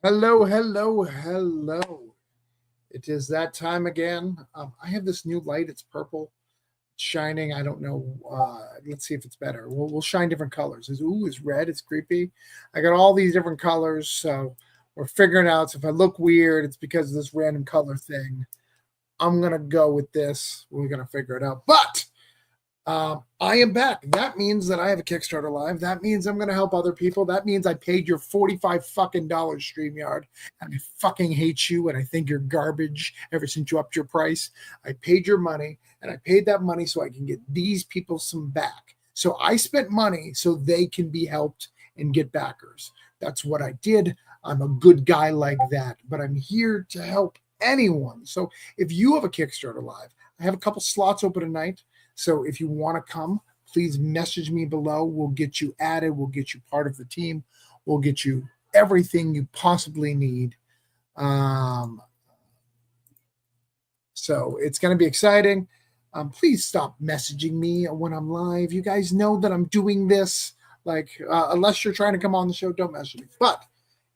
Hello, hello, hello. It is that time again. I have this new light. It's purple, shining. I don't know. Let's see if it's better. We'll shine different colors. It's red. It's creepy. I got all these different colors. So we're figuring out. So if I look weird, it's because of this random color thing. I'm going to go with this. We're going to figure it out. But I am back. That means that I have a Kickstarter live. That means I'm going to help other people. That means I paid your $45 fucking StreamYard, and I fucking hate you, and I think you're garbage ever since you upped your price. I paid your money, and I paid that money so I can get these people some back. So I spent money so they can be helped and get backers. That's what I did. I'm a good guy like that, but I'm here to help anyone. So if you have a Kickstarter live, I have a couple slots open tonight. So if you want to come, please message me below. We'll get you added. We'll get you part of the team. We'll get you everything you possibly need. So it's going to be exciting. Please stop messaging me when I'm live. You guys know that I'm doing this. Unless you're trying to come on the show, don't message me. But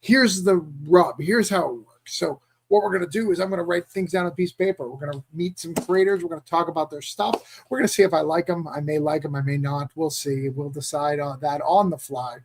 here's the rub. Here's how it works. So what we're going to do is I'm going to write things down on a piece of paper. We're going to meet some creators. We're going to talk about their stuff. We're going to see if I like them. I may like them. I may not. We'll see. We'll decide on that on the fly.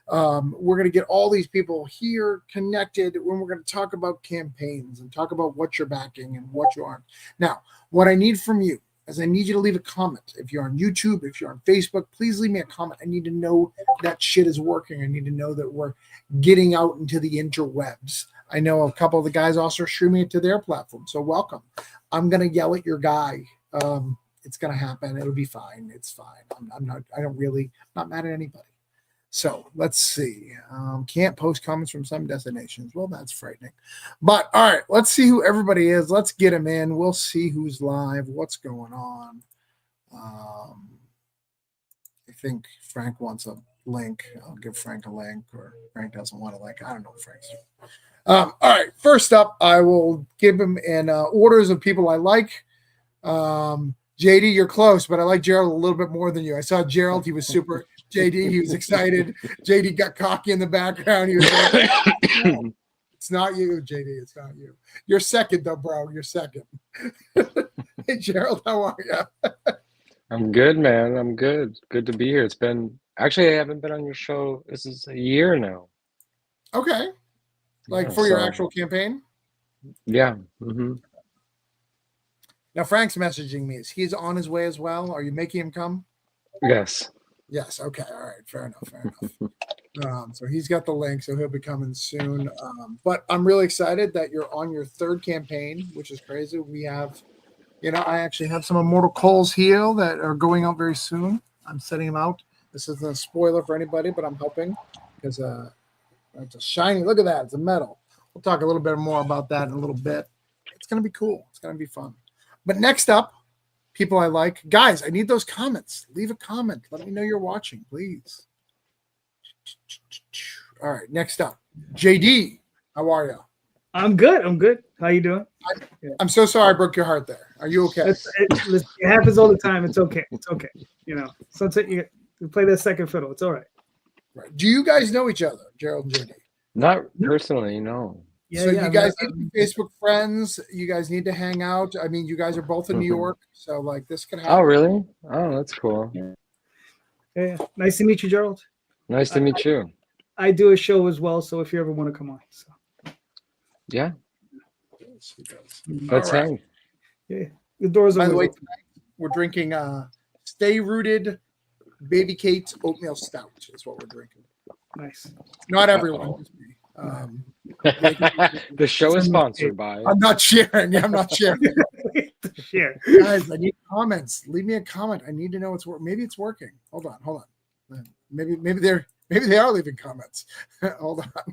We're going to get all these people here connected when we're going to talk about campaigns and talk about what you're backing and what you aren't. Now, what I need from you is I need you to leave a comment. If you're on YouTube, if you're on Facebook, please leave me a comment. I need to know that shit is working. I need to know that we're getting out into the interwebs. I know a couple of the guys also are streaming it to their platform. So welcome. I'm going to yell at your guy. It's going to happen. It'll be fine. It's fine. I'm not mad at anybody. So let's see. Can't post comments from some destinations. Well, that's frightening. But all right, let's see who everybody is. Let's get them in. We'll see who's live, what's going on. I think Frank wants a link. I'll give Frank a link, or Frank doesn't want a link. I don't know what Frank's doing. All right, first up, I will give him in orders of people I like. JD, you're close, but I like Gerald a little bit more than you. I saw Gerald. He was super. JD, he was excited. JD got cocky in the background. He was like, no, it's not you, JD. It's not you. You're second, though, bro. You're second. Hey, Gerald, how are you? I'm good, man. I'm good. Good to be here. It's been actually, I haven't been on your show. This is a year now. Okay. Your actual campaign? Yeah. Mm-hmm. Now, Frank's messaging me. He's on his way as well. Are you making him come? Yes. Yes. Okay. All right. Fair enough. So he's got the link, so he'll be coming soon. But I'm really excited that you're on your third campaign, which is crazy. We have, I actually have some Immortal Coals here that are going out very soon. I'm setting them out. This isn't a spoiler for anybody, but I'm helping because it's a shiny. Look at that. It's a metal. We'll talk a little bit more about that in a little bit. It's going to be cool. It's going to be fun. But next up, people I like. Guys, I need those comments. Leave a comment. Let me know you're watching, please. All right, next up. JD, how are you? I'm good. How you doing? I'm so sorry I broke your heart there. Are you okay? It happens all the time. It's okay. Sometimes you play that second fiddle. It's all right. Right. Do you guys know each other, Gerald and JD? Not personally, no. Yeah, so you guys need to be Facebook friends. You guys need to hang out. I mean, you guys are both in New York, so this could happen. Oh, really? Oh, that's cool. Yeah. Nice to meet you, Gerald. Nice to meet you. I do a show as well, so if you ever want to come on. So. Yeah. Let's hang. Yeah. The doors are. By the way, tonight we're drinking Stay Rooted Baby Kate's Oatmeal Stout is what we're drinking. Nice. Not everyone. The show is sponsored by. I'm not sharing. I'm not sharing. Share. Guys, I need comments. Leave me a comment. I need to know it's working. Maybe it's working. Hold on. Maybe they are leaving comments. Hold on. I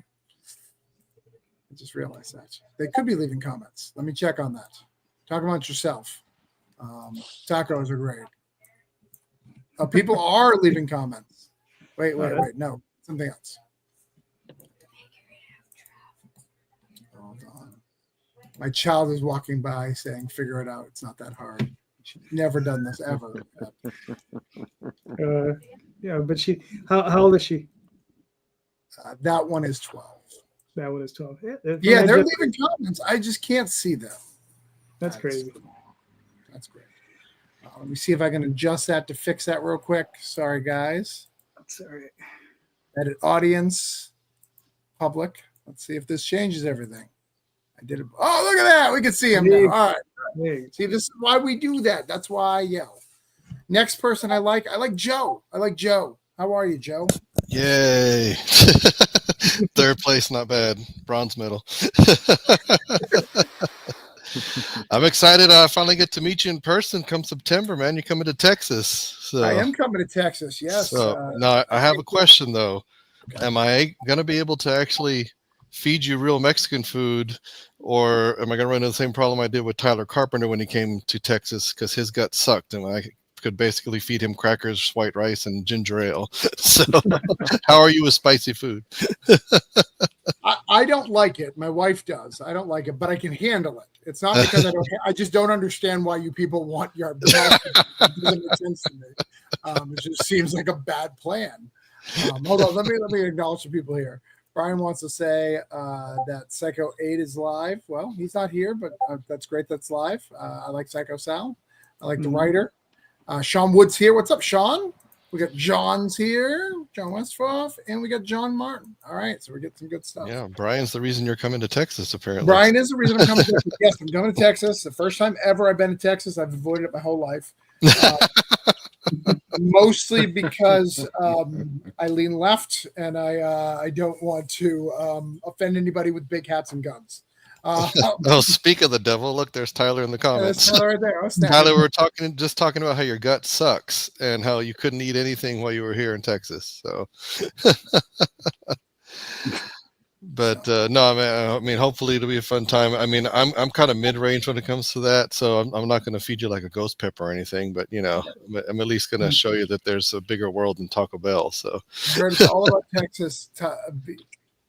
just realized that they could be leaving comments. Let me check on that. Talk about yourself. Tacos are great. People are leaving comments. Wait. No, something else. Hold on. My child is walking by saying, figure it out. It's not that hard. She's never done this ever. Yeah, but how old is she? That one is 12. That one is 12. Yeah, they're leaving comments. I just can't see them. That's crazy. That's great. Let me see if I can adjust that to fix that real quick. Sorry, guys. That's all right. Edit audience, public. Let's see if this changes everything. I did it. Oh, look at that. We can see him now. All right. See, this is why we do that. That's why I yell. Next person I like Joe. How are you, Joe? Yay. Third place, not bad. Bronze medal. I'm excited. I finally get to meet you in person come September, man. You're coming to Texas. So I am coming to Texas, yes. So, no, I have a question, though. Okay. Am I going to be able to actually feed you real Mexican food, or am I going to run into the same problem I did with Tyler Carpenter when he came to Texas because his gut sucked and I could basically feed him crackers, white rice, and ginger ale? So how are you with spicy food? I don't like it. My wife does. I don't like it, but I can handle it. It's not because I just don't understand why you people want your it doesn't make sense to me. It just seems like a bad plan. Hold on, let me acknowledge the people here. Brian wants to say that Psycho 8 is live. Well, he's not here, but that's great. That's live. I like Psycho Sal. I like the writer. Sean Wood's here. What's up, Sean? We got John's here, John Westhoff, and we got John Martin. All right, so we get some good stuff. Yeah, Brian's the reason you're coming to Texas, apparently. Brian is the reason I'm coming to Texas. Yes, I'm coming to Texas. The first time ever I've been to Texas. I've avoided it my whole life. Mostly because I lean left, and I don't want to offend anybody with big hats and guns. Speak of the devil, look, there's Tyler in the comments. Tyler right there. Tyler, we're talking about how your gut sucks and how you couldn't eat anything while you were here in Texas. So, but no, I mean, hopefully it'll be a fun time. I mean, I'm kind of mid-range when it comes to that, so I'm not going to feed you like a ghost pepper or anything. But you know, I'm at least going to show you that there's a bigger world than Taco Bell. So, I heard it's all about Texas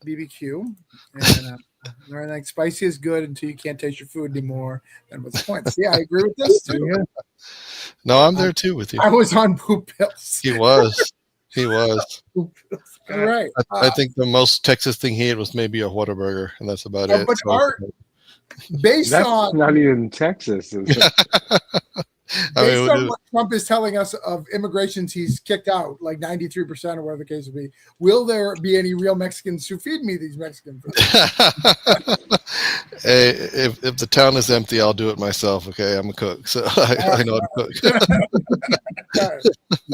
BBQ and. Like spicy is good until you can't taste your food anymore. And what's the point? Yeah, I agree with this too. No, I'm there too with you. I was on poop pills. He was. All right. I think the most Texas thing he ate was maybe a Whataburger, and that's about it. But that's not even Texas, is it? Based on what Trump is telling us of immigrations he's kicked out, like 93% or whatever the case would be, will there be any real Mexicans who feed me these Mexican food? Hey, if the town is empty, I'll do it myself. Okay, I'm a cook, so I know how to cook.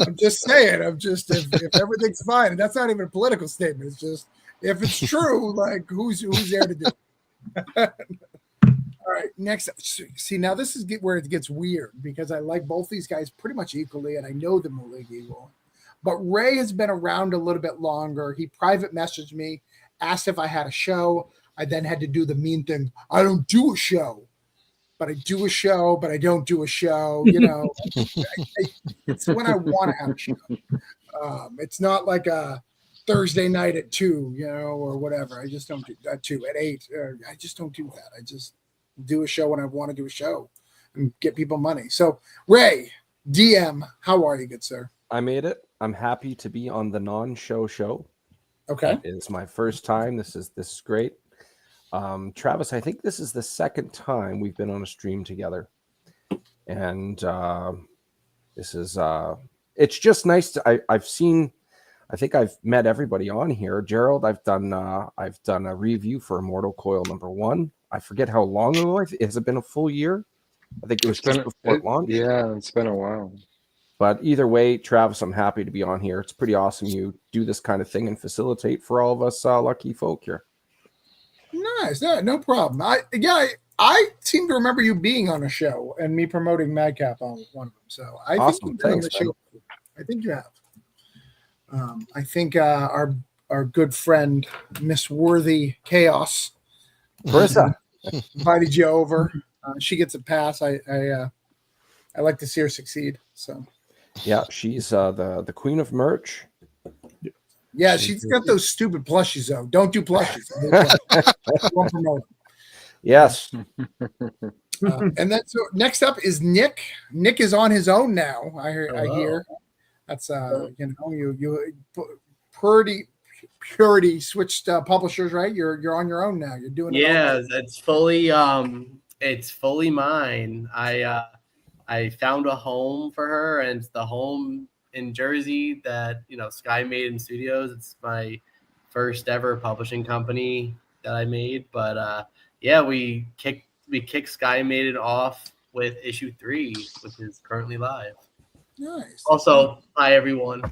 I'm just saying. If everything's fine, and that's not even a political statement. It's just if it's true, like who's there to do it? All right, next up. See, now this is where it gets weird because I like both these guys pretty much equally, and I know them equally. But Ray has been around a little bit longer. He private messaged me, asked if I had a show. I then had to do the mean thing. I don't do a show, but I do a show, but I don't do a show. You know, it's when I want to have a show. It's not like a Thursday night at 2, you know, or whatever. I just don't do at 2, at 8. I just don't do that. I just do a show when I want to do a show and get people money. So Ray, DM, how are you, good sir? I made it. I'm happy to be on the non-show show. Okay. It's my first time. This is great. Travis, I think this is the second time we've been on a stream together. And this is it's just nice to I think I've met everybody on here. Gerald, I've done a review for Immortal Coil #1. I forget how long ago. Has it been a full year? I think it was just before launch. Yeah, it's been a while. But either way, Travis, I'm happy to be on here. It's pretty awesome you do this kind of thing and facilitate for all of us lucky folk here. Nice. No problem. I seem to remember you being on a show and me promoting Madcap on one of them. So I awesome. think you've been on the show. I think you have. I think our good friend Miss Worthy Chaos Marissa invited you over. She gets a pass. I like to see her succeed. So yeah, she's the queen of merch. Yeah, she's got those stupid plushies though. Don't do plushies. Won't promote them. Yes. And then so next up is Nick. Nick is on his own now. I hear. That's you pretty Purity switched publishers, right? You're on your own now. You're doing it. Yeah, it's fully mine. I found a home for her, and it's the home in Jersey that Sky Maiden Studios. It's my first ever publishing company that I made. But yeah, we kicked Sky Maiden off with issue 3, which is currently live. Nice. Also, hi everyone.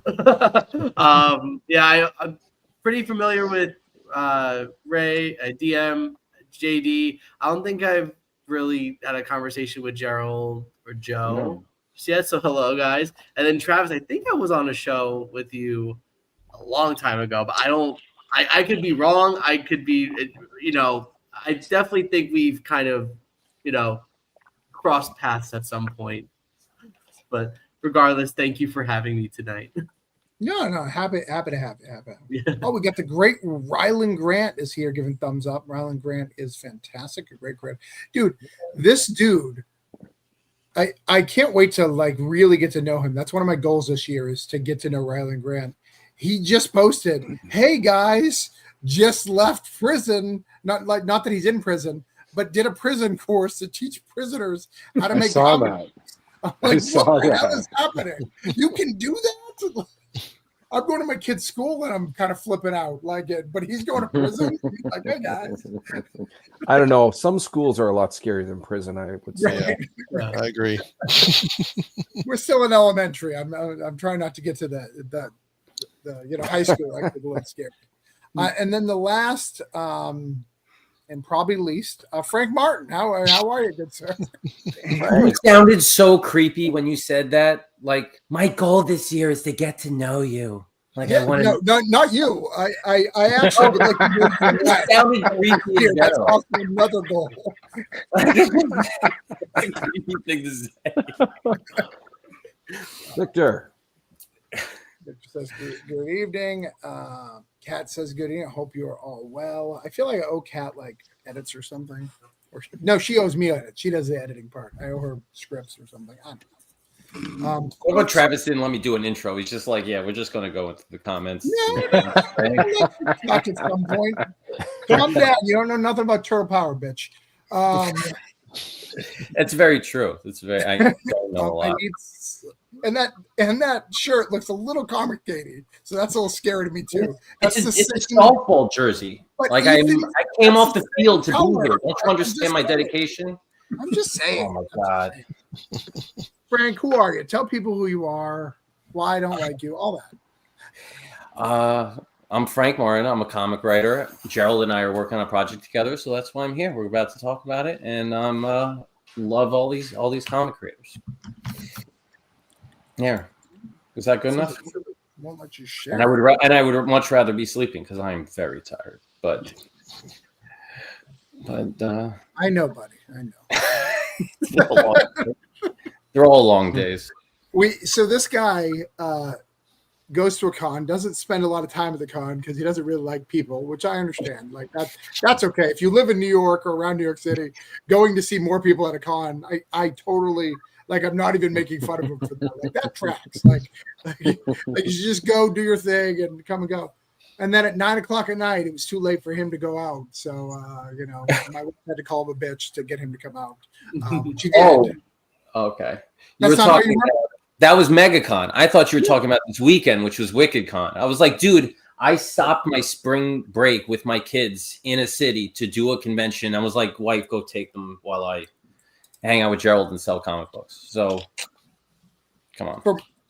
Yeah, I'm pretty familiar with Ray, DM, JD. I don't think I've really had a conversation with Gerald or Joe. No. Yeah, so hello guys. And then Travis, I think I was on a show with you a long time ago, but I could be wrong. I could be, I definitely think we've kind of, crossed paths at some point. But regardless, thank you for having me tonight. No, happy to have you. Yeah. Oh, we got the great Rylan Grant is here giving thumbs up. Rylan Grant is fantastic, a great creator. Dude, this dude, I can't wait to really get to know him. That's one of my goals this year is to get to know Rylan Grant. He just posted, "Hey guys, just left prison." Not that he's in prison, but did a prison course to teach prisoners how to make comics. I saw what the that. hell is happening? You can do that? I'm going to my kid's school and I'm kind of flipping out but he's going to prison. He's like, hey guys. I don't know. Some schools are a lot scarier than prison, I would say. Right. I agree. We're still in elementary. I'm trying not to get to the high school. I get a little scared. And then the last and probably least, Frank Martin. How are you, good sir? You sounded so creepy when you said that. Like, my goal this year is to get to know you. Like, I want to. No, not you. I actually would like to move to You that. sounded creepy. Here, as that's hell. also another goal. Creepy thing to say. Victor. Victor says good evening. Kat says good evening. I hope you are all well. I feel like I owe Kat edits or something. No, she owes me edits. She does the editing part. I owe her scripts or something. I don't know. What about Travis didn't let me do an intro? He's just like, yeah, we're just going to go into the comments. Talk at some point. Calm down. You don't know nothing about turtle power, bitch. It's very true. I don't know a lot. And that shirt looks a little complicated, so that's a little scary to me too. It's a softball jersey. But Like I came off the field to be color. here. Don't you understand my dedication? I'm just saying. Oh my god. Frank, who are you? Tell people who you are, why I don't like you, all that. I'm Frank Martin. I'm a comic writer. Gerald and I are working on a project together, so that's why I'm here. We're about to talk about it, and I'm love all these comic creators. Yeah, is that good enough? Won't let you share. And I would much rather be sleeping because I'm very tired. But I know, buddy. I know. they're all long days. So this guy goes to a con, doesn't spend a lot of time at the con because he doesn't really like people, which I understand. That's okay. If you live in New York or around New York City, going to see more people at a con, I totally I'm not even making fun of him for that. That tracks. You just go do your thing and come and go. And then at 9:00 at night, it was too late for him to go out. So my wife had to call him a bitch to get him to come out. She did. Oh, okay. That's not how you work. That was MegaCon. I thought you were talking about this weekend, which was WickedCon. I was like, dude, I stopped my spring break with my kids in a city to do a convention. I was like, wife, go take them while I hang out with Gerald and sell comic books. So, come on.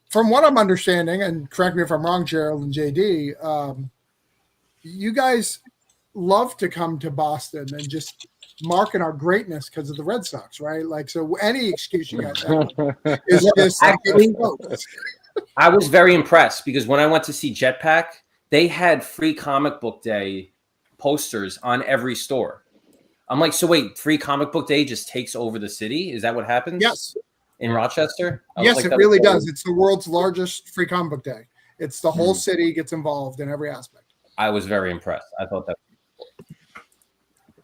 From what I'm understanding, and correct me if I'm wrong, Gerald and JD, you guys love to come to Boston and just marking our greatness because of the Red Sox, right? So any excuse you guys have is just Actually, I was very impressed because when I went to see Jetpack, they had free comic book day posters on every store. I'm like, so wait, free comic book day just takes over the city? Is that what happens? Yes. In Rochester? Yes, it really does. It's the world's largest free comic book day. It's the whole city gets involved in every aspect. I was very impressed. I thought that.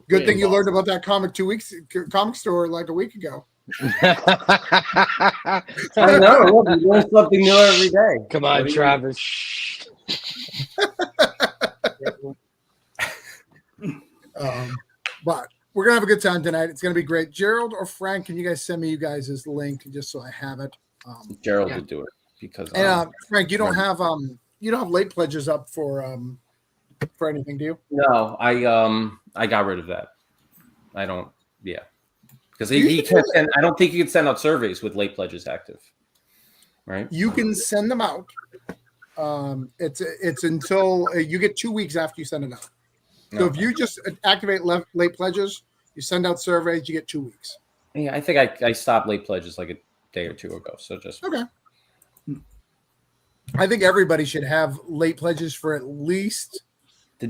Good thing you learned about that comic comic store a week ago. I know. You learn something new every day. Come on, Travis. But we're gonna have a good time tonight. It's gonna be great. Gerald or Frank, can you guys send me you guys' link just so I have it? Gerald will do it because And Frank, you don't have late pledges up for anything, do you? no, I got rid of that. I don't. Yeah, because he can't send. I don't think he can send out surveys with late pledges active. Right. You can send them out. It's until you get 2 weeks after you send it out. So if you just activate late pledges, you send out surveys, you get 2 weeks. Yeah, I think I stopped late pledges like a day or two ago. So just okay. I think everybody should have late pledges for at least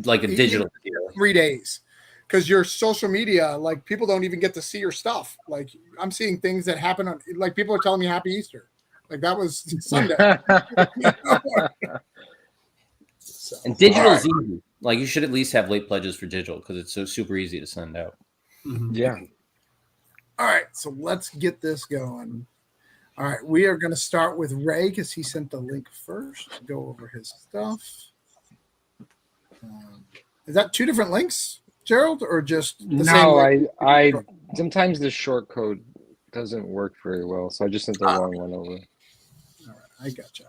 like a digital 3 days, because your social media, like people don't even get to see your stuff. Like I'm seeing things that happen on, like people are telling me Happy Easter, like that was Sunday. So, and digital is easy. Like you should at least have late pledges for digital because it's so super easy to send out. Yeah. All right, so let's get this going. All right, we are going to start with Ray because he sent the link first to go over his stuff. Is that two different links, Gerald, or just the same link? I sometimes the short code doesn't work very well, so I just sent the wrong one over. All right, I gotcha.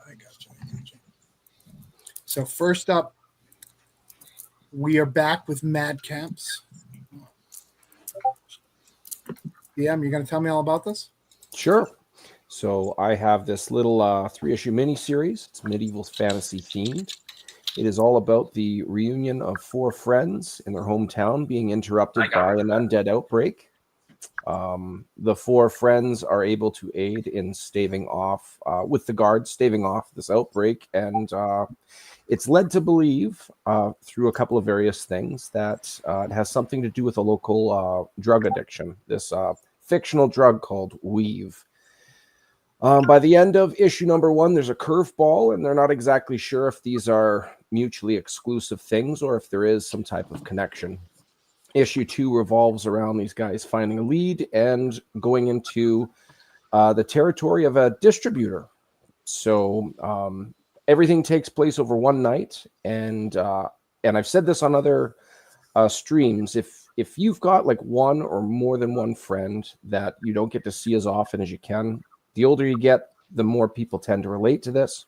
So first up, we are back with Mad Camps. DM, you're going to tell me all about this? Sure. So I have this little 3-issue mini-series. It's medieval fantasy themed. It is all about the reunion of 4 friends in their hometown being interrupted by an undead outbreak. The 4 friends are able to aid in staving off, with the guards staving off this outbreak, and it's led to believe, through a couple of various things, that it has something to do with a local drug addiction, this fictional drug called weave. By the end of issue number 1, there's a curveball, and they're not exactly sure if these are mutually exclusive things or if there is some type of connection. Issue 2 revolves around these guys finding a lead and going into the territory of a distributor. So everything takes place over one night, and I've said this on other streams. If you've got like one or more than one friend that you don't get to see as often as you can, the older you get, the more people tend to relate to this.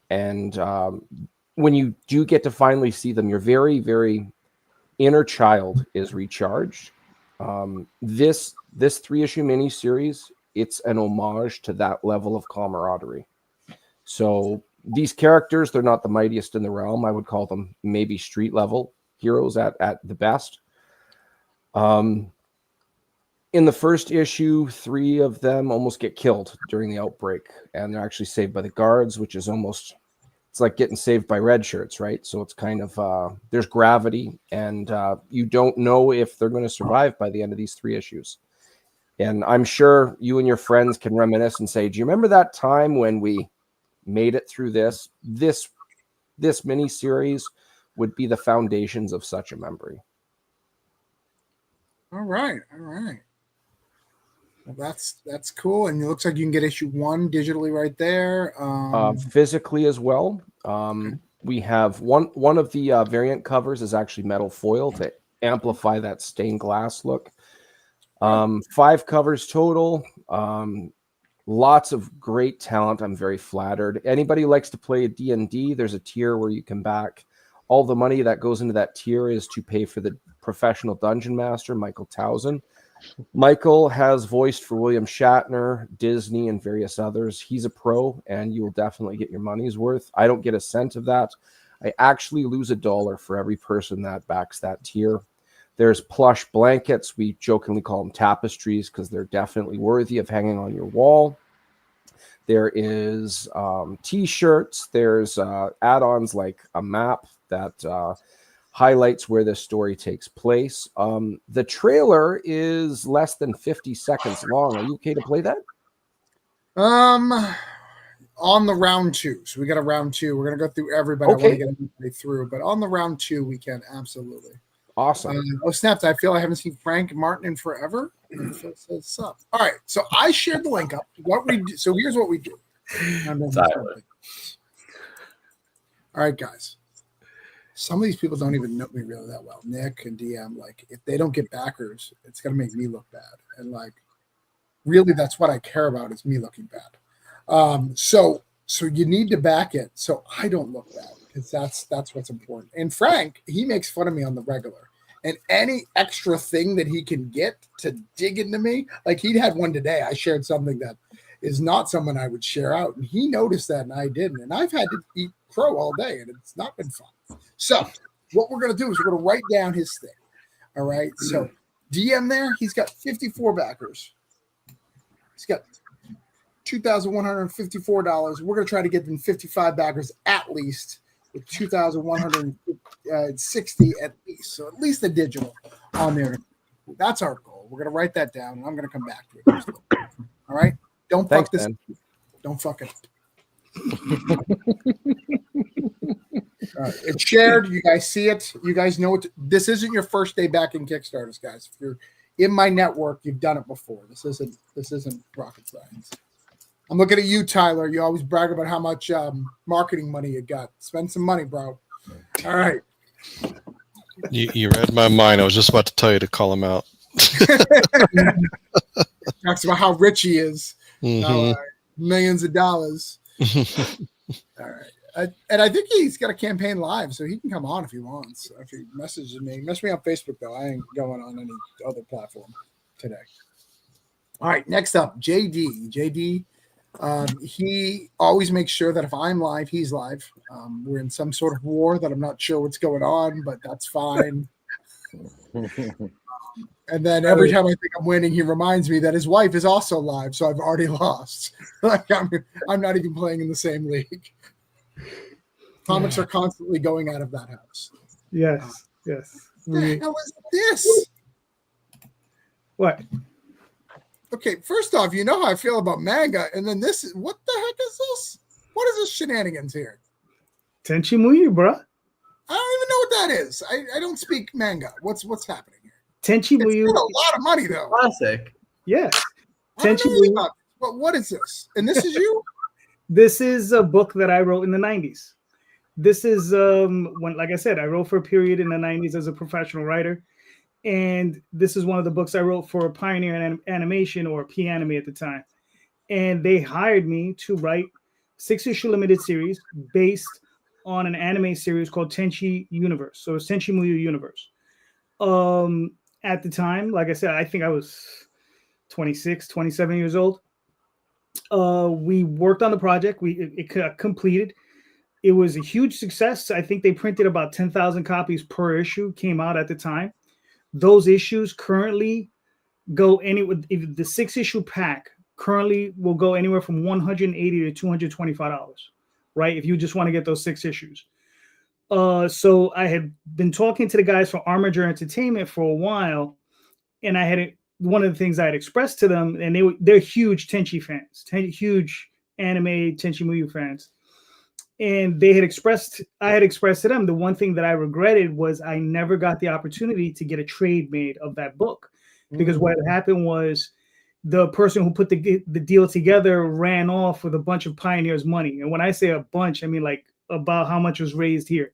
And when you do get to finally see them, your very, very inner child is recharged. This 3-issue mini-series, it's an homage to that level of camaraderie. So these characters, they're not the mightiest in the realm. I would call them maybe street level heroes at the best. In the first issue, 3 of them almost get killed during the outbreak, and they're actually saved by the guards, which is almost, it's like getting saved by red shirts, right? So it's kind of, there's gravity, and you don't know if they're going to survive by the end of these 3 issues. And I'm sure you and your friends can reminisce and say, do you remember that time when we made it through this? This mini-series would be the foundations of such a memory. All right. Well, that's cool, and it looks like you can get issue 1 digitally right there. Physically as well. We have one of the variant covers is actually metal foil to amplify that stained glass look. 5 covers total. Lots of great talent. I'm very flattered. Anybody who likes to play D&D, there's a tier where you can back. All the money that goes into that tier is to pay for the professional dungeon master, Michael Towson. Michael has voiced for William Shatner, Disney, and various others. He's a pro, and you will definitely get your money's worth. I don't get a cent of that. I actually lose $1 for every person that backs that tier. There's plush blankets. We jokingly call them tapestries because they're definitely worthy of hanging on your wall. There is T-shirts. There's add-ons like a map that highlights where this story takes place. The trailer is less than 50 seconds long. Are you okay to play that? On the round 2. So we got a round 2. We're going to go through everybody. Okay. I want to get everybody through, but on the round 2, we can absolutely. Awesome. Snaps. I feel I haven't seen Frank Martin in forever. What's up? All right. So I shared the link up. So here's what we do. All right, guys. some of these people don't even know me really that well. Nick and DM, like, if they don't get backers, it's gonna make me look bad. And like, really, that's what I care about is me looking bad. So you need to back it so I don't look bad, because that's what's important. And Frank, he makes fun of me on the regular. And any extra thing that he can get to dig into me, like he had one today. I shared something that is not someone I would share out, and he noticed that, and I didn't. And I've had to eat crow all day, and it's not been fun. So what we're gonna do is we're gonna write down his thing. All right. So DM there, he's got 54 backers. He's got $2,154. We're gonna try to get them 55 backers at least, with 2,160 at least. So at least a digital on there. That's our goal. We're gonna write that down, and I'm gonna come back to it. All right. Don't Thanks, fuck this. man. Don't fuck it. All right. It's shared. You guys see it. You guys know it. This isn't your first day back in Kickstarters, guys. If you're in my network, you've done it before. This isn't rocket science. I'm looking at you, Tyler. You always brag about how much marketing money you got. Spend some money, bro. All right. You read my mind. I was just about to tell you to call him out. Talks about how rich he is. Mhm. Millions of dollars. All right. And I think he's got a campaign live, so he can come on if he wants. If he messages me. Message me on Facebook, though. I ain't going on any other platform today. All right. Next up, JD. JD, he always makes sure that if I'm live, he's live. We're in some sort of war that I'm not sure what's going on, but that's fine. And then every time I think I'm winning, he reminds me that his wife is also live, so I've already lost. Like I'm not even playing in the same league. Comics are constantly going out of that house. Yes, yes. What the hell is this? What? Okay, first off, you know how I feel about manga, and then this is what the heck is this? What is this shenanigans here? Tenchi Muyu, bro. I don't even know what that is. I don't speak manga. What's happening here? Tenchi It's Muyu. still a lot of money though. Classic. Yes. I don't Tenchi know anything Muyu. about this. What is this? And this is you? This is a book that I wrote in the 90s. This is when, like I said, I wrote for a period in the 90s as a professional writer. And this is one of the books I wrote for Pioneer Animation, or P-Anime at the time. And they hired me to write 6-issue limited series based on an anime series called Tenchi Universe. So it's Tenchi Muyu Universe. At the time, like I said, I think I was 26, 27 years old. We worked on the project. It got completed. It was a huge success. I think they printed about 10,000 copies per issue, came out at the time. Those issues currently go anywhere. If the 6-issue pack currently will go anywhere from $180 to $225, right? If you just want to get those 6 issues. So I had been talking to the guys from Armature Entertainment for a while, and I had one of the things I had expressed to them, and they're huge Tenchi fans, huge anime Tenchi Muyu fans. And I had expressed to them the one thing that I regretted was I never got the opportunity to get a trade made of that book, because what had happened was the person who put the deal together ran off with a bunch of Pioneer's money. And when I say a bunch, I mean like about how much was raised here.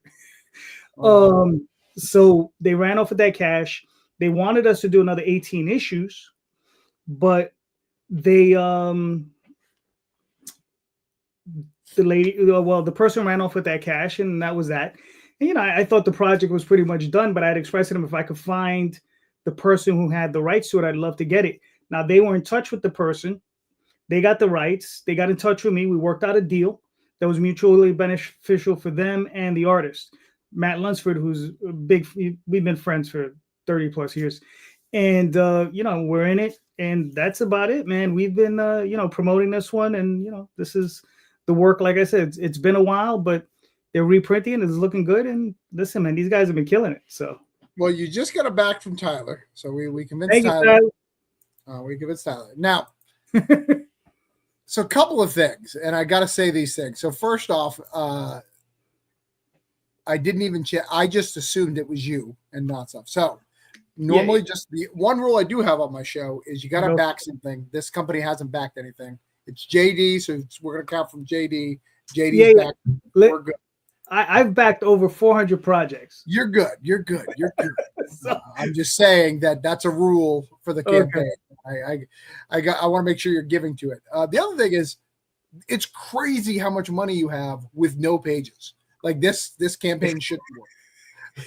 So they ran off with that cash. They wanted us to do another 18 issues, but they the person ran off with that cash, and that was that. And, I thought the project was pretty much done, but I'd expressed to them if I could find the person who had the rights to it, I'd love to get it. Now, they were in touch with the person. They got the rights. They got in touch with me. We worked out a deal that was mutually beneficial for them and the artist, Matt Lunsford, who's a big, we've been friends for 30 plus years. And, we're in it. And that's about it, man. We've been, promoting this one. And, this is the work. Like I said, it's been a while, but they're reprinting. It's looking good. And listen, man, these guys have been killing it. So. Well, you just got it back from Tyler. So we convinced Thank you, Tyler. We convinced Tyler. Now, so a couple of things, and I got to say these things. So first off, I didn't even check. I just assumed it was you and not stuff. So normally just the one rule I do have on my show is you got to back something. This company hasn't backed anything. It's JD, so we're going to count from JD. JD's back. We're good. I've backed over 400 projects. You're good. You're good. You're good. So, I'm just saying that's a rule for the Okay. campaign. I want to make sure you're giving to it. The other thing is, it's crazy how much money you have with no pages. Like this campaign shouldn't work.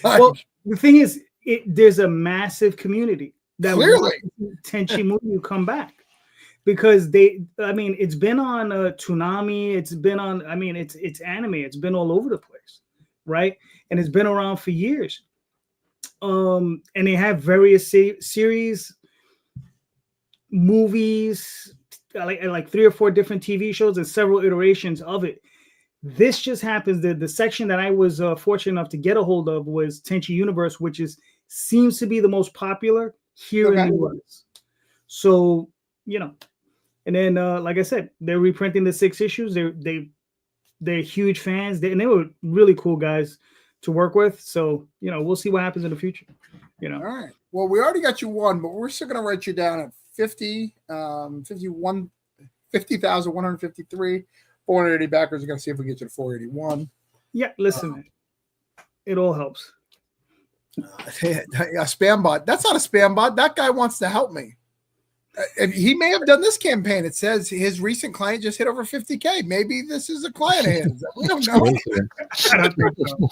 Like, well, the thing is, there's a massive community that Clearly. wants Tenchi Muyo come back because it's been on Toonami, it's been on, it's anime, it's been all over the place, right? And it's been around for years. And they have various series, movies, like 3 or 4 different TV shows and several iterations of it. This just happens that the section that I was fortunate enough to get a hold of was Tenchi Universe, which seems to be the most popular here in the US. So, and then like I said, they're reprinting the 6 issues. They're huge fans, and they were really cool guys to work with. So, we'll see what happens in the future. All right. Well, we already got you one, but we're still going to write you down at 50,153. 480 backers. We're going to see if we get you to 481. Yeah, listen, it all helps. A spam bot. That's not a spam bot. That guy wants to help me. He may have done this campaign. It says his recent client just hit over 50K. Maybe this is a client of his. We don't know. I don't think so.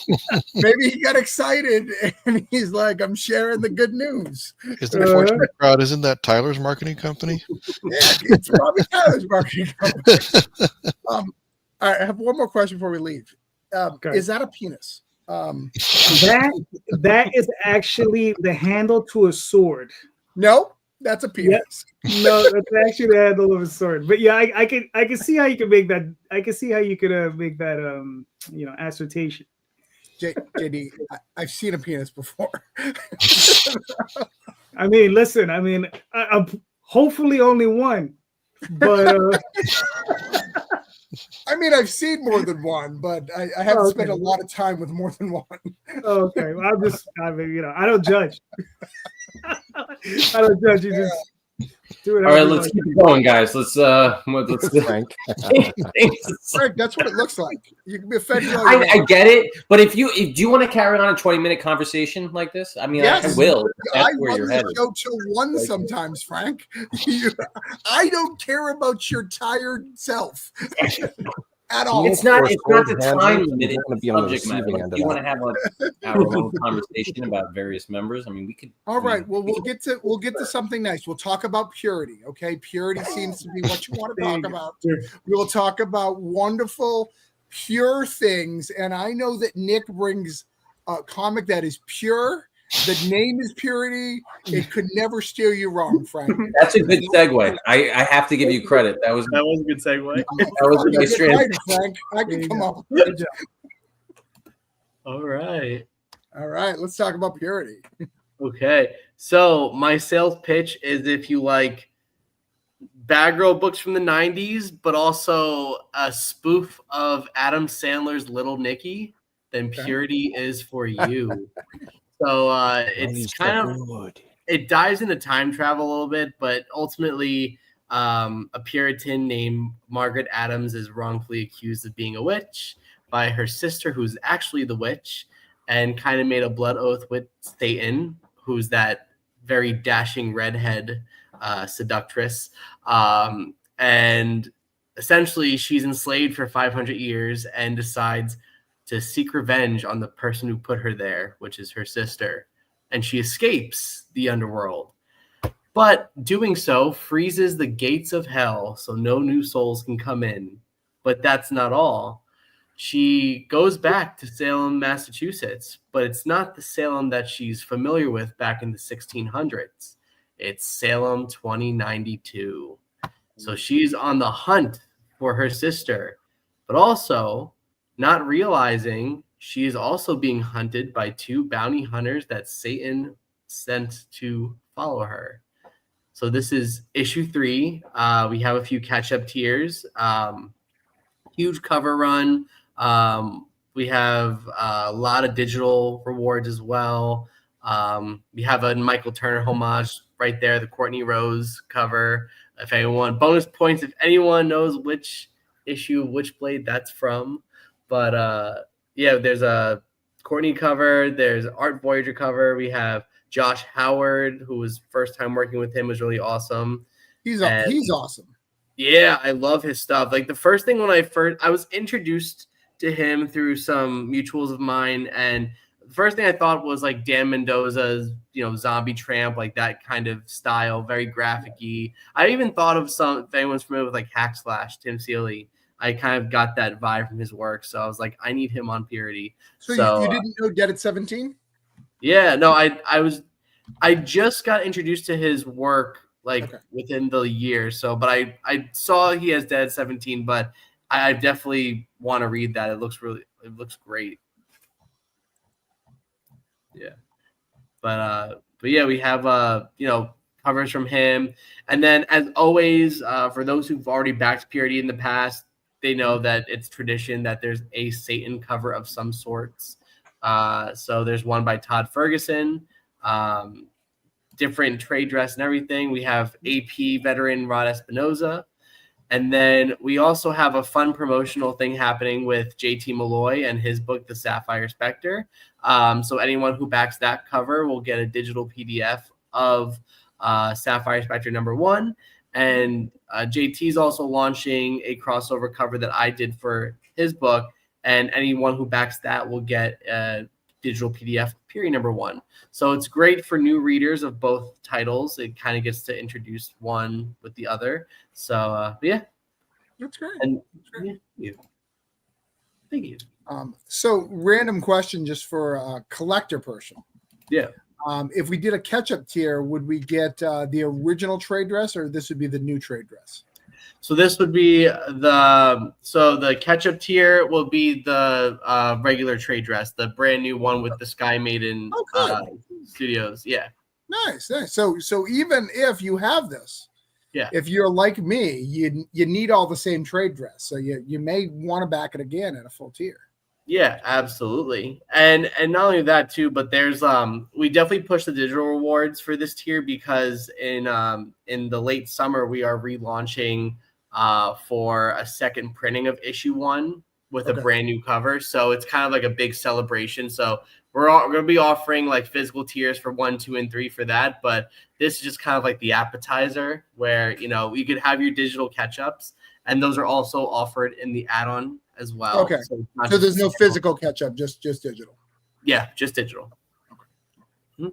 Maybe he got excited and he's like, I'm sharing the good news. Is the unfortunate crowd? Isn't that Tyler's marketing company? Yeah, it's probably Tyler's marketing company. All right, I have one more question before we leave. Okay. Is that a penis? That is actually the handle to a sword. No, that's a penis. Yep. No, that's actually the handle of a sword. But yeah, I can see how you can make that. I can see how you could make that assertion. JD, I've seen a penis before. Listen. I'm hopefully only one, but I've seen more than one, but I haven't spent a lot of time with more than one. Okay, well, I don't judge. I don't judge. You just do it. All right, let's keep it going, guys. Let's Frank. Frank, that's what it looks like. You can be offended. I get it, but if do you want to carry on a 20-minute conversation like this? Yes. I will. That's I where run you're the headed. show till 1 sometimes, Frank. I don't care about your tired self at all. It's not the time limit. You're It's gonna be on the subject matter. receiving Like, end do of you want to that. have an hour-long conversation about various members? We could. All right. Well, we'll get to something nice. We'll talk about purity. Okay, purity seems to be what you want to talk about. We will talk about wonderful, pure things. And I know that Nick brings a comic that is pure. The name is Purity. It could never steer you wrong, Frank. That's a good segue. I have to give you credit. That was That was a good segue. that was a nice transition. Frank. I can come up. All right. All right. Let's talk about Purity. Okay. So my sales pitch is if you like Bad Girl books from the 90s, but also a spoof of Adam Sandler's Little Nicky, then Purity is for you. So it's kind of, it dives into time travel a little bit, but ultimately a Puritan named Margaret Adams is wrongfully accused of being a witch by her sister, who's actually the witch, and kind of made a blood oath with Satan, who's that very dashing redhead seductress. And essentially she's enslaved for 500 years and decides to seek revenge on the person who put her there, which is her sister. And she escapes the underworld. But doing so freezes the gates of hell so no new souls can come in. But that's not all. She goes back to Salem, Massachusetts, but it's not the Salem that she's familiar with back in the 1600s. It's Salem 2092. So she's on the hunt for her sister, but also not realizing she is also being hunted by 2 bounty hunters that Satan sent to follow her. So this is issue 3. We have a few catch-up tiers. Huge cover run. We have a lot of digital rewards as well. We have a Michael Turner homage right there, the Courtney Rose cover. If anyone, bonus points if anyone knows which issue of Witchblade that's from. But yeah, there's a Courtney cover. There's Art Voyager cover. We have Josh Howard, who was first time working with him, was really awesome. He's And- he's awesome. Yeah, I love his stuff. Like the first thing when I was introduced to him through some mutuals of mine, and the first thing I thought was like Dan Mendoza's, Zombie Tramp, like that kind of style, very graphic-y. I even thought of some, if anyone's familiar with like Hack Slash, Tim Seeley, I kind of got that vibe from his work. So I was like, I need him on Purity. So, you didn't know Dead at 17? Yeah, no, I just got introduced to his work within the year. So, but I saw he has Dead 17, but I definitely want to read that. It looks great. Yeah. But yeah, we have covers from him. And then as always, for those who've already backed Purity in the past, they know that it's tradition that there's a Satan cover of some sorts. So there's one by Todd Ferguson, different trade dress and everything. We have AP veteran Rod Espinoza. And then we also have a fun promotional thing happening with JT Malloy and his book, The Sapphire Spectre. So anyone who backs that cover will get a digital PDF of Sapphire Spectre #1. And JT's also launching a crossover cover that I did for his book. And anyone who backs that will get a digital PDF of Purity #1. So it's great for new readers of both titles. It kind of gets to introduce one with the other. So yeah, That's great. and That's great. yeah, thank you. So random question just for a collector person. Yeah. If we did a catch-up tier, would we get the original trade dress, or this would be the new trade dress? So this would be the catch-up tier will be the regular trade dress, the brand new one with the Sky Maiden Studios. Yeah. Nice. So even if you have this, Yeah. if you're like me, you need all the same trade dress. So you may want to back it again at a full tier. Yeah, absolutely. And not only that too, but there's we definitely push the digital rewards for this tier because in the late summer we are relaunching for a second printing of issue 1 with a brand new cover. So it's kind of like a big celebration. So we're going to be offering like physical tiers for 1, 2, and 3 for that. But this is just kind of like the appetizer where, you could have your digital catch-ups, and those are also offered in the add-on as well. Okay. So, it's not So there's just no physical catch-up, just digital. Yeah, just digital. All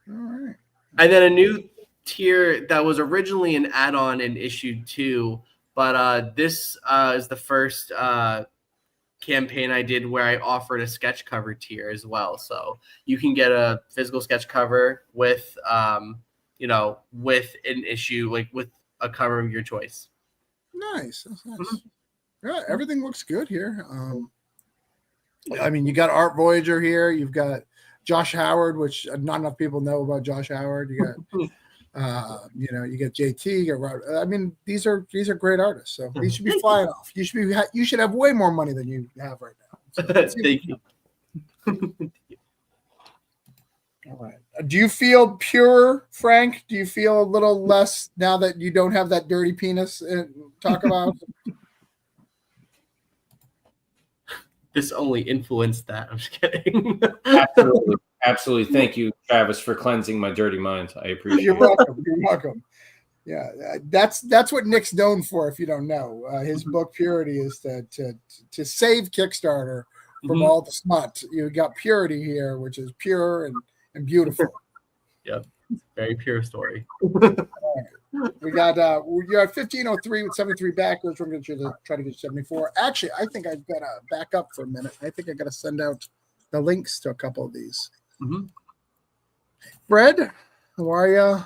right. And then a new tier that was originally an add-on in issue 2, but this is the first campaign I did where I offered a sketch cover tier as well. So you can get a physical sketch cover with with an issue, like with a cover of your choice. Nice. That's nice. Yeah, everything looks good here. I mean, you got Art Voyager here. You've got Josh Howard, which not enough people know about Josh Howard. You got, you get JT. You got Robert. I mean, these are great artists. So these should be flying off. You should have way more money than you have right now. So Thank you. All right. Do you feel pure, Frank? Do you feel a little less now that you don't have that dirty penis to talk about? This only influenced that. I'm just kidding. Absolutely. Absolutely. Thank you, Travis, for cleansing my dirty mind. I appreciate You're it. welcome. You're welcome. Yeah, that's what Nick's known for. If you don't know, his book Purity is to save Kickstarter from all the smut. You got Purity here, which is pure and beautiful. Yep, very pure story. We got 1503 with 73 backers. We're going to try to get 74. Actually, I think I've got to back up for a minute. I think I got to send out the links to a couple of these. Fred, how are you?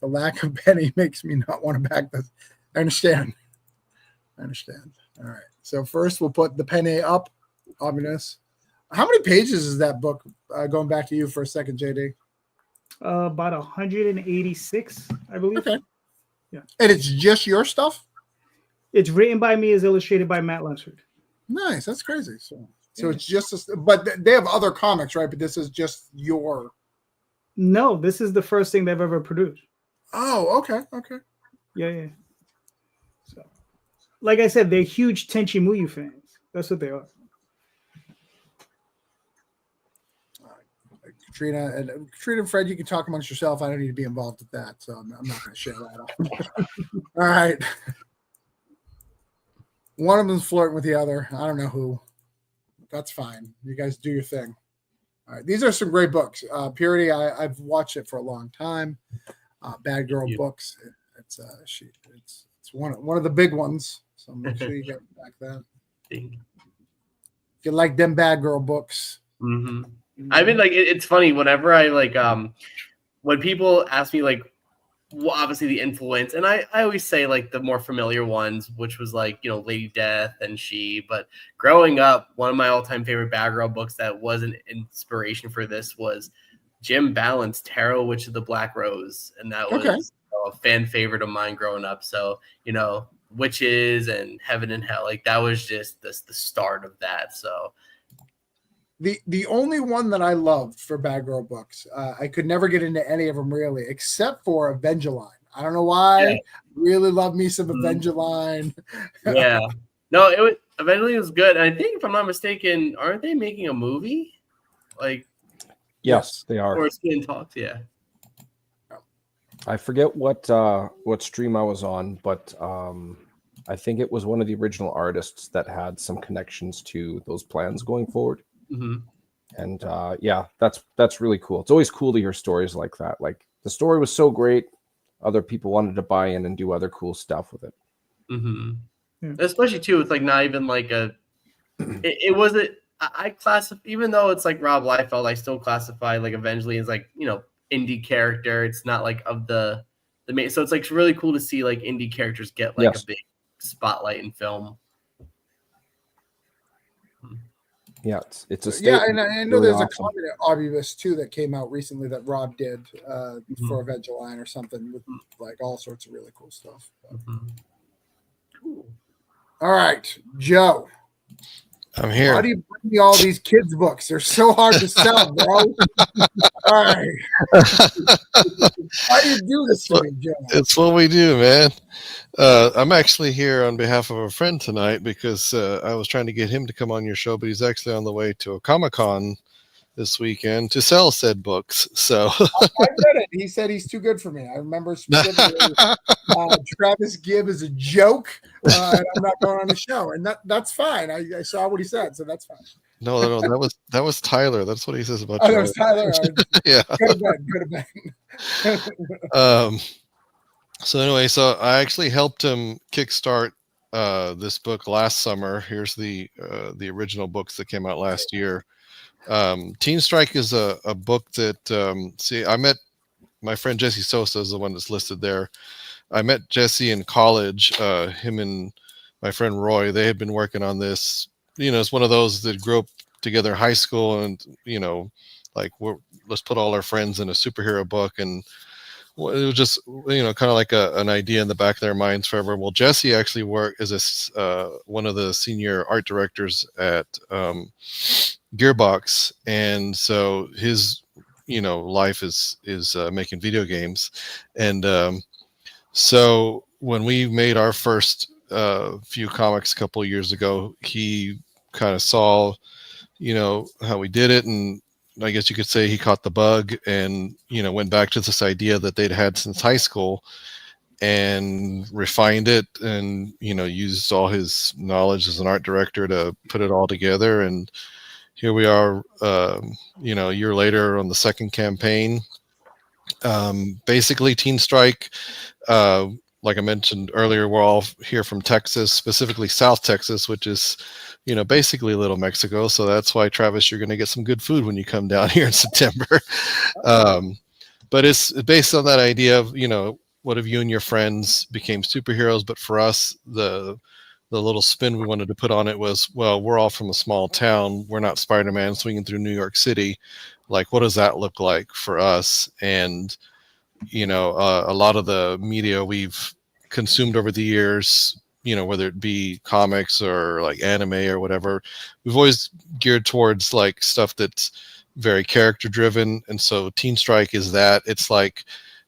The lack of penny makes me not want to back this. I understand. All right. So first we'll put the penny up. Obvious. How many pages is that book? Going back to you for a second, JD. About 186, I believe. Okay. Yeah. And it's just your stuff? It's written by me, is illustrated by Matt Lunsford. Nice. That's crazy. So it's just, but they have other comics, right? But this is just your. No, this is the first thing they've ever produced. Oh, okay. Yeah. So, like I said, they're huge Tenchi Muyo fans. That's what they are. Katrina and Fred, you can talk amongst yourself. I don't need to be involved with that, so I'm not going to share that off. All right. One of them's flirting with the other. I don't know who. That's fine. You guys do your thing. All right. These are some great books. Purity, I've watched it for a long time. Bad Girl Books. It's one of the big ones. So make sure you get back that. If you like them Bad Girl books. Mm-hmm. I mean, like it's funny whenever I like when people ask me like, well, obviously the influence, and I always say like the more familiar ones, which was like Lady Death and She. But growing up, one of my all-time favorite Bad Girl books that was an inspiration for this was Jim Balent's Tarot Witch of the Black Rose, and that was a fan favorite of mine growing up. So witches and heaven and hell, like that was just the start of that. So. The only one that I loved for Bad Girl books, I could never get into any of them really, except for Evangeline. I don't know why. Yeah. Really love me some Evangeline. Yeah. No, Evangeline was good. And I think, if I'm not mistaken, aren't they making a movie? Like, yes, they are. Or Skin Talks, yeah. I forget what stream I was on, but I think it was one of the original artists that had some connections to those plans going forward. Mm-hmm. And yeah, that's really cool. It's always cool to hear stories like that. Like the story was so great, other people wanted to buy in and do other cool stuff with it. Mm-hmm. Yeah. Especially too, it's like not even like it wasn't. I classify, even though it's like Rob Liefeld, I still classify like Evangeline as like indie character. It's not like of the main. So it's like really cool to see like indie characters get like a big spotlight in film. Yeah, it's a statement. Yeah, and I know there's a comic omnibus too that came out recently that Rob did for Evangeline or something with like all sorts of really cool stuff. Cool. All right, Joe. I'm here. How do you bring me all these kids' books? They're so hard to sell, bro. All right. Why do you do this to me, Joe? It's what we do, man. I'm actually here on behalf of a friend tonight because I was trying to get him to come on your show, but he's actually on the way to a Comic-Con this weekend to sell said books. So I read it. He said he's too good for me. I remember specifically Travis Gibb is a joke, and I'm not going on the show, and that's fine. I saw what he said, so that's fine. No, that was Tyler. That's what he says about Oh, you. that was Tyler. Yeah. Good have been. So anyway, so I actually helped him kickstart this book last summer. Here's the original books that came out last year. Teen Strike is a book that I met my friend Jesse Sosa is the one that's listed there. I met Jesse in college. Him and my friend Roy, they had been working on this. It's one of those that grew up together in high school, and like let's put all our friends in a superhero book, and it was just kind of like an idea in the back of their minds forever. Well, Jesse actually worked as one of the senior art directors at Gearbox, and so his life is making video games, and so when we made our first few comics a couple of years ago, he kind of saw how we did it, and I guess you could say he caught the bug and went back to this idea that they'd had since high school and refined it, and used all his knowledge as an art director to put it all together. And here we are, a year later on the second campaign. Basically, Teen Strike, like I mentioned earlier, we're all here from Texas, specifically South Texas, which is, basically Little Mexico. So that's why, Travis, you're going to get some good food when you come down here in September. But it's based on that idea of, what if you and your friends became superheroes? But for us, the little spin we wanted to put on it was, well, we're all from a small town. We're not Spider-Man swinging through New York City. Like, what does that look like for us? And, a lot of the media we've consumed over the years, whether it be comics or like anime or whatever, we've always geared towards like stuff that's very character driven. And so Teen Strike is that. It's like,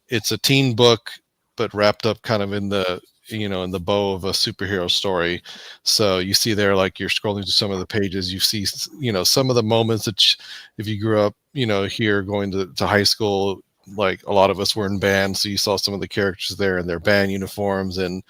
it's a teen book, but wrapped up kind of in the you know, in the bow of a superhero story. So you see there, like you're scrolling through some of the pages, you see, you know, some of the moments that if you grew up, you know, here going to high school, like a lot of us were in bands, so you saw some of the characters there in their band uniforms, and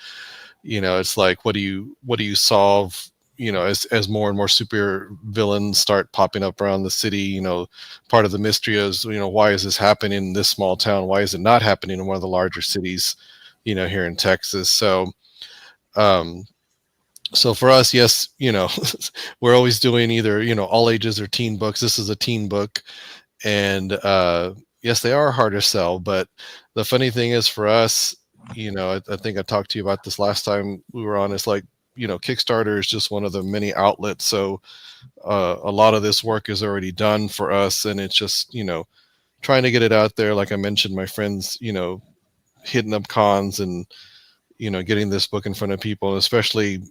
you know, it's like, what do you solve, you know, as more and more super villains start popping up around the city. You know, part of the mystery is, you know, why is this happening in this small town? Why is it not happening in one of the larger cities, you know, here in Texas? So so for us, yes, you know, we're always doing either, you know, all ages or teen books. This is a teen book, and yes, they are hard to sell. But the funny thing is, for us, you know, I think I talked to you about this last time we were on. It's like, you know, Kickstarter is just one of the many outlets. So a lot of this work is already done for us, and it's just, you know, trying to get it out there. Like I mentioned, my friends, you know, hitting up cons and, you know, getting this book in front of people, and especially,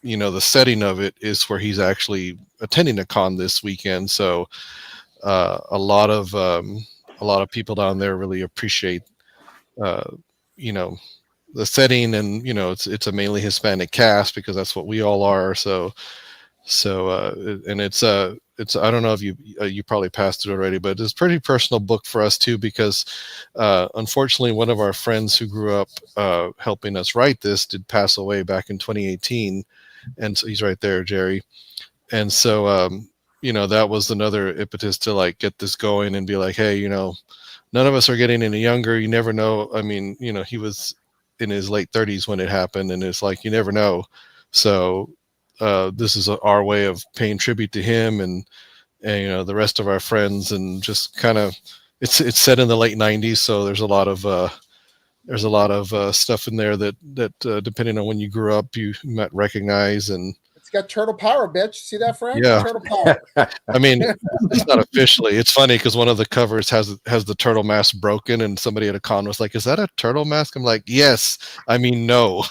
you know, the setting of it is where he's actually attending a con this weekend. So a lot of people down there really appreciate, you know, the setting, and you know, it's a mainly Hispanic cast because that's what we all are. So and it's I don't know if you probably passed it already, but it's a pretty personal book for us too, because unfortunately one of our friends who grew up helping us write this did pass away back in 2018, and so he's right there, Jerry. And so you know, that was another impetus to like get this going and be like, hey, you know, none of us are getting any younger. You never know. I mean, you know, he was in his late 30s when it happened, and it's like, you never know. So this is our way of paying tribute to him, and you know, the rest of our friends, and just kind of, it's set in the late 90s, so there's a lot of stuff in there that depending on when you grew up, you might recognize. And It's got turtle power, bitch. See that, Frank? Yeah. Turtle power. I mean, it's not officially. It's funny because one of the covers has the turtle mask broken, and somebody at a con was like, "Is that a turtle mask?" I'm like, "Yes." I mean, no.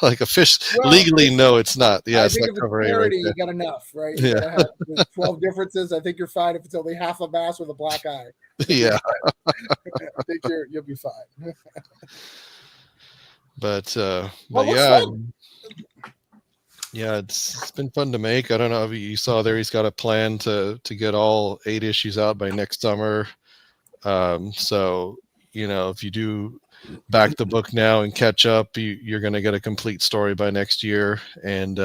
Like a fish, Well, legally, no, it's not. Yeah, I it's think not if it's cover A right parody, there. you got enough, right? You Yeah. gotta have there's 12 differences. I think you're fine if it's only half a mask with a black eye. Yeah, I think you'll be fine. but Well, looks yeah, fun. yeah, it's been fun to make. I don't know if you saw there, he's got a plan to get all 8 issues out by next summer. So you know, if you do back the book now and catch up, you're going to get a complete story by next year. And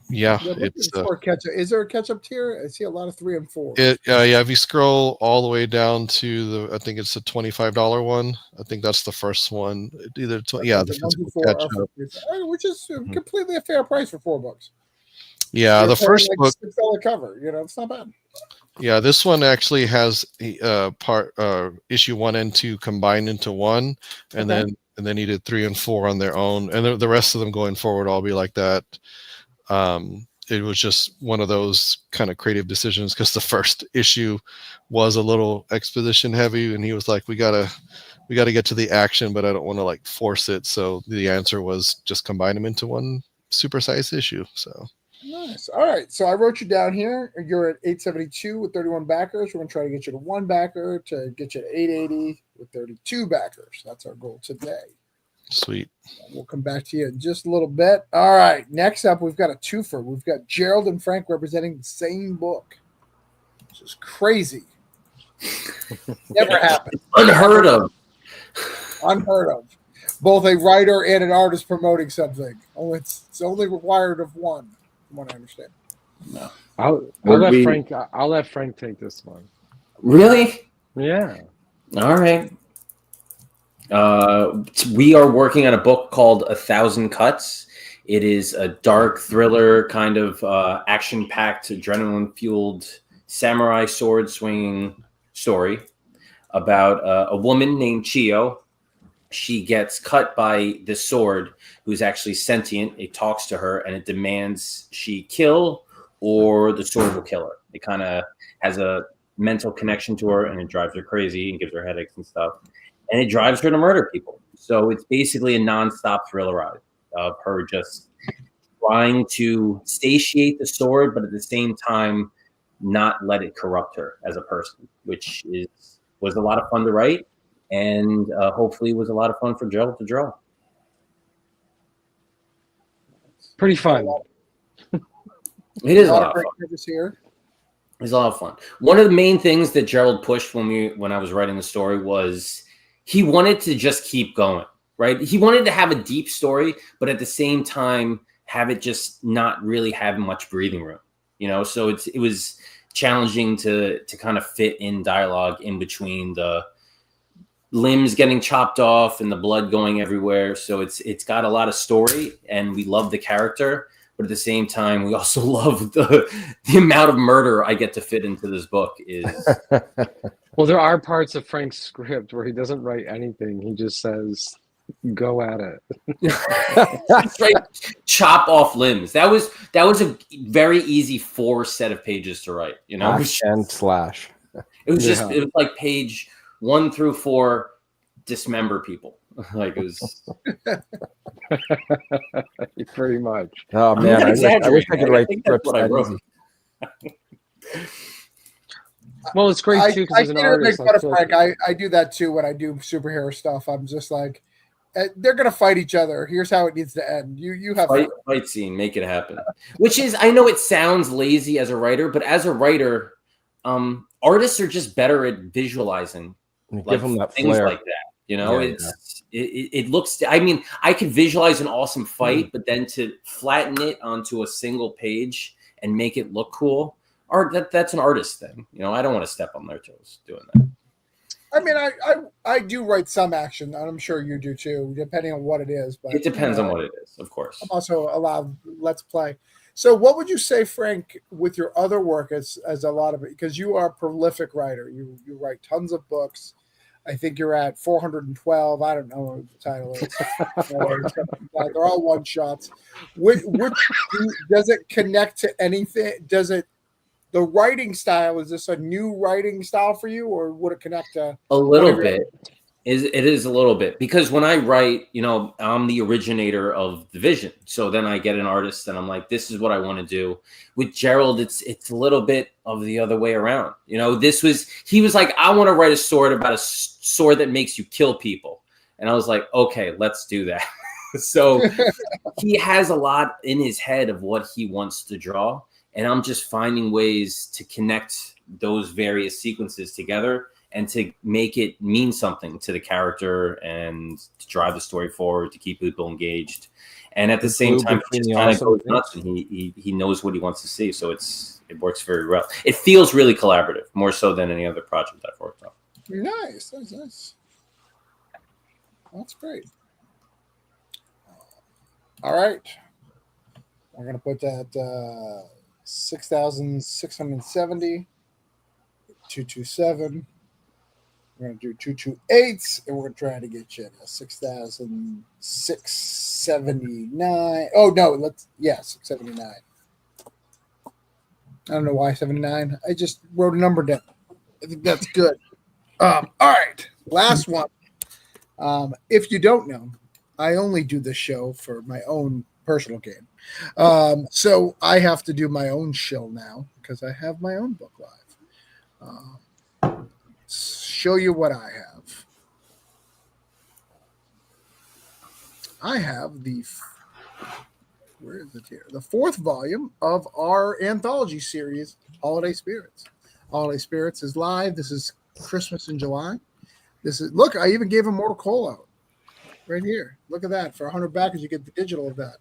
yeah, it's for catch-up. Is there a catch-up tier? I see a lot of 3 and 4. yeah, if you scroll all the way down to I think it's a $25 one. I think that's the first one. Either the physical catch-up, which is completely a fair price for $4. Yeah, the first book, $6 cover. You know, it's not bad. Yeah, this one actually has issue 1 and 2 combined into one, and then you did 3 and 4 on their own, and the rest of them going forward all be like that. It was just one of those kind of creative decisions because the first issue was a little exposition heavy, and he was like, we gotta get to the action, but I don't want to like force it. So the answer was just combine them into one supersized issue. So. Nice. All right. So I wrote you down here. You're at 872 with 31 backers. We're going to try to get you to 1 backer to get you to 880 with 32 backers. That's our goal today. Sweet. We'll come back to you in just a little bit. All right. Next up, we've got a twofer. We've got Gerald and Frank representing the same book. Which is crazy. Never happened. Unheard of. Unheard of. Both a writer and an artist promoting something. Oh, it's only required of one. From what I understand. No. I'll let Frank take this one. Really? Yeah. All right. We are working on a book called 1,000 Cuts. It is a dark thriller, kind of action-packed, adrenaline-fueled samurai sword swinging story about a woman named Chio. She gets cut by this sword, who's actually sentient. It talks to her and it demands she kill or the sword will kill her. It kind of has a mental connection to her, and it drives her crazy and gives her headaches and stuff. And it drives her to murder people. So it's basically a nonstop thriller ride of her just trying to satiate the sword, but at the same time, not let it corrupt her as a person, which was a lot of fun to write. and hopefully it was a lot of fun for Gerald to draw. Pretty fun. It is a lot of fun. Here. It's a lot of fun. One of the main things that Gerald pushed when I was writing the story was he wanted to just keep going, right? He wanted to have a deep story, but at the same time have it just not really have much breathing room, So it was challenging to kind of fit in dialogue in between the limbs getting chopped off and the blood going everywhere. So it's got a lot of story, and we love the character. But at the same time, we also love the amount of murder I get to fit into this book is. Well, there are parts of Frank's script where he doesn't write anything. He just says, "Go at it." Right, chop off limbs. That was a very easy 4 set of pages to write. And slash. It was just it was like page 1 through 4, dismember people. Like it was pretty much. Oh man, I wish I could write scripts that easy. Well, it's great too because as an artist, make fun of Frank. I do that too when I do superhero stuff. I'm just like, they're gonna fight each other. Here's how it needs to end. You have fight scene, make it happen. Which is, I know it sounds lazy as a writer, but as a writer, artists are just better at visualizing give them that things flair. like that. It looks. I mean, I could visualize an awesome fight, but then to flatten it onto a single page and make it look cool, that's an artist thing. I don't want to step on their toes doing that. I mean, I do write some action, and I'm sure you do too, depending on what it is. But it depends on what it is, of course. I'm also allowed Let's Play. So, what would you say, Frank, with your other work as a lot of it? Because you are a prolific writer, you write tons of books. I think you're at 412. I don't know what the title is. They're all one shots. Which does it connect to anything? Does it? The writing style, is this a new writing style for you, or would it connect to a little bit? It is a little bit, because when I write, I'm the originator of the vision. So then I get an artist and I'm like, this is what I want to do. With Gerald, it's a little bit of the other way around. He was like, I want to write a sword about a sword that makes you kill people. And I was like, okay, let's do that. So he has a lot in his head of what he wants to draw. And I'm just finding ways to connect those various sequences together and to make it mean something to the character and to drive the story forward, to keep people engaged. And at the same time, it just kind of goes nuts, and he knows what he wants to see. So it works very well. It feels really collaborative, more so than any other project I've worked on. Nice. That's nice. That's great. All right. We're going to put that 6,670, 227. We're going to do 228, and we're going to try to get you to 6,679. Oh, no, 679. I don't know why 79. I just wrote a number down. I think that's good. All right, last one. If you don't know, I only do this show for my own personal gain. So I have to do my own shill now because I have my own book live. Show you what I have. I have where is it here? The 4th volume of our anthology series, Holiday Spirits. Holiday Spirits is live. This is Christmas in July. Look, I even gave a Mortal Call out right here. Look at that. For 100 backers, you get the digital of that.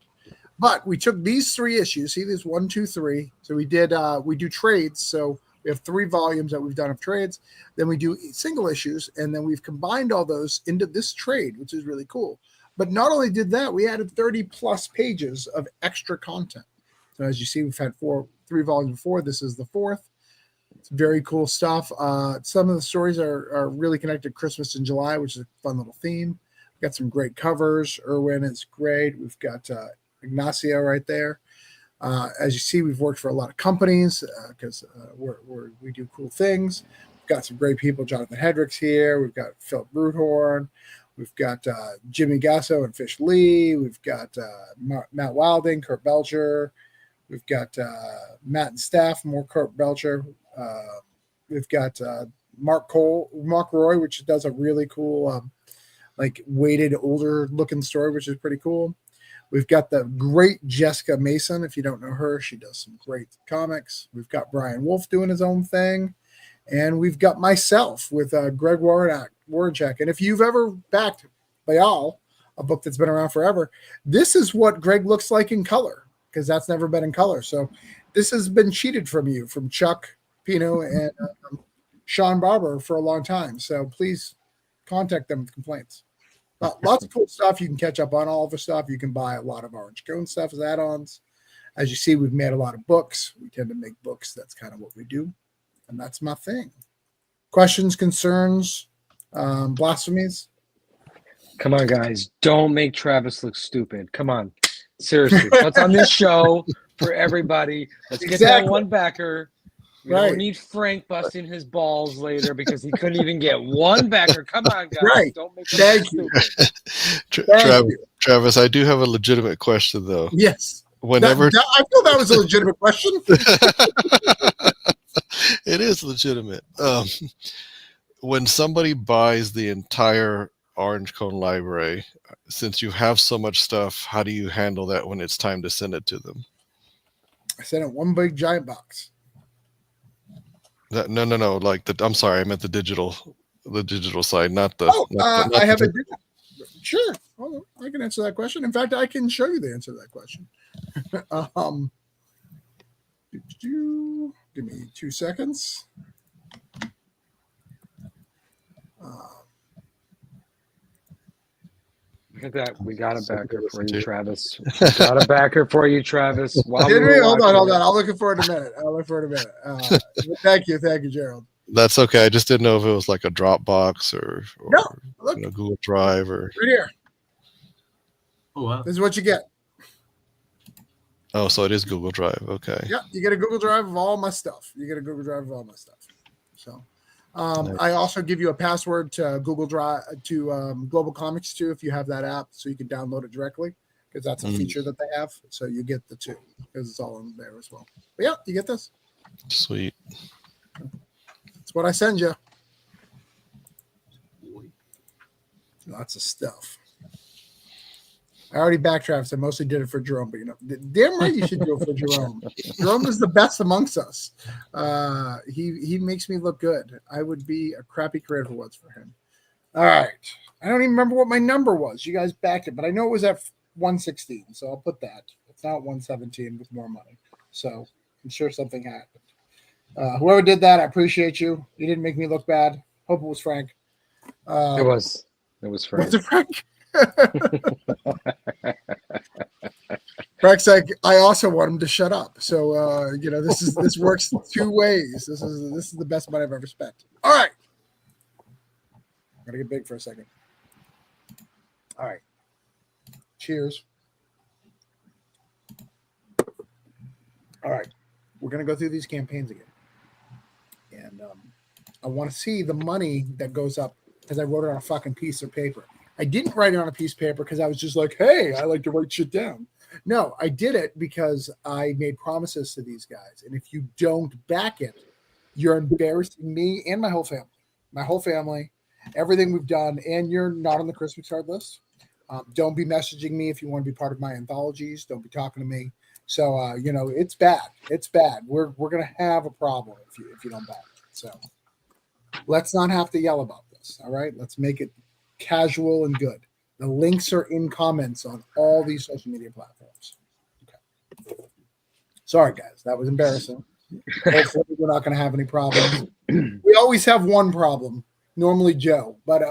But we took these 3 issues. See, there's 1, 2, 3. So we do trades. So we have 3 volumes that we've done of trades. Then we do single issues, and then we've combined all those into this trade, which is really cool. But not only did that, we added 30 plus pages of extra content. So as you see, we've had 3 volumes before. This is the 4th. It's very cool stuff. Some of the stories are really connected to Christmas in July, which is a fun little theme. We've got some great covers. Irwin is great. We've got Ignacio right there. As you see, we've worked for a lot of companies because we do cool things. We've got some great people. Jonathan Hedrick's here. We've got Philip Bruthorn. We've got Jimmy Gasso and Fish Lee. We've got Matt Wilding, Kurt Belcher. We've got Matt and Staff, more Kurt Belcher. We've got Mark Roy, which does a really cool, like weighted, older looking story, which is pretty cool. We've got the great Jessica Mason. If you don't know her, she does some great comics. We've got Brian Wolf doing his own thing. And we've got myself with Greg Warrenchak. And if you've ever backed Bayal, a book that's been around forever, this is what Greg looks like in color, because that's never been in color. So this has been cheated from you, from Chuck Pino and Sean Barber for a long time. So please contact them with complaints. Lots of cool stuff. You can catch up on all of the stuff. You can buy a lot of Orange Cone stuff as add-ons. As you see, we've made a lot of books. We tend to make books. That's kind of what we do. And that's my thing. Questions, concerns, blasphemies? Come on, guys. Don't make Travis look stupid. Come on. Seriously. What's on this show for everybody? Let's get that one backer. We don't need Frank busting his balls later because he couldn't even get one backer. Come on, guys. Right. Don't make him stupid. Travis, I do have a legitimate question, though. Yes. Whenever I feel that was a legitimate question. It is legitimate. When somebody buys the entire Orange Cone library, since you have so much stuff, how do you handle that when it's time to send it to them? I sent it one big giant box. No. Like I'm sorry, I meant the digital side, not the. I have a sure. Well, I can answer that question. In fact, I can show you the answer to that question. Give me 2 seconds. Look at that. We got a backer for you, Travis. Got a backer for you, Travis. Hold on. I'll look for it in a minute. Thank you, Gerald. That's okay. I just didn't know if it was like a Dropbox or look, Google Drive or right here. Oh wow! This is what you get. Oh, so it is Google Drive. Okay. Yeah, you get a Google Drive of all my stuff. So, Nice. I also give you a password to Google Drive to Global Comics too, if you have that app, so you can download it directly, because that's a feature that they have. So you get the two, because it's all in there as well. But yeah, you get this. Sweet. That's what I send you. Lots of stuff. I already backtracked. I mostly did it for Jerome, but damn right you should do it for Jerome. Jerome is the best amongst us. He makes me look good. I would be a crappy creative what's for him. All right. I don't even remember what my number was. You guys backed it, but I know it was at 116, so I'll put that. It's not 117 with more money. So I'm sure something happened. Whoever did that, I appreciate you. You didn't make me look bad. Hope it was Frank. It was Frank. Was it Frank? Frank's like, I also want him to shut up. So this works two ways. This is the best money I've ever spent. All right. I'm gonna get big for a second. All right. Cheers. All right. We're gonna go through these campaigns again. And I want to see the money that goes up, because I wrote it on a fucking piece of paper. I didn't write it on a piece of paper because I was just like, hey, I like to write shit down. No, I did it because I made promises to these guys. And if you don't back it, you're embarrassing me and my whole family. My whole family, everything we've done, and you're not on the Christmas card list. Don't be messaging me if you want to be part of my anthologies. Don't be talking to me. So, it's bad. It's bad. We're going to have a problem if you don't back it. So let's not have to yell about this. All right. Let's make it casual and good. The links are in comments on all these social media platforms. Okay. Sorry, guys. That was embarrassing. Hopefully we're not going to have any problems. We always have one problem, normally Joe. But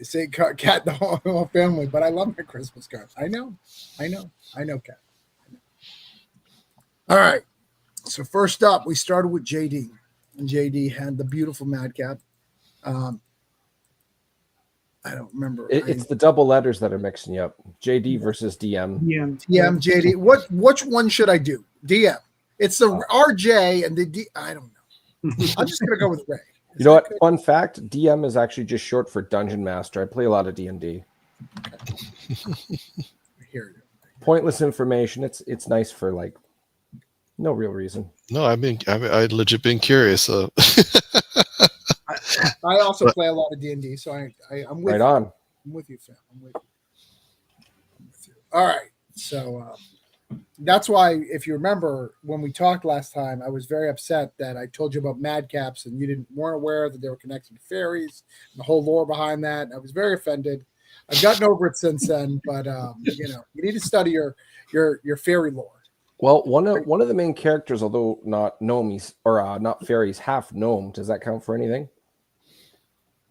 say Cat the whole family, but I love my Christmas cards. I know, Cat. All right. So first up, we started with JD, and JD had the beautiful Madcap. I don't remember. It's the double letters that are mixing you up. JD versus DM. DM, JD. Which one should I do? DM. It's the RJ and the D. I don't know. I'm just gonna go with Ray. You know what? Good? Fun fact: DM is actually just short for Dungeon Master. I play a lot of D&D. Here it is. pointless information. It's nice for like no real reason. No, I'd legit been curious. I also play a lot of D&D, so I'm with Right you. on. I'm with you, fam. I'm with you. All right. So that's why, if you remember, when we talked last time, I was very upset that I told you about madcaps and you weren't aware that they were connected to fairies, and the whole lore behind that. I was very offended. I've gotten over it since then, but you need to study your fairy lore. Well, one of the main characters, although not gnomies or not fairies, half gnome. Does that count for anything?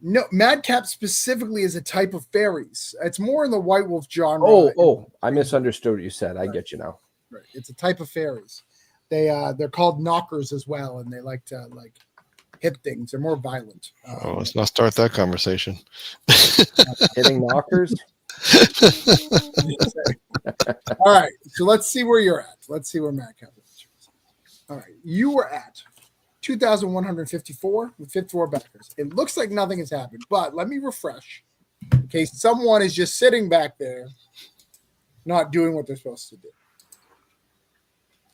No, madcap specifically is a type of fairies. It's more in the White Wolf genre. Oh, I misunderstood what you said. I get you now. Right. It's a type of fairies. They're called knockers as well, and they like to hit things. They're more violent. Let's not start that conversation. Hitting knockers. All right, so let's see where you're at. Let's see where madcap is. All right, you were at 2,154 with 54 backers. It looks like nothing has happened, but let me refresh in case someone is just sitting back there not doing what they're supposed to do.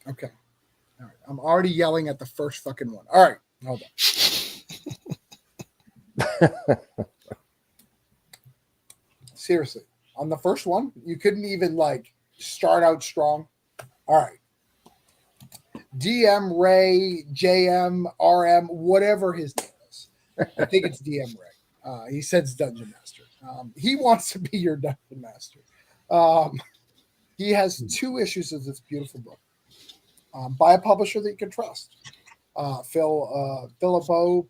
Okay. All right. I'm already yelling at the first fucking one. All right. Hold on. Seriously. On the first one, you couldn't even start out strong. All right. DM Ray, JM, RM, whatever his name is. I think it's DM Ray. He says Dungeon Master. He wants to be your Dungeon Master. He has 2 issues of this beautiful book. By a publisher that you can trust. Philippo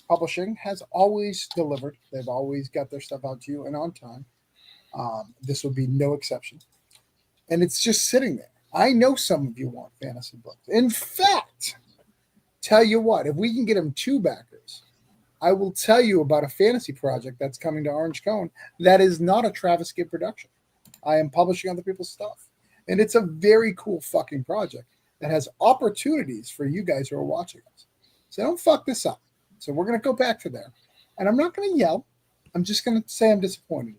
Publishing has always delivered. They've always got their stuff out to you and on time. This would be no exception. And it's just sitting there. I know some of you want fantasy books. In fact, tell you what, if we can get them 2 backers, I will tell you about a fantasy project that's coming to Orange Cone that is not a Travis Gibb production. I am publishing other people's stuff. And it's a very cool fucking project that has opportunities for you guys who are watching us. So don't fuck this up. So we're going to go back to there. And I'm not going to yell. I'm just going to say I'm disappointed.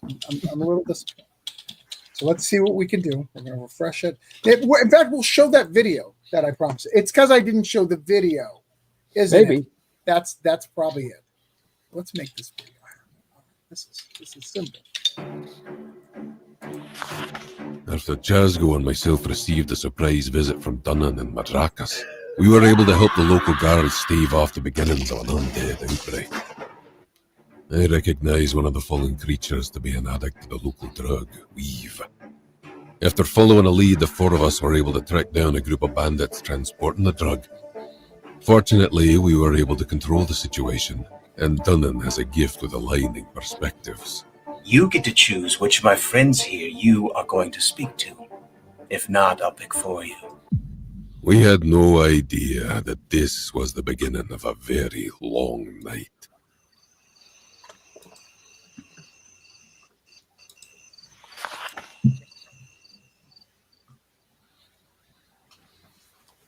I'm a little disappointed. So let's see what we can do. We're going to refresh it. In fact, we'll show that video that I promised. It's because I didn't show the video, isn't Maybe. it? That's probably it. Let's make this video. This is simple. After Chasgo and myself received a surprise visit from Dunnan and Madrakas, we were able to help the local guards stave off the beginnings of an undead outbreak. I recognise one of the fallen creatures to be an addict to the local drug, Weave. After following a lead, the 4 of us were able to track down a group of bandits transporting the drug. Fortunately, we were able to control the situation, and Dunnan has a gift with aligning perspectives. You get to choose which of my friends here you are going to speak to. If not, I'll pick for you. We had no idea that this was the beginning of a very long night.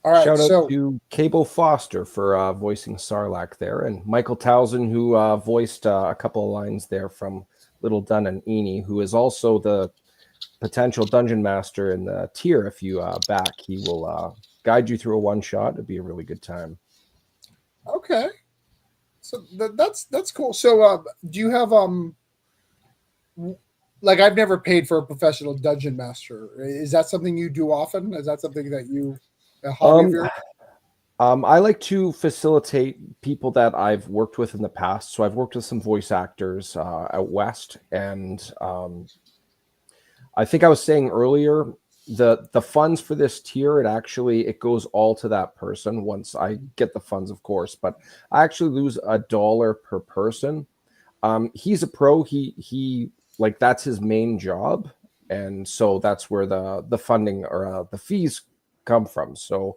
All right, Shout so out to Cable Foster for voicing Sarlacc there, and Michael Towson, who voiced a couple of lines there from Little Dun and Eni, who is also the potential dungeon master in the tier. If you back, he will guide you through a one-shot. It'd be a really good time. okay. So that's cool. So do you have I've never paid for a professional dungeon master. Is that something you do often? Is that something that you a hobby of yours? I like to facilitate people that I've worked with in the past. So I've worked with some voice actors out west, and I think I was saying earlier, the funds for this tier, it goes all to that person once I get the funds, of course, but I actually lose $1 per person. He's a pro. He like that's his main job, and so that's where the funding or the fees come from. So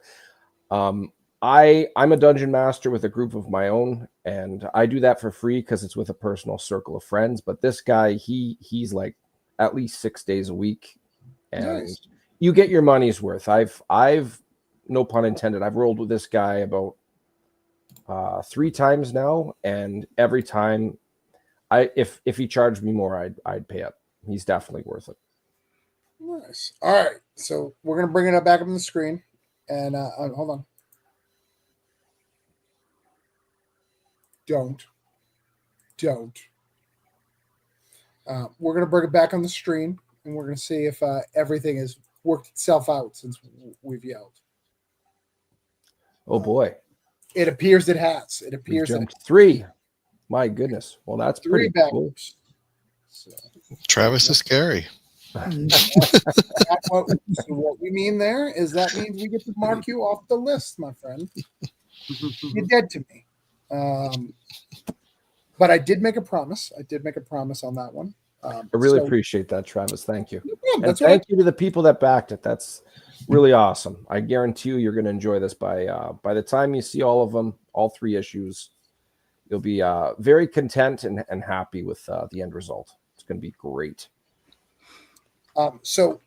I'm a dungeon master with a group of my own, and I do that for free because it's with a personal circle of friends. But this guy, he's like at least 6 days a week, and Nice. You get your money's worth. I've no pun intended, I've rolled with this guy about 3 times now, and every time if he charged me more, I'd pay it. He's definitely worth it. Nice. All right. So we're going to bring it up back up on the screen. And hold on. Don't. We're going to bring it back on the screen, and we're going to see if everything has worked itself out since we've yelled. Oh boy, it appears it has. It we appears that jumped 3. My goodness. Well, that's 3 pretty backers. cool. So, Travis is scary. so what we mean there is that means we get to mark you off the list, my friend. You're dead to me. But I did make a promise. I did make a promise on that one. I really appreciate that, Travis. Thank you. Yeah, and thank you to the people that backed it. That's really awesome. I guarantee you're going to enjoy this by the time you see all of them, all 3 issues, you'll be very content and happy with the end result. It's going to be great. So,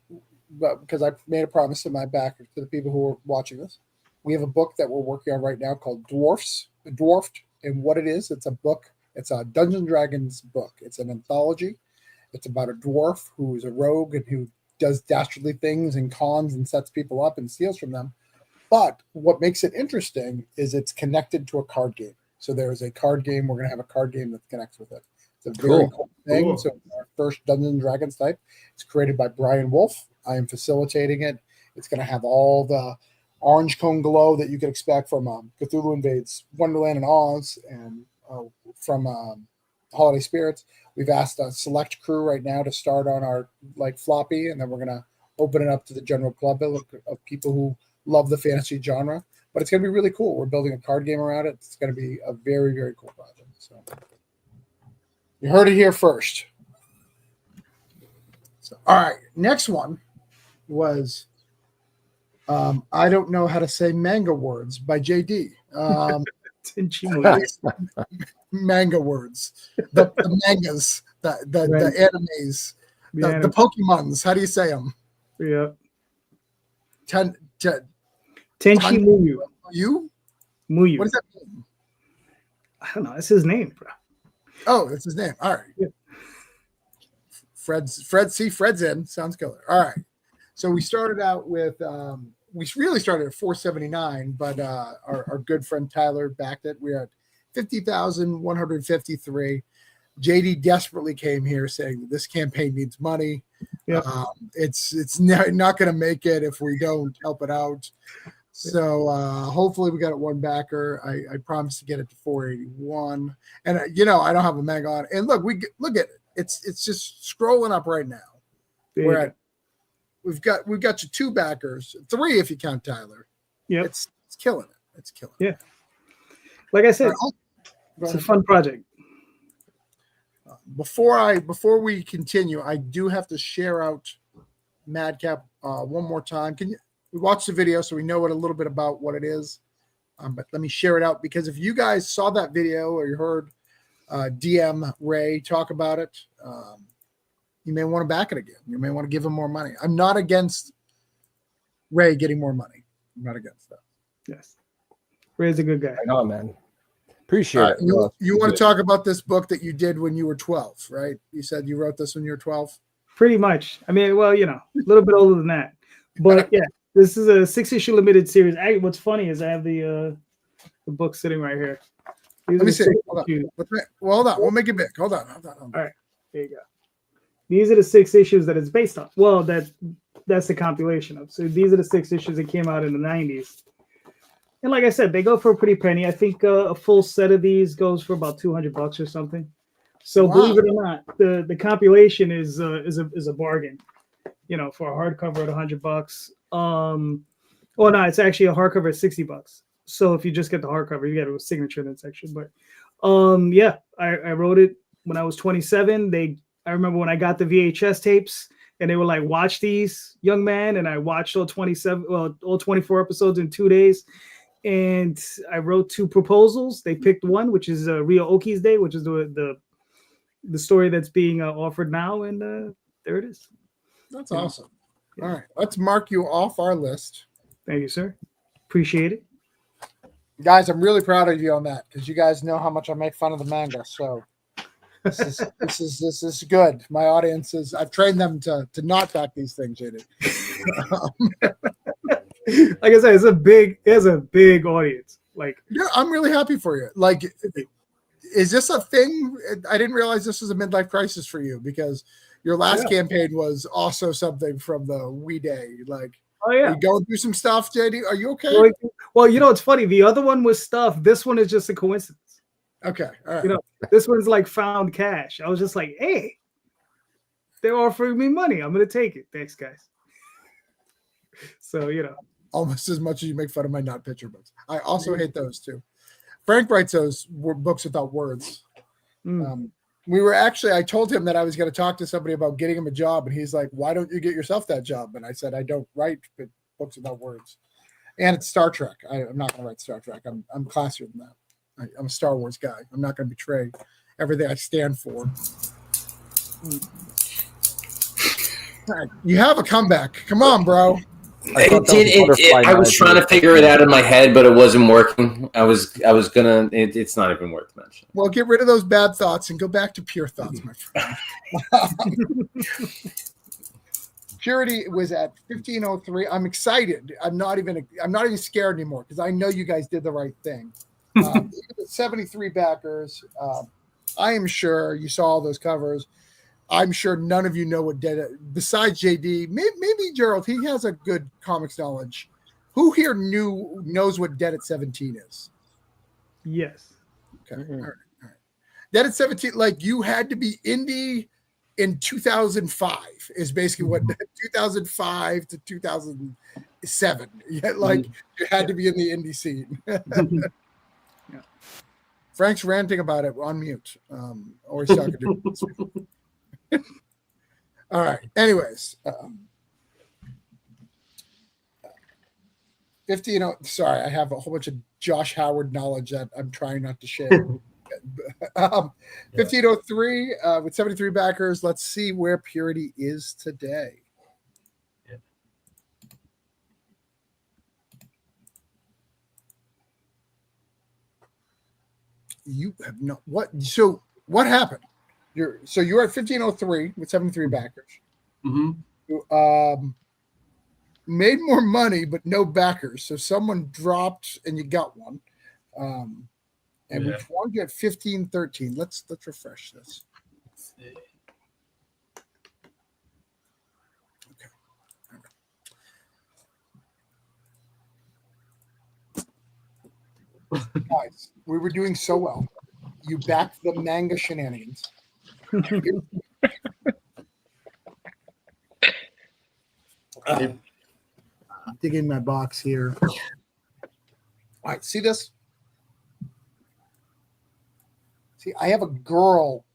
because I made a promise to my backers, to the people who are watching this, we have a book that we're working on right now called Dwarfed. And what it is, it's a book. It's a Dungeons & Dragons book. It's an anthology. It's about a dwarf who is a rogue and who does dastardly things and cons and sets people up and steals from them. But what makes it interesting is it's connected to a card game. So there's a card game. We're going to have a card game that connects with it. It's a very cool thing. Cool. So our first Dungeons & Dragons type. It's created by Brian Wolf. I am facilitating it. It's going to have all the orange cone glow that you could expect from Cthulhu Invades Wonderland and Oz, and from Holiday Spirits. We've asked a select crew right now to start on our floppy, and then we're going to open it up to the general club of people who love the fantasy genre. But it's going to be really cool. We're building a card game around it. It's going to be a very, very cool project. So you heard it here first. So, all right, next one was I Don't Know How to Say Manga Words by JD. Manga words, the mangas, the animes, the Pokemons. How do you say them? Yeah. Tenchi Muyu. Muyu. What does that mean? I don't know. That's his name, bro. Oh, that's his name. All right. Yeah. Fred's in. Sounds killer. All right. So we started out with we really started at 479, but our good friend Tyler backed it. We're at 50,153. JD desperately came here saying this campaign needs money. Yep. It's not going to make it if we don't help it out. So hopefully we got it one backer. I promised to get it to 481. And I don't have a manga on it. And look at it. It's just scrolling up right now. We've got you 2 backers, 3 if you count Tyler. Yeah, it's killing it. It's killing it. Yeah. Like I said, it's a fun project. Before we continue, I do have to share out Madcap one more time. We watched the video so we know a little bit about what it is. But let me share it out, because if you guys saw that video or you heard DM Ray talk about it, you may want to back it again. You may want to give him more money. I'm not against Ray getting more money. I'm not against that. Yes. Ray's a good guy. I know, man. Appreciate it. You want to talk about this book that you did when you were 12, right? You said you wrote this when you were 12? Pretty much. I mean, well, a little bit older than that. But yeah, this is a 6-issue limited series. What's funny is I have the book sitting right here. Let me see. Hold on. Well, hold on. We'll make it big. Hold on. All right. There you go. These are the 6 issues that it's based on. Well, that's the compilation of. So these are the 6 issues that came out in the 90s. And like I said, they go for a pretty penny. I think a full set of these goes for about $200 or something. So believe it or not, the compilation is a bargain. For a hardcover at $100. No, it's actually a hardcover at $60. So if you just get the hardcover, you get a signature in that section. But yeah, I wrote it when I was 27. I remember when I got the VHS tapes and they were like, watch these, young man. And I watched all 24 episodes in 2 days. And I wrote 2 proposals. They picked one, which is Rio Oki's Day, which is the story that's being offered now. And there it is. That's awesome. Yeah. All right. Let's mark you off our list. Thank you, sir. Appreciate it. Guys, I'm really proud of you on that, because you guys know how much I make fun of the manga. So This is good. My audience is. I've trained them to not back these things, JD. Like I said, it has a big audience. Like, yeah, I'm really happy for you. Like, is this a thing? I didn't realize this was a midlife crisis for you, because your last campaign was also something from the wee day. Like, oh yeah, are you going through some stuff, JD? Are you okay? Well, you know, it's funny. The other one was stuff. This one is just a coincidence. Okay, all right. You know, this one's like found cash. I was just like, hey, they're offering me money. I'm gonna take it. Thanks, guys. So, you know, almost as much as you make fun of my not picture books. I also hate those too. Frank writes those books without words. We were actually, I told him that I was going to talk to somebody about getting him a job, and he's like, why don't you get yourself that job? And I said, I don't write books without words. And it's Star Trek. I'm not going to write Star Trek. I'm classier than that. I'm a Star Wars guy. I'm not going to betray everything I stand for. You have a comeback. Come on, bro. I was trying to figure it out in my head, but it wasn't working. I was gonna. It's not even worth mentioning. Well, get rid of those bad thoughts and go back to pure thoughts, my friend. Purity was at 1503. I'm excited. I'm not even scared anymore, because I know you guys did the right thing. 73 backers. I am sure you saw all those covers. I'm sure none of you know what Dead, besides JD, maybe Gerald. He has a good comics knowledge. Who here knows what Dead at 17 is? Yes. Okay. All right. Dead at 17, like, you had to be indie in 2005 is basically what 2005 to 2007. Yeah, like, you had to be in the indie scene. Frank's ranting about it on mute. Or he's talking to me. All right. Anyways, 15. Sorry, I have a whole bunch of Josh Howard knowledge that I'm trying not to share. 1503 with 73 backers. Let's see where Purity is today. You have no what? So what happened? You're at 1503 with 73 backers. You, made more money, but no backers. So someone dropped and you got one. And we formed you at 1513. Let's refresh this. Okay. Guys, we were doing so well. You backed the manga shenanigans. Digging my box here. All right, see this? See, I have a girl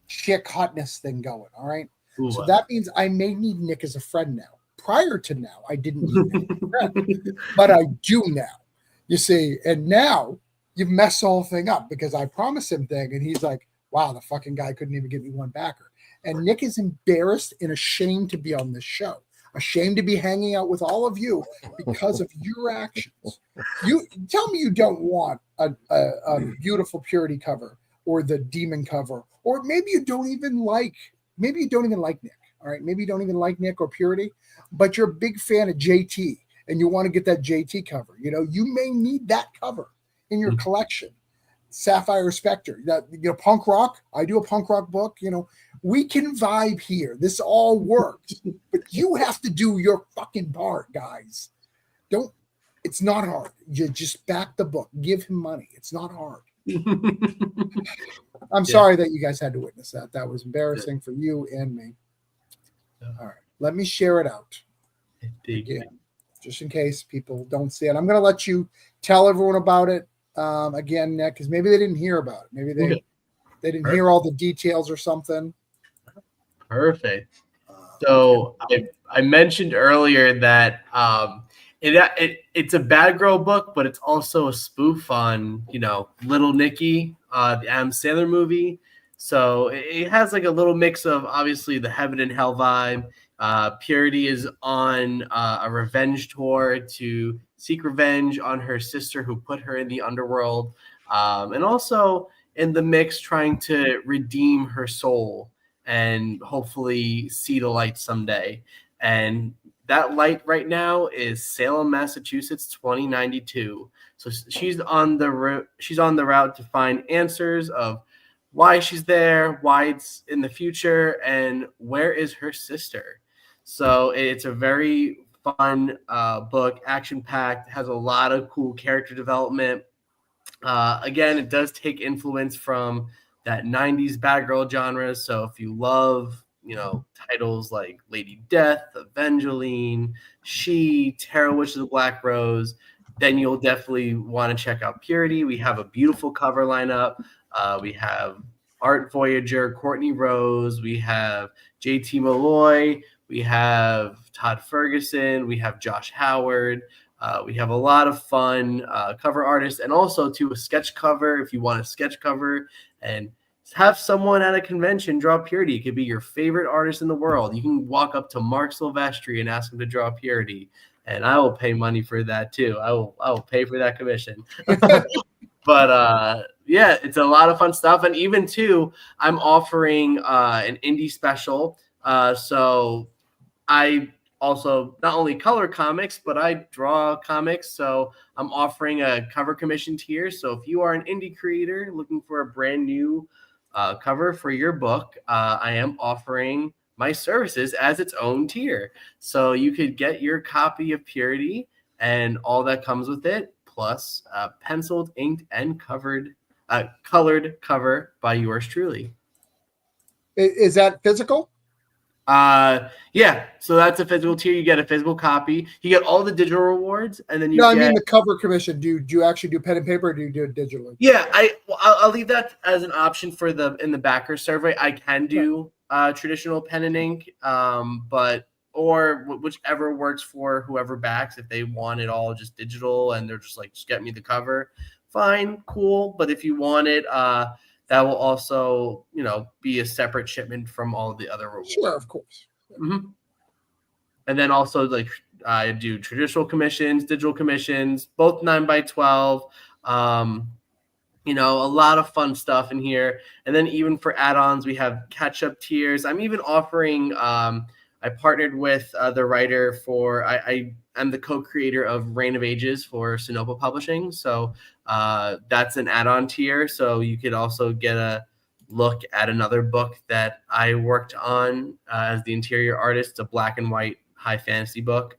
chick hotness thing going. All right. Ooh, so that means I may need Nick as a friend now. Prior to now, I didn't need Nick as a friend, but I do now. You see, and now you've messed the whole thing up, because I promised him thing, and he's like, wow, the fucking guy couldn't even give me one backer. And Nick is embarrassed and ashamed to be on this show, ashamed to be hanging out with all of you because of your actions. You tell me you don't want a beautiful Purity cover or the Demon cover, or maybe you don't even like Nick. All right, maybe you don't even like Nick or Purity, but you're a big fan of JT and you want to get that JT cover. You know, you may need that cover in your collection. Sapphire Spectre, that, you know, punk rock. I do a punk rock book. You know, we can vibe here. This all works, but you have to do your fucking part, guys. It's not hard. You just back the book. Give him money. It's not hard. I'm sorry that you guys had to witness that. That was embarrassing for you and me. All right, let me share it out again, just in case people don't see it. I'm going to let you tell everyone about it. Again, Nick, because maybe they didn't hear about it. Maybe they didn't hear all the details or something. Perfect. So I mentioned earlier that it's a bad girl book, but it's also a spoof on, you know, Little Nicky, the Adam Sandler movie. So it has like a little mix of obviously the heaven and hell vibe. Purity is on a revenge tour to seek revenge on her sister who put her in the underworld. And also in the mix trying to redeem her soul and hopefully see the light someday. And that light right now is Salem, Massachusetts, 2092. So she's on the route to find answers of why she's there, why it's in the future, and where is her sister. So it's a very fun book, action-packed, has a lot of cool character development. Again, it does take influence from that 90s bad girl genre. So if you love, titles like Lady Death, Evangeline, She, Tarot Witch of the Black Rose, then you'll definitely want to check out Purity. We have a beautiful cover lineup. We have Art Voyager, Courtney Rose. We have JT Malloy. We have Todd Ferguson. We have Josh Howard. We have a lot of fun cover artists, and also a sketch cover. If you want a sketch cover and have someone at a convention draw Purity, it could be your favorite artist in the world. You can walk up to Mark Silvestri and ask him to draw Purity, and I will pay money for that too. I will pay for that commission. But yeah, it's a lot of fun stuff. And even too, I'm offering an indie special. So I also not only color comics, but I draw comics. So I'm offering a cover commission tier. So if you are an indie creator looking for a brand new cover for your book, I am offering my services as its own tier. So you could get your copy of Purity and all that comes with it, plus penciled, inked, and colored cover by yours truly. Is that physical? Yeah, so that's a physical tier. You get a physical copy. You get all the digital rewards, and then I mean the cover commission. Do you actually do pen and paper, or do you do it digitally? Yeah, I'll leave that as an option for in the backer survey. I can do traditional pen and ink, or whichever works for whoever backs. If they want it all just digital and they're just like, just get me the cover, fine, cool. But if you want it, that will also, be a separate shipment from all the other rewards. Sure, of course. Mm-hmm. And then also, like, I do traditional commissions, digital commissions, both 9x12. A lot of fun stuff in here. And then even for add-ons, we have catch-up tiers. I'm even offering. I partnered with the writer for. I'm the co-creator of Reign of Ages for Sonoma Publishing. So that's an add-on tier. So you could also get a look at another book that I worked on as the interior artist, a black and white high fantasy book.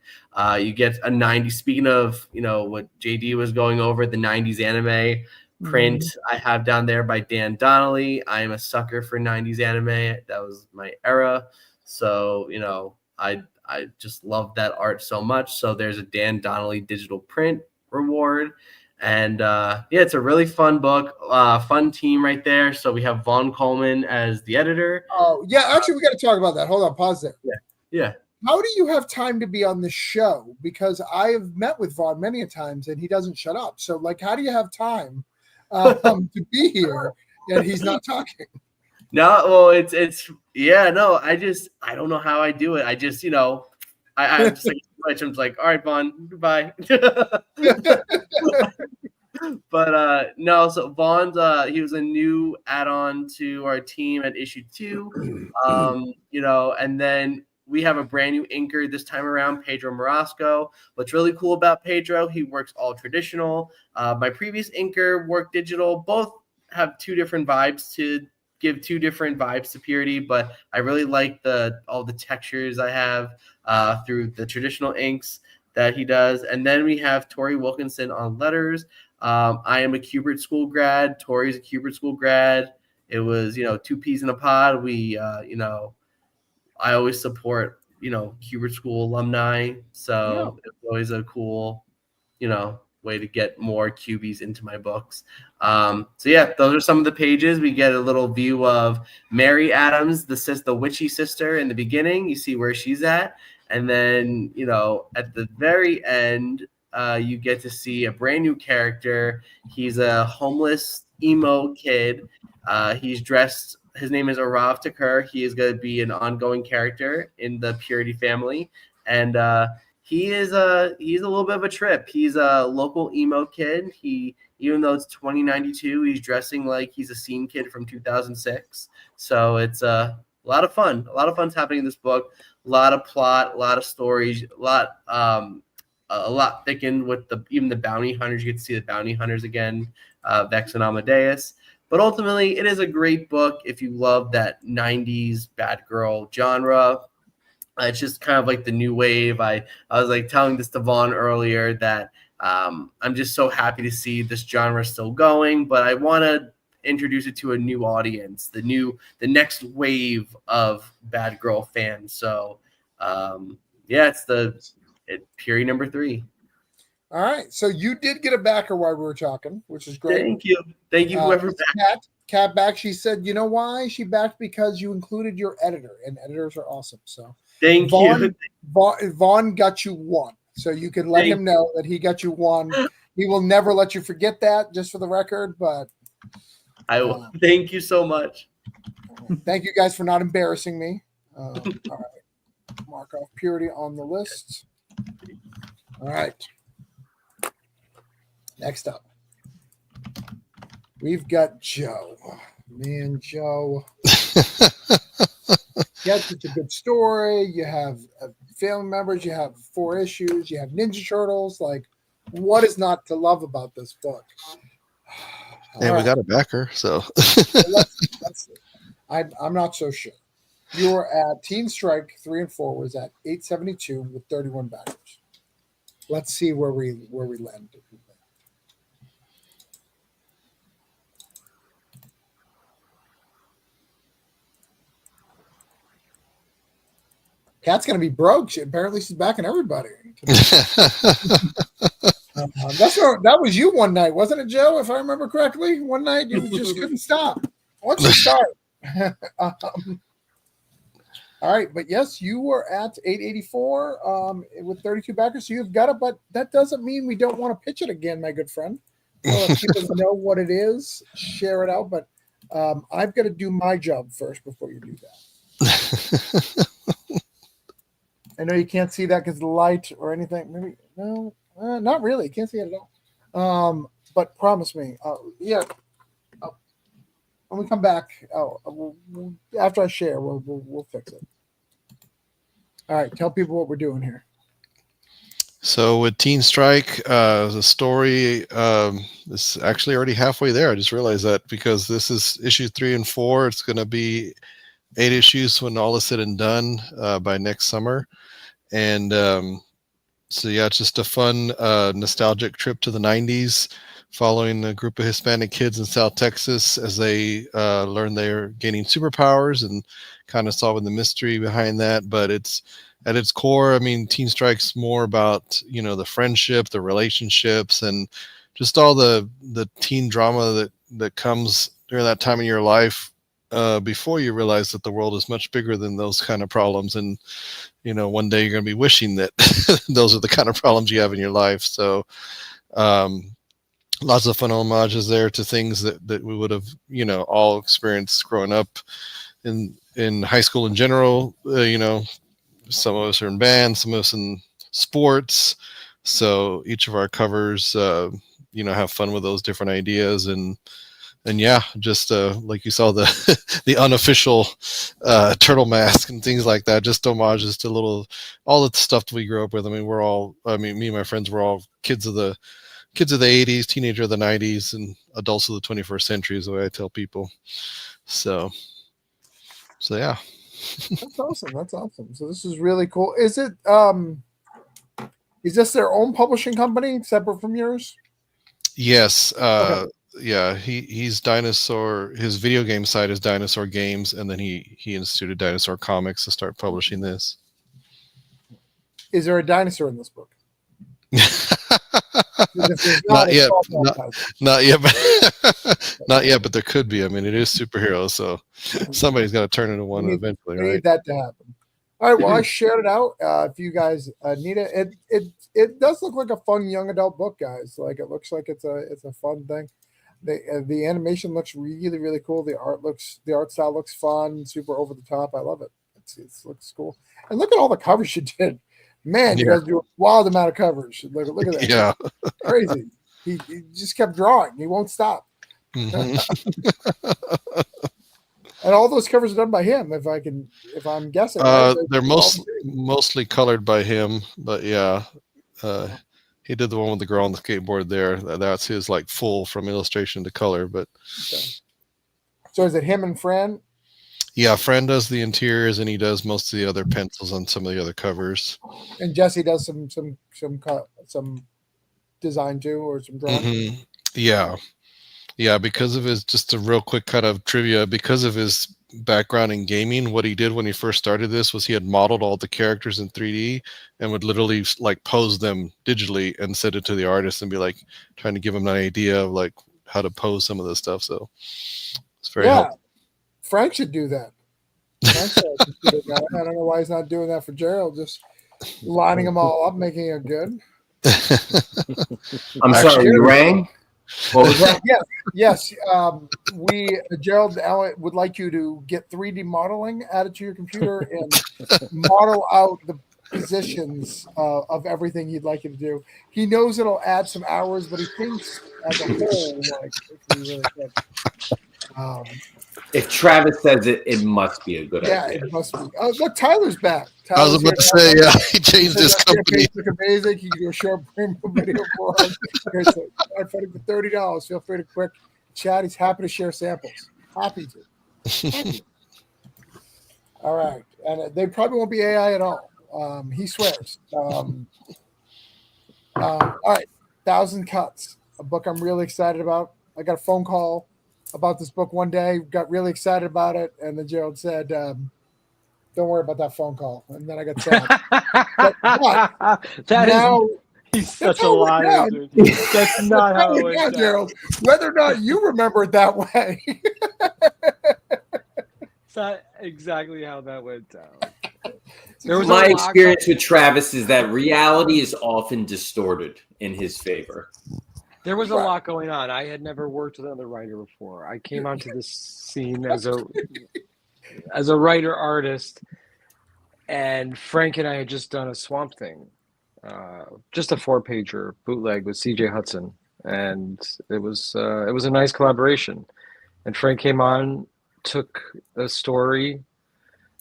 You get a 90s, speaking of, what JD was going over, the 90s anime print I have down there by Dan Donnelly. I am a sucker for 90s anime. That was my era. So, I just love that art so much. So there's a Dan Donnelly digital print reward. And it's a really fun book, fun team right there. So we have Vaughn Coleman as the editor. Oh, yeah. Actually, we got to talk about that. Hold on. Pause there. Yeah. How do you have time to be on the show? Because I have met with Vaughn many a times and he doesn't shut up. So, like, how do you have time to be here and he's not talking? No, well, it's I don't know how I do it. I just, I just like, I'm just like, all right, Vaughn, goodbye. But no, so Vaughn's he was a new add-on to our team at issue 2. And then we have a brand new inker this time around, Pedro Morasco. What's really cool about Pedro, he works all traditional. My previous inker worked digital. Both have two different vibes to give two different vibes to Purity, but I really like all the textures I have through the traditional inks that he does. And then we have Tori Wilkinson on letters. I am a Kubert School grad. Tori's a Kubert School grad. It was, two peas in a pod. We, I always support, Kubert School alumni. So it's always a cool, way to get more QBs into my books. Those are some of the pages. We get a little view of Mary Adams, the witchy sister in the beginning. You see where she's at. And then, at the very end, you get to see a brand new character. He's a homeless emo kid. He's dressed. His name is Arav Takur. He is going to be an ongoing character in the Purity family. And he's a little bit of a trip. He's a local emo kid. Even though it's 2092, he's dressing like he's a scene kid from 2006. So it's a lot of fun. A lot of fun's happening in this book. A lot of plot, a lot of stories, a lot thickened with even the bounty hunters. You get to see the bounty hunters again, Vex and Amadeus. But ultimately, it is a great book if you love that 90s bad girl genre. It's just kind of like the new wave. I was like telling this to Vaughn earlier that I'm just so happy to see this genre still going, but I want to introduce it to a new audience, the next wave of bad girl fans. So it's period number 3. All right. So you did get a backer while we were talking, which is great. Thank you. Whoever backed. Cat back. She said, you know why she backed? Because you included your editor, and editors are awesome. So thank you. Vaughn got you 1. So you can let him know that he got you 1. He will never let you forget that, just for the record. But I will. Thank you so much. Thank you guys for not embarrassing me. All right. Mark off purity on the list. All right. Next up, we've got Joe. Man, Joe. Yes, it's a good story. You have family members. You have 4 issues. You have Ninja Turtles. Like, what is not to love about this book? And we got a backer, so. let's see. I'm not so sure. You were at Teen Strike 3 and 4 was at 872 with 31 backers. Let's see where we land. Kat's gonna be broke. Apparently, she's backing everybody. That was you one night, wasn't it, Joe? If I remember correctly, one night you just couldn't stop. Once you start. All right, but yes, you were at 884 with 32 backers, so you've got it. But that doesn't mean we don't want to pitch it again, my good friend. So people know what it is, share it out. But I've got to do my job first before you do that. I know you can't see that because of the light or anything. Maybe no, not really. You can't see it at all. But promise me, when we come back, after I share, we'll fix it. All right, tell people what we're doing here. So with Teen Strike, the story is actually already halfway there. I just realized that because this is issue 3 and 4. It's going to be 8 issues when all is said and done by next summer. And so, yeah, it's just a fun, nostalgic trip to the 90s, following a group of Hispanic kids in South Texas as they learn they're gaining superpowers and kind of solving the mystery behind that. But it's at its core, I mean, Teen Strike's more about, the friendship, the relationships, and just all the teen drama that comes during that time in your life before you realize that the world is much bigger than those kind of problems. And, one day you're going to be wishing that those are the kind of problems you have in your life. So lots of fun homages there to things that we would have, all experienced growing up in high school in general. Some of us are in bands, some of us in sports. So each of our covers, have fun with those different ideas. And yeah, just like you saw the unofficial turtle mask and things like that, just homages to all the stuff that we grew up with. Me and my friends were all kids of the 80s, teenager of the 90s, and adults of the 21st century is the way I tell people. So yeah. That's awesome. So this is really cool. Is it is this their own publishing company separate from yours? Yes. Okay. Yeah, he's Dinosaur. His video game site is Dinosaur Games, and then he instituted Dinosaur Comics to start publishing this. Is there a dinosaur in this book? Not yet. Not yet. Not yet, but there could be. I mean, it is superheroes, so somebody's got to turn into one eventually, right? Need that to happen. All right. Well, I shared it out. If you guys need it, it does look like a fun young adult book, guys. Like it looks like it's a fun thing. The animation looks really, really cool. The art style looks fun, super over the top. I love it. It looks cool. And look at all the covers you did Man, you guys do a wild amount of covers. Look at that. Yeah. Crazy. He just kept drawing. He won't stop. Mhm. And all those covers are done by him. If I'm guessing, right? They're mostly colored by him, but yeah, he did the one with the girl on the skateboard there. That's his like full from illustration to color. But okay. So is it him and Fran? yeah, Fran does the interiors, and he does most of the other pencils on some of the other covers. And Jesse does some design too, or some drawing. Mm-hmm. Yeah, because of his, just a real quick kind of trivia, because of his background in gaming, what he did when he first started this was he had modeled all the characters in 3D and would literally like pose them digitally and send it to the artist and be like trying to give him an idea of like how to pose some of this stuff. So it's very helpful. Frank should do that. I don't know why he's not doing that for Gerald, just lining them all up, making it good. I'm sorry, you rang? What was that? Yes. Gerald Allen would like you to get 3D modeling added to your computer and model out the positions of everything he'd like you to do. He knows it'll add some hours, but he thinks as a whole, like, it's really good. If Travis says it, it must be a good idea. Yeah, it must be. Oh, look, Tyler's back. I was about to say, yeah, he changed his company. Look amazing. You can do a short video for him. For $30. Feel free to quick chat. He's happy to share samples. Happy to. All right. And they probably won't be AI at all. He swears. All right. 1,000 Cuts, a book I'm really excited about. I got a phone call about this book one day, got really excited about it, and then Gerald said, don't worry about that phone call. And then I got sad. He's such a liar. That's not how it went down, Gerald. Whether or not you remember it that way. It's not exactly how that went down. My experience with Travis is that reality is often distorted in his favor. There was a lot going on. I had never worked with another writer before. I came onto this scene as a writer artist, and Frank and I had just done a Swamp Thing, just a 4-pager bootleg with CJ Hudson, and it was a nice collaboration. And Frank came on, took a story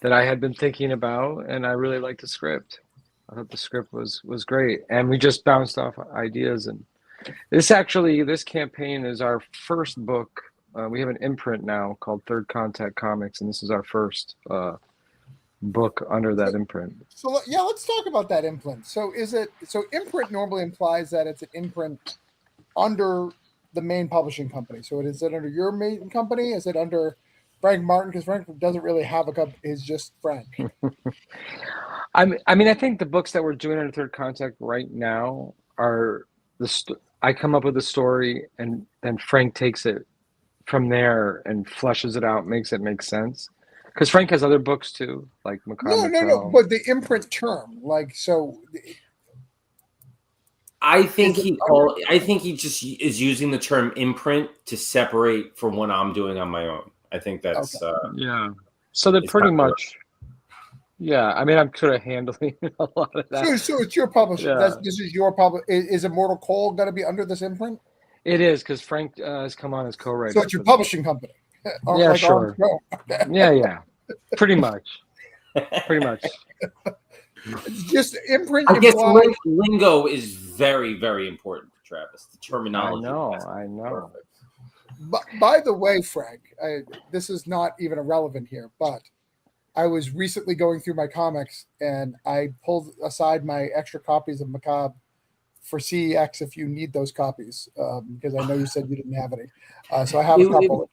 that I had been thinking about, and I really liked the script. I thought the script was great, and we just bounced off ideas. And this campaign is our first book. We have an imprint now called Third Contact Comics, and this is our first book under that imprint. So let's talk about that imprint. So imprint normally implies that it's an imprint under the main publishing company. So is it under your main company? Is it under Frank Martin? Because Frank doesn't really have a company; it's just Frank. I mean, I think the books that we're doing under Third Contact right now are I come up with a story, and then Frank takes it from there and fleshes it out, makes it make sense. Because Frank has other books too, like Macabre. No. But the imprint term, like, so. I think he just is using the term imprint to separate from what I'm doing on my own. I think that's yeah. So they're pretty much. Yeah, I mean, I'm sort of handling a lot of that. So it's your publisher. Yeah. This is your public. Is Immortal Coal going to be under this imprint? It is, because Frank has come on as co-writer. So it's your publishing company. Yeah, sure. Yeah. Pretty much. It's just imprint. I guess lingo is very, very important for Travis. The terminology. I know. But by the way, Frank, this is not even irrelevant here, but I was recently going through my comics and I pulled aside my extra copies of Macabre for CEX if you need those copies, because I know you said you didn't have any. So I have a couple.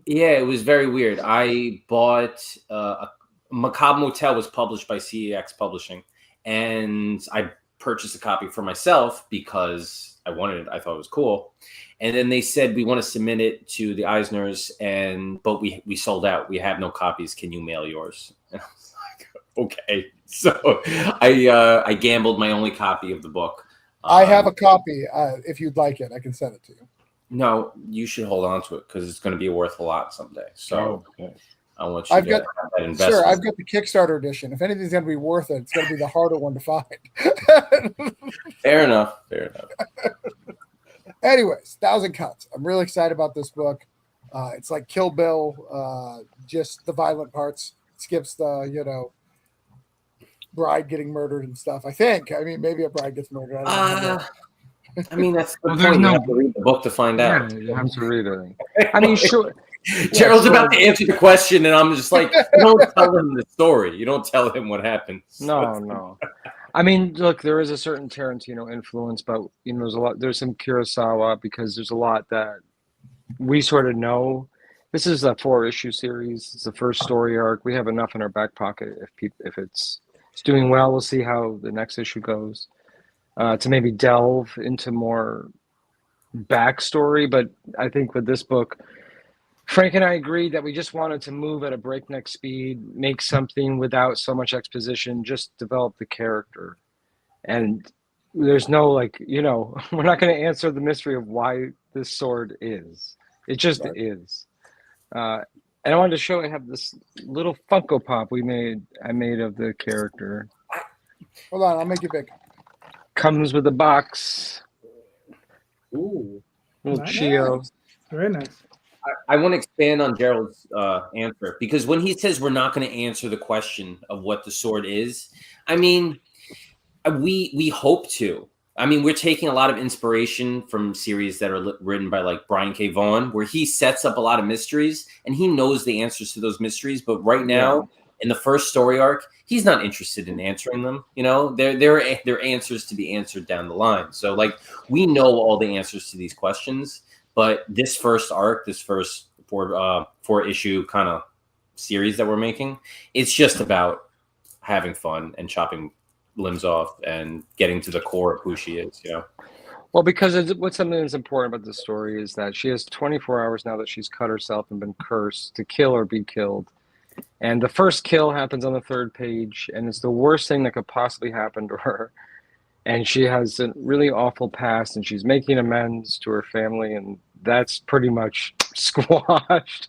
Yeah, it was very weird. I bought Macabre Motel was published by CEX Publishing, and I purchased a copy for myself because I wanted it. I thought it was cool. And then they said, we want to submit it to the Eisners, but we sold out. We have no copies. Can you mail yours? And I was like, okay. So I gambled my only copy of the book. I have a copy. If you'd like it, I can send it to you. No, you should hold on to it because it's going to be worth a lot someday. So, I want you I've to got have that investment. sir, I've got the Kickstarter edition. If anything's gonna be worth it, it's gonna be the Kickstarter edition. If anything's gonna be the harder one to find. Fair enough. Fair enough. Anyways, 1,000 Cuts. I'm really excited about this book. It's like Kill Bill, just the violent parts. Skips the bride getting murdered and stuff. I think. I mean, maybe a bride gets murdered. I don't know. I mean, that's the Well, point. there's You no- have to read the book to find out. Yeah, you have to read it. I mean, sure. Gerald's sure. about to answer the question, and I'm just like, you don't tell him the story. You don't tell him what happens. No. I mean, look, there is a certain Tarantino influence, but there's some Kurosawa, because there's a lot that we sort of know. This is a 4-issue series. It's the first story arc. We have enough in our back pocket. If it's doing well, we'll see how the next issue goes. To maybe delve into more backstory, but I think with this book, Frank and I agreed that we just wanted to move at a breakneck speed, make something without so much exposition, just develop the character. And there's no we're not going to answer the mystery of why this sword is. It just is. And I wanted to show I have this little Funko Pop I made of the character. Hold on, I'll make it big. Comes with a box. Ooh. Little Nice. Chio. Very nice. I want to expand on Gerald's answer, because when he says we're not going to answer the question of what the sword is, I mean, we hope to. I mean, we're taking a lot of inspiration from series that are written by like Brian K. Vaughan, where he sets up a lot of mysteries and he knows the answers to those mysteries. But right now, in the first story arc, he's not interested in answering them. They're answers to be answered down the line. So like, we know all the answers to these questions, but this first arc, this first 4-issue kind of series that we're making, it's just about having fun and chopping limbs off and getting to the core of who she is. Well, because what's something that's important about the story is that she has 24 hours now that she's cut herself and been cursed to kill or be killed. And the first kill happens on the 3rd page, and it's the worst thing that could possibly happen to her. And she has a really awful past, and she's making amends to her family, and that's pretty much squashed.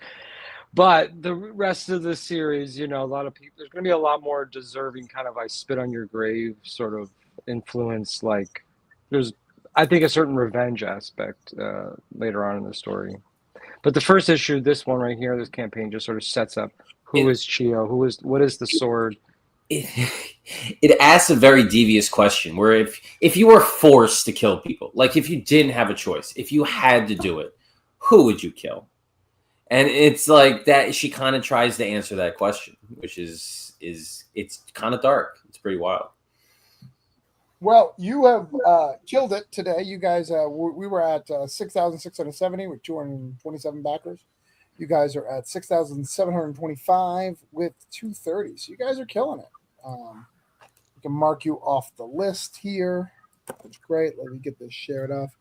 But the rest of the series, a lot of people, there's going to be a lot more deserving kind of I spit on your grave sort of influence. Like there's, I think, a certain revenge aspect later on in the story. But the first issue, this one right here, this campaign just sort of sets up who is Chio, what is the sword. It asks a very devious question where if you were forced to kill people, like if you didn't have a choice, if you had to do it, who would you kill? And it's like that. She kind of tries to answer that question, which is it's kind of dark. It's pretty wild. Well, you have killed it today. You guys, we were at 6,670 with 227 backers. You guys are at 6,725 with 230. So you guys are killing it. We can mark you off the list here. That's great. Let me get this shared off.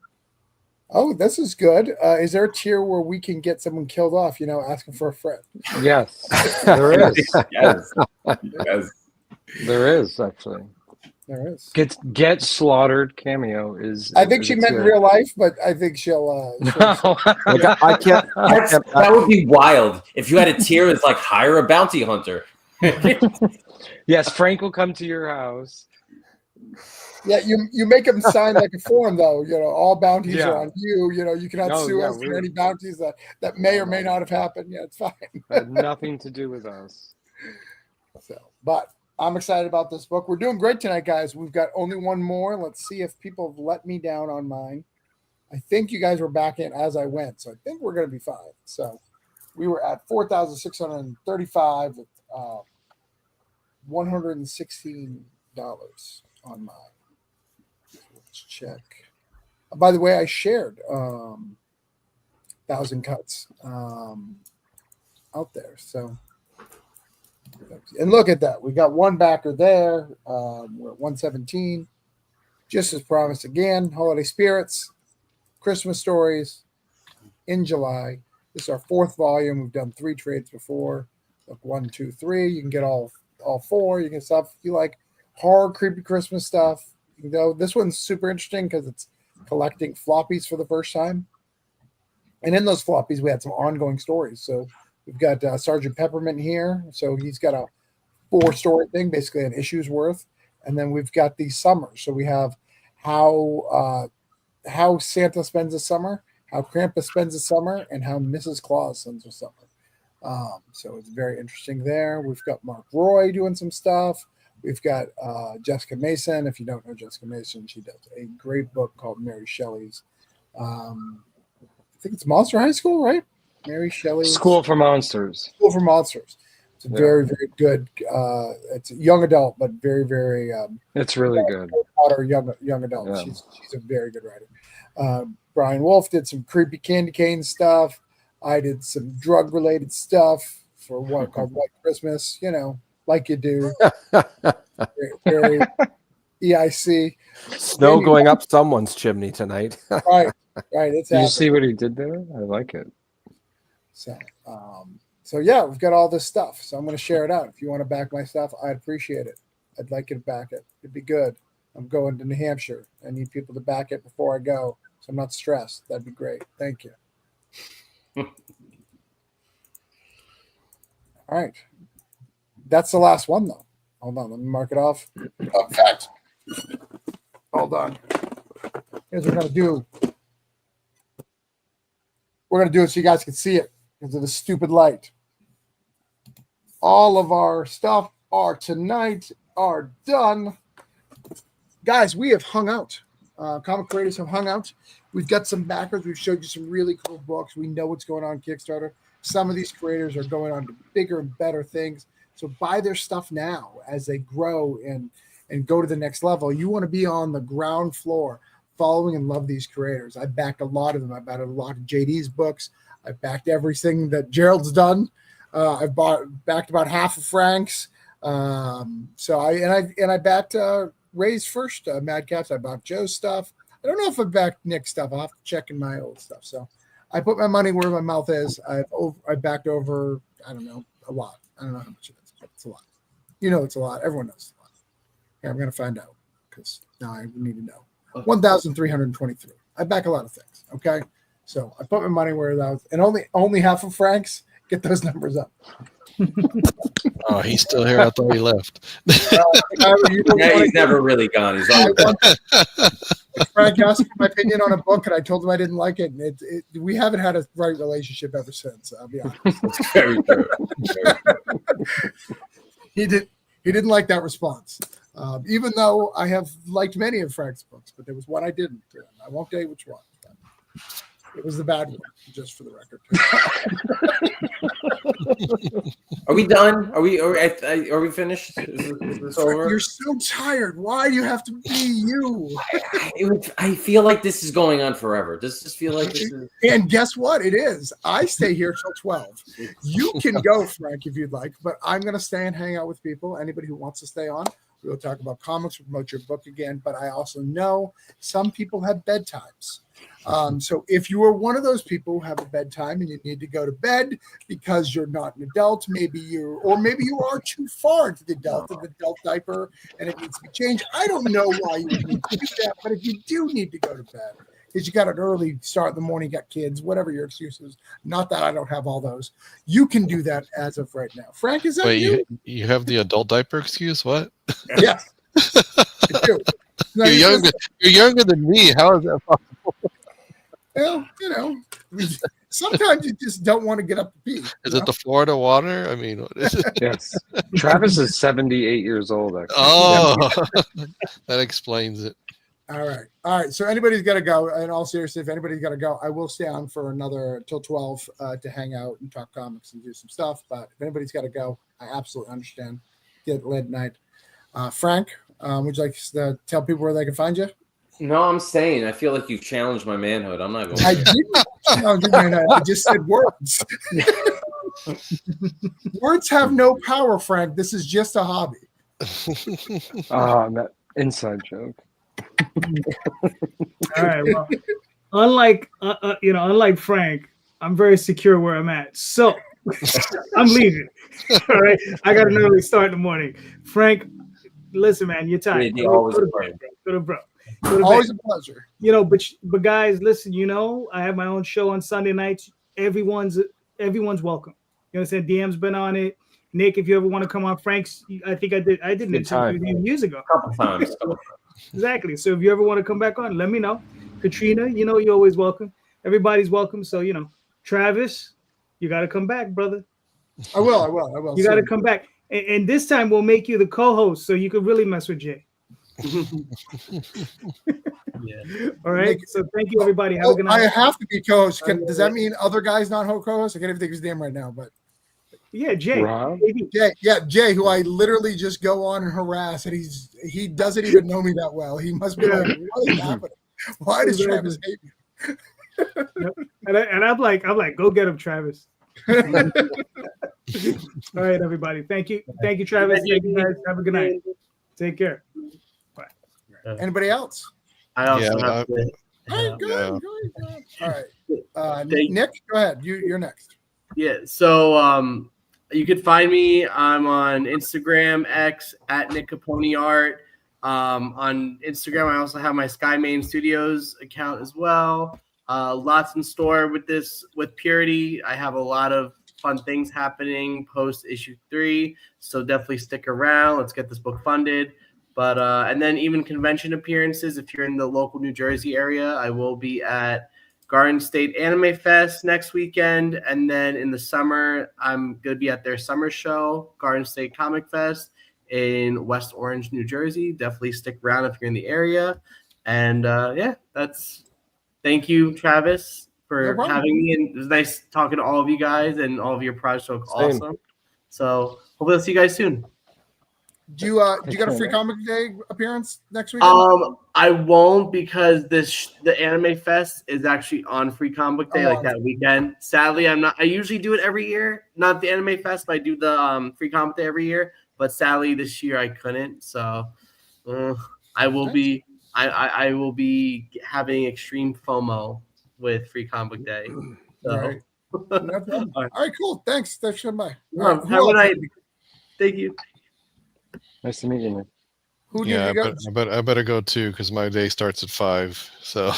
Oh, this is good. Is there a tier where we can get someone killed off, asking for a friend? Yes, there is. Yes. There is, actually. There is. Get slaughtered cameo is. I think she meant in real life, but I think she'll. I can't. That would be wild if you had a tier that's like hire a bounty hunter. Yes, Frank will come to your house. Yeah, you make them sign like a form, though. All bounties are on you. You cannot sue us for any bounties that may or may not have happened. Yeah, it's fine. Had nothing to do with us. But I'm excited about this book. We're doing great tonight, guys. We've got only one more. Let's see if people have let me down on mine. I think you guys were back in as I went, so I think we're going to be fine. So we were at 4,635 with $116 on mine. Let's check. By the way, I shared 1,000 Cuts out there. So, and look at that. We got one backer there. We're at 117. Just as promised again, Holiday Spirits, Christmas Stories in July. This is our 4th volume. We've done 3 trades before. Look, 1, 2, 3. You can get all 4. You can stuff if you like horror, creepy Christmas stuff. This one's super interesting because it's collecting floppies for the first time. And in those floppies, we had some ongoing stories. So We've got Sergeant Peppermint here, so he's got a 4-story thing, basically an issue's worth. And then we've got the summer. So we have how Santa spends the summer, how Krampus spends the summer, and how Mrs. Claus spends the summer. So it's very interesting there. We've got Mark Roy doing some stuff. We've got Jessica Mason. If you don't know Jessica Mason, she does a great book called Mary Shelley's. I think it's Monster High School, right? Mary Shelley's School for Monsters. School for Monsters. It's very, very good. It's a young adult, but very, very. It's really good. Young adult. Yeah. She's a very good writer. Brian Wolf did some creepy candy cane stuff. I did some drug related stuff for one called White Christmas. You know, like you do. very EIC. Snow going up someone's chimney tonight. Right. It's Did you see what he did there? I like it. So yeah, we've got all this stuff. So I'm going to share it out. If you want to back my stuff, I'd appreciate it. I'd like you to back it. It'd be good. I'm going to New Hampshire. I need people to back it before I go, so I'm not stressed. That'd be great. Thank you. All right. That's the last one, though. Hold on. Let me mark it off. Fact. Hold on. Here's what we're going to do. We're going to do it so you guys can see it because of the stupid light. All of our stuff tonight are done. Guys, we have hung out. Comic creators have hung out. We've got some backers. We've showed you some really cool books. We know what's going on Kickstarter. Some of these creators are going on to bigger and better things. So buy their stuff now as they grow and go to the next level. You want to be on the ground floor following and love these creators. I backed a lot of them. I backed a lot of JD's books. I backed everything that Gerald's done. I've backed about half of Frank's. So I backed Ray's first Mad Cats. I bought Joe's stuff. I don't know if I backed Nick's stuff. I'll have to check in my old stuff. So I put my money where my mouth is. I backed over, I don't know, a lot. I don't know how much it is, but it's a lot. You know it's a lot. Everyone knows it's a lot. Yeah, I'm going to find out because now I need to know. 1,323. I back a lot of things. Okay. So I put my money where that was, and only half of Frank's. Get those numbers up. Oh, he's still here. I thought he left. Yeah, he's never really gone. He's always Frank asked for my opinion on a book, and I told him I didn't like it. And we haven't had a right relationship ever since. I'll be honest. That's very true. He didn't like that response, even though I have liked many of Frank's books, but there was one I didn't. I won't tell you which one. It was the bad one, just for the record. Are we done? Are we finished? Is this over? You're so tired. Why do you have to be you? I feel like this is going on forever. Does this feel like this is... And guess what? It is. I stay here till 12. You can go, Frank, if you'd like, but I'm going to stay and hang out with people. Anybody who wants to stay on, we'll talk about comics, we'll promote your book again. But I also know some people have bedtimes. So if you are one of those people who have a bedtime and you need to go to bed because you're not an adult, maybe you are too far into the adult diaper and it needs to be changed. I don't know why you would need to do that, but if you do need to go to bed because you got an early start in the morning, got kids, whatever your excuse is, not that I don't have all those, you can do that as of right now. Frank, is that Wait, you have the adult diaper excuse? What? Yes. I do. No, you're younger than me. How is that possible? Well, sometimes you just don't want to get up to pee. Is it the Florida water? I mean, what is it? Yes. Travis is 78 years old, actually. Oh, that explains it. All right. So anybody's got to go. In all seriousness, if anybody's got to go, I will stay on for another till 12 to hang out and talk comics and do some stuff. But if anybody's got to go, I absolutely understand. Get late night. Frank, would you like to tell people where they can find you? No, I'm staying. I feel like you challenged my manhood. I'm not going. I didn't challenge your manhood. I just said words. Words have no power, Frank. This is just a hobby. That inside joke. All right. Well, unlike Frank, I'm very secure where I'm at. So I'm leaving. All right. I got an early start in the morning. Frank, listen, man, you're tired. Go to bro. Always a pleasure. But guys, listen, I have my own show on Sunday nights. Everyone's welcome. You know what I'm saying? DM's been on it. Nick, if you ever want to come on, Frank's, I think I did an interview with him years ago. A couple times. Exactly. So if you ever want to come back on, let me know. Katrina, you know you're always welcome. Everybody's welcome. So, you know, Travis, you got to come back, brother. I will. You got to come back. And this time we'll make you the co-host so you could really mess with Jay. Yeah. All right. So thank you, everybody. Have a good night. I have to be co-host. Does that mean other guys not co-host? I can't even think of his name right now, but yeah, Jay. Rob? Jay, who I literally just go on and harass, and he doesn't even know me that well. He must be like, what is happening? Why does Travis hate me? And I'm like, go get him, Travis. All right, everybody. Thank you, Travis. Thank you, guys. Have a good night. Take care. Bye. Anybody else? I also Yeah, have to. Go. All right. Nick, go ahead. You're next. Yeah. So you can find me. I'm on Instagram, X at Nick Capone Art. On Instagram, I also have my Skymain Studios account as well. Lots in store with Purity. I have a lot of fun things happening post issue 3. So definitely stick around. Let's get this book funded. But and then even convention appearances. If you're in the local New Jersey area, I will be at Garden State Anime Fest next weekend. And then in the summer, I'm going to be at their summer show, Garden State Comic Fest in West Orange, New Jersey. Definitely stick around if you're in the area. And thank you, Travis, for having me. And it was nice talking to all of you guys, and all of your projects look awesome. So hopefully I'll see you guys soon. Do you got a free comic day appearance next week? I won't, because the Anime Fest is actually on Free Comic Day, like that weekend. Sadly, I'm not. I usually do it every year, not the Anime Fest, but I do the Free Comic Day every year. But sadly, this year I couldn't. So I will be. I will be having extreme FOMO with Free Comic Day. So. All right, cool. Thanks for coming by. Have a night. Thank you. Nice to meet you, man. Who did you go? I better go too, because my day starts at 5. So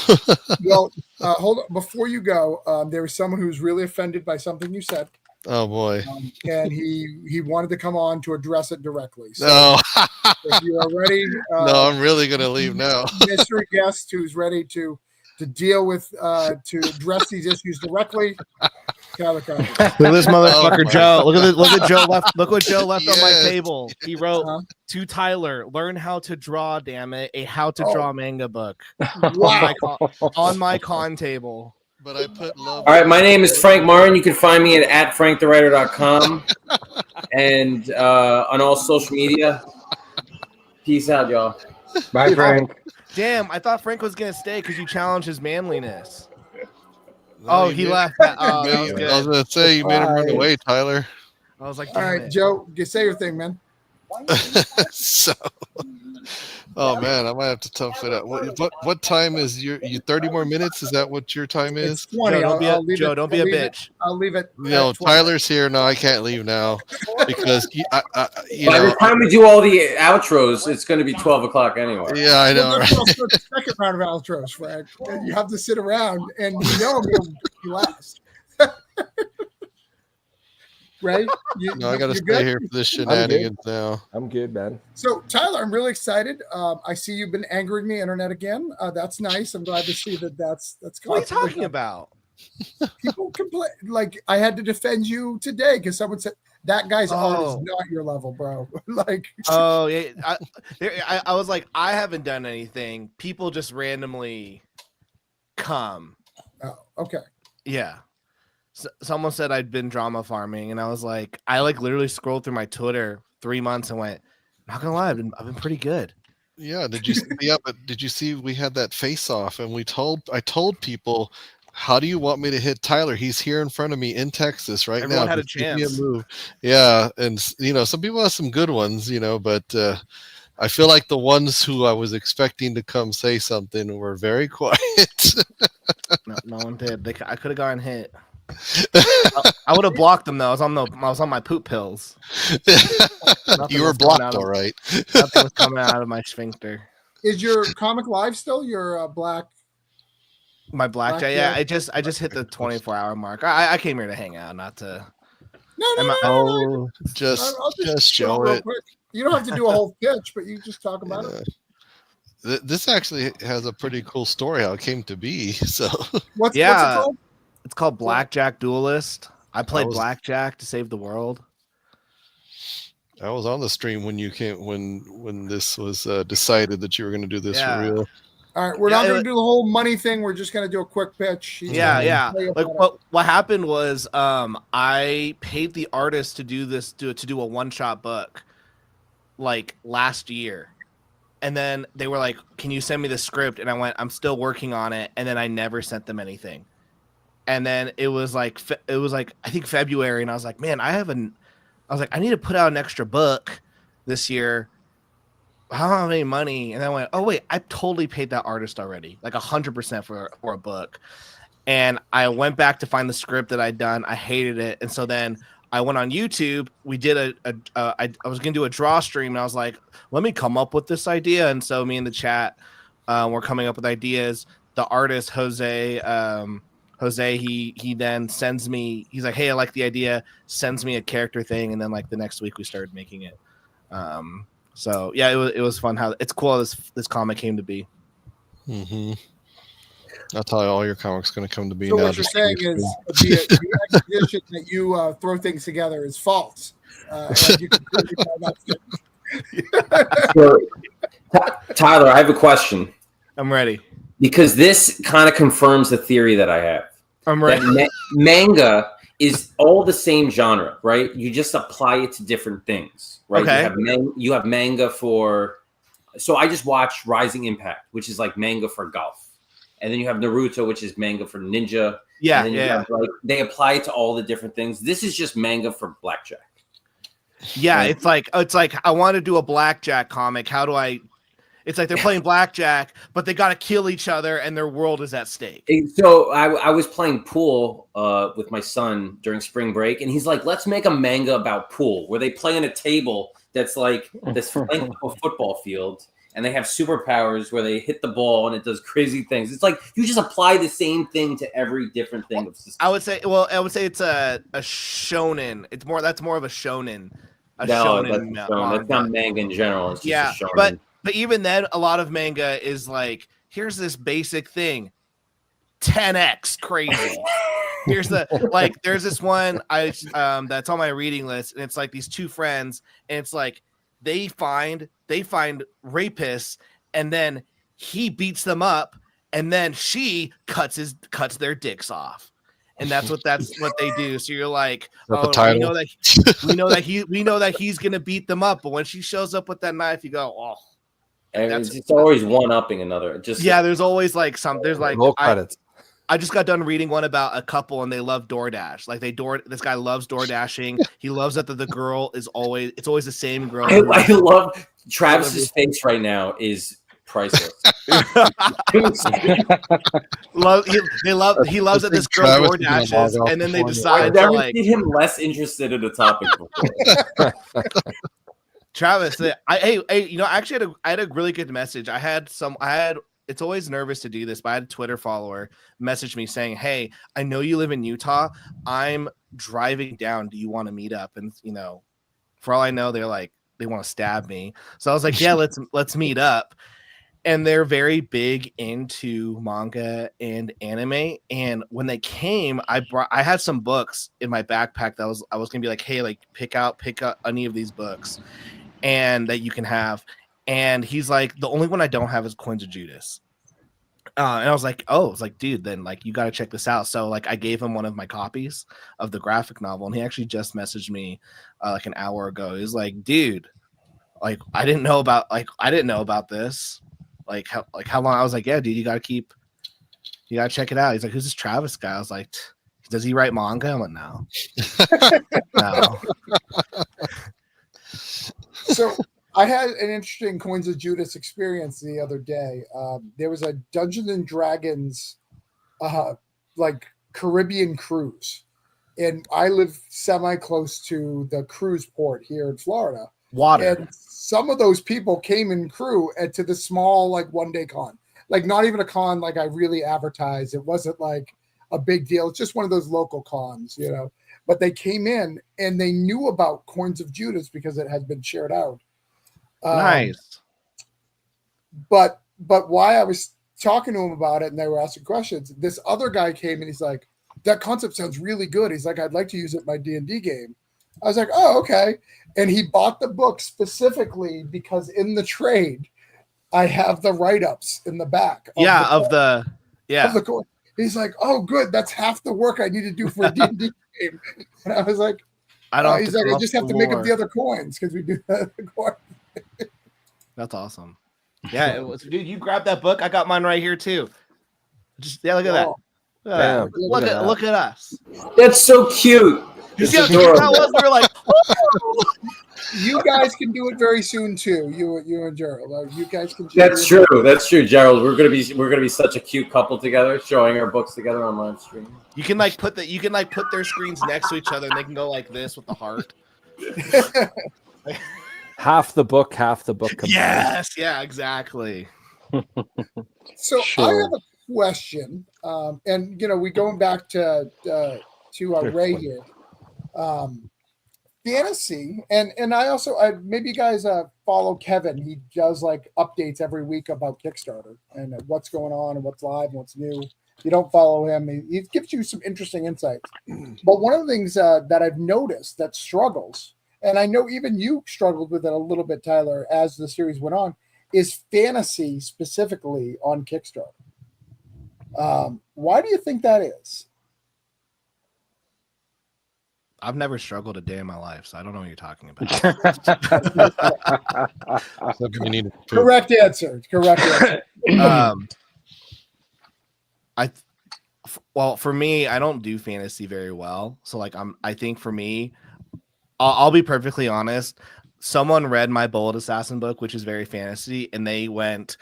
well, hold on. Before you go, there was someone who was really offended by something you said. Oh boy. And he wanted to come on to address it directly. So no. If you are ready, no, I'm really gonna leave now. Mystery guest who's ready to deal with to address these issues directly. Look at this motherfucker, Joe. Look at Joe left. Look what Joe left on my table. He wrote to Tyler, "Learn how to draw. Damn it, a how to draw manga book." Wow. on my con table. But I put love. All right, my name is Frank Martin. You can find me at frankthewriter.com and on all social media. Peace out, y'all. Bye, Frank. Damn, I thought Frank was gonna stay because you challenged his manliness. No, he left. That was good. I was gonna say you made him run away, Tyler. I was like, all right, Joe, say your thing, man. So, oh man, I might have to tough it out. What time is your 30 more minutes? Is that what your time is? It's 20. Joe, don't be a bitch. I'll leave it. No, Tyler's here. No, I can't leave now because by the time we do all the outros, it's going to be 12 o'clock anyway. Yeah, I know. Well, right? The second round of outros, Frank. And you have to sit around, and I'm going to be last. Right? I got to stay here for this shenanigans now. I'm good, man. So, Tyler, I'm really excited. I see you've been angering the internet again. That's nice. I'm glad to see that's what are you talking about? People complain. Like, I had to defend you today because someone said that guy's art is not your level, bro. Like, oh yeah, I was like, I haven't done anything. People just randomly come. Oh, okay. Yeah. Someone said I'd been drama farming, and I was like, I literally scrolled through my Twitter 3 months and went, not gonna lie, I've been pretty good. Yeah, did you see we had that face off, and I told people, how do you want me to hit Tyler? He's here in front of me in Texas right Everyone now. Had a chance. Move. Yeah, and some people have some good ones, but I feel like the ones who I was expecting to come say something were very quiet. No one did. I could have gotten hit. I would have blocked them though. I was on my poop pills. You were blocked, all right. Nothing was coming out of my sphincter. Is your comic live still? Your black? My blackjack. Yeah, I just hit the 24-hour mark. I came here to hang out, not to. No. Just I'll just show real it. quick. You don't have to do a whole pitch, but you just talk about it. This actually has a pretty cool story how it came to be. So what's it called? It's called Blackjack Duelist. I played blackjack to save the world. I was on the stream when you came when this was decided that you were going to do this for real. All right, we're not going to do the whole money thing. We're just going to do a quick pitch. Like what happened was, I paid the artist to do this to do a one-shot book, like last year, and then they were like, "Can you send me the script?" And I went, "I'm still working on it," and then I never sent them anything. And then it was like I think February, and I was like, "Man, I need to put out an extra book this year. I don't have any money." And then I went, "Oh wait, I totally paid that artist already, like 100% for a book." And I went back to find the script that I'd done. I hated it, and so then I went on YouTube. We did I was gonna do a draw stream, and I was like, "Let me come up with this idea." And so me in the chat, we're coming up with ideas. The artist Jose, he then sends me. He's like, "Hey, I like the idea." Sends me a character thing, and then like the next week we started making it. So yeah, it was fun. How it's cool how this comic came to be. Mm-hmm. That's how all your comics going to come to be. So now. what you're saying is the exhibition that you throw things together is false. You can So, Tyler, I have a question. I'm ready. Because this kind of confirms the theory that I have. I'm ready. Manga is all the same genre, right? You just apply it to different things, right? Okay. You have manga for... So I just watched Rising Impact, which is like manga for golf. And then you have Naruto, which is manga for ninja. Yeah, and then have, like, they apply it to all the different things. This is just manga for blackjack. Yeah, Right? it's like I want to do a blackjack comic. How do I? It's like they're playing blackjack, but they got to kill each other, and their world is at stake. So I was playing pool with my son during spring break, and he's like, "Let's make a manga about pool where they play on a table that's like this length of a football field, and they have superpowers where they hit the ball and it does crazy things." It's like you just apply the same thing to every different thing of society. I would say it's a shonen. That's more of a shonen. That's not manga in general. It's just a shonen. But even then, a lot of manga is like, here's this basic thing, 10x crazy. Here's there's this one that's on my reading list, and it's like these two friends, and it's like they find rapists, and then he beats them up, and then she cuts their dicks off. And that's what they do. So you're like, oh, we know that he's gonna beat them up, but when she shows up with that knife, you go, oh. It's always one-upping another. There's always like there's like roll credits. I just got done reading one about a couple and they love DoorDash. Like this guy loves door dashing. He loves that the girl is always the same girl. I love Travis's face right now is priceless. He loves that this girl door dashes, and then they decide I've never seen him less interested in a topic before. Travis, I had a really good message. It's always nervous to do this, but I had a Twitter follower message me saying, "Hey, I know you live in Utah. I'm driving down. Do you want to meet up?" And for all I know, they're like, they want to stab me. So I was like, "Yeah, let's meet up." And they're very big into manga and anime. And when they came, I had some books in my backpack that I was gonna be like, "Hey, like pick up any of these books, and that you can have." And he's like, "The only one I don't have is Coins of Judas." And I was like, "Oh," it's like, "Dude, then like you got to check this out." So like I gave him one of my copies of the graphic novel, and he actually just messaged me like an hour ago. He was like, "Dude, like I didn't know about this. Like how long?" I was like, "Yeah, dude, you got to check it out." He's like, "Who's this Travis guy?" I was like, "Does he write manga?" I'm like, "No." No. So I had an interesting Coins of Judas experience the other day. There was a Dungeons and Dragons like Caribbean cruise, and I live semi close to the cruise port here in Florida. Water. And some of those people came in crew to the small like 1-day con, like not even a con like I really advertised. It wasn't like a big deal. It's just one of those local cons, but they came in and they knew about Coins of Judas because it has been shared out. Nice. But why I was talking to him about it and they were asking questions, this other guy came and he's like, that concept sounds really good. He's like, I'd like to use it in my D&D game. I was like, oh, okay. And he bought the book specifically because in the trade, I have the write-ups in the back. Of the coin. He's like, oh, good. That's half the work I need to do for a D&D game. And I was like, he's like, I just have to make up the other coins because we do the coin. That's awesome. Yeah, it was, dude. You grabbed that book. I got mine right here too. Just look at that. Look at us. That's so cute. You see how cute that was? We were like, oh. You guys can do it very soon too. You and Gerald. You guys can. That's true. That's true, Gerald. We're gonna be such a cute couple together, showing our books together on live stream. You can put their screens next to each other, and they can go like this with the heart. Half the book combined. Yes, yeah, exactly. So I have a question, and we going back to Ray here. Fantasy, and I also maybe you guys follow Kevin. He does like updates every week about Kickstarter and what's going on and what's live and what's new. If you don't follow him, he gives you some interesting insights. But one of the things that I've noticed that struggles, and I know even you struggled with it a little bit, Tyler, as the series went on, is fantasy specifically on Kickstarter. Why do you think that is? I've never struggled a day in my life, so I don't know what you're talking about. Correct answer. Well, for me, I don't do fantasy very well. So I think for me, I'll be perfectly honest. Someone read my Bullet Assassin book, which is very fantasy, and they went,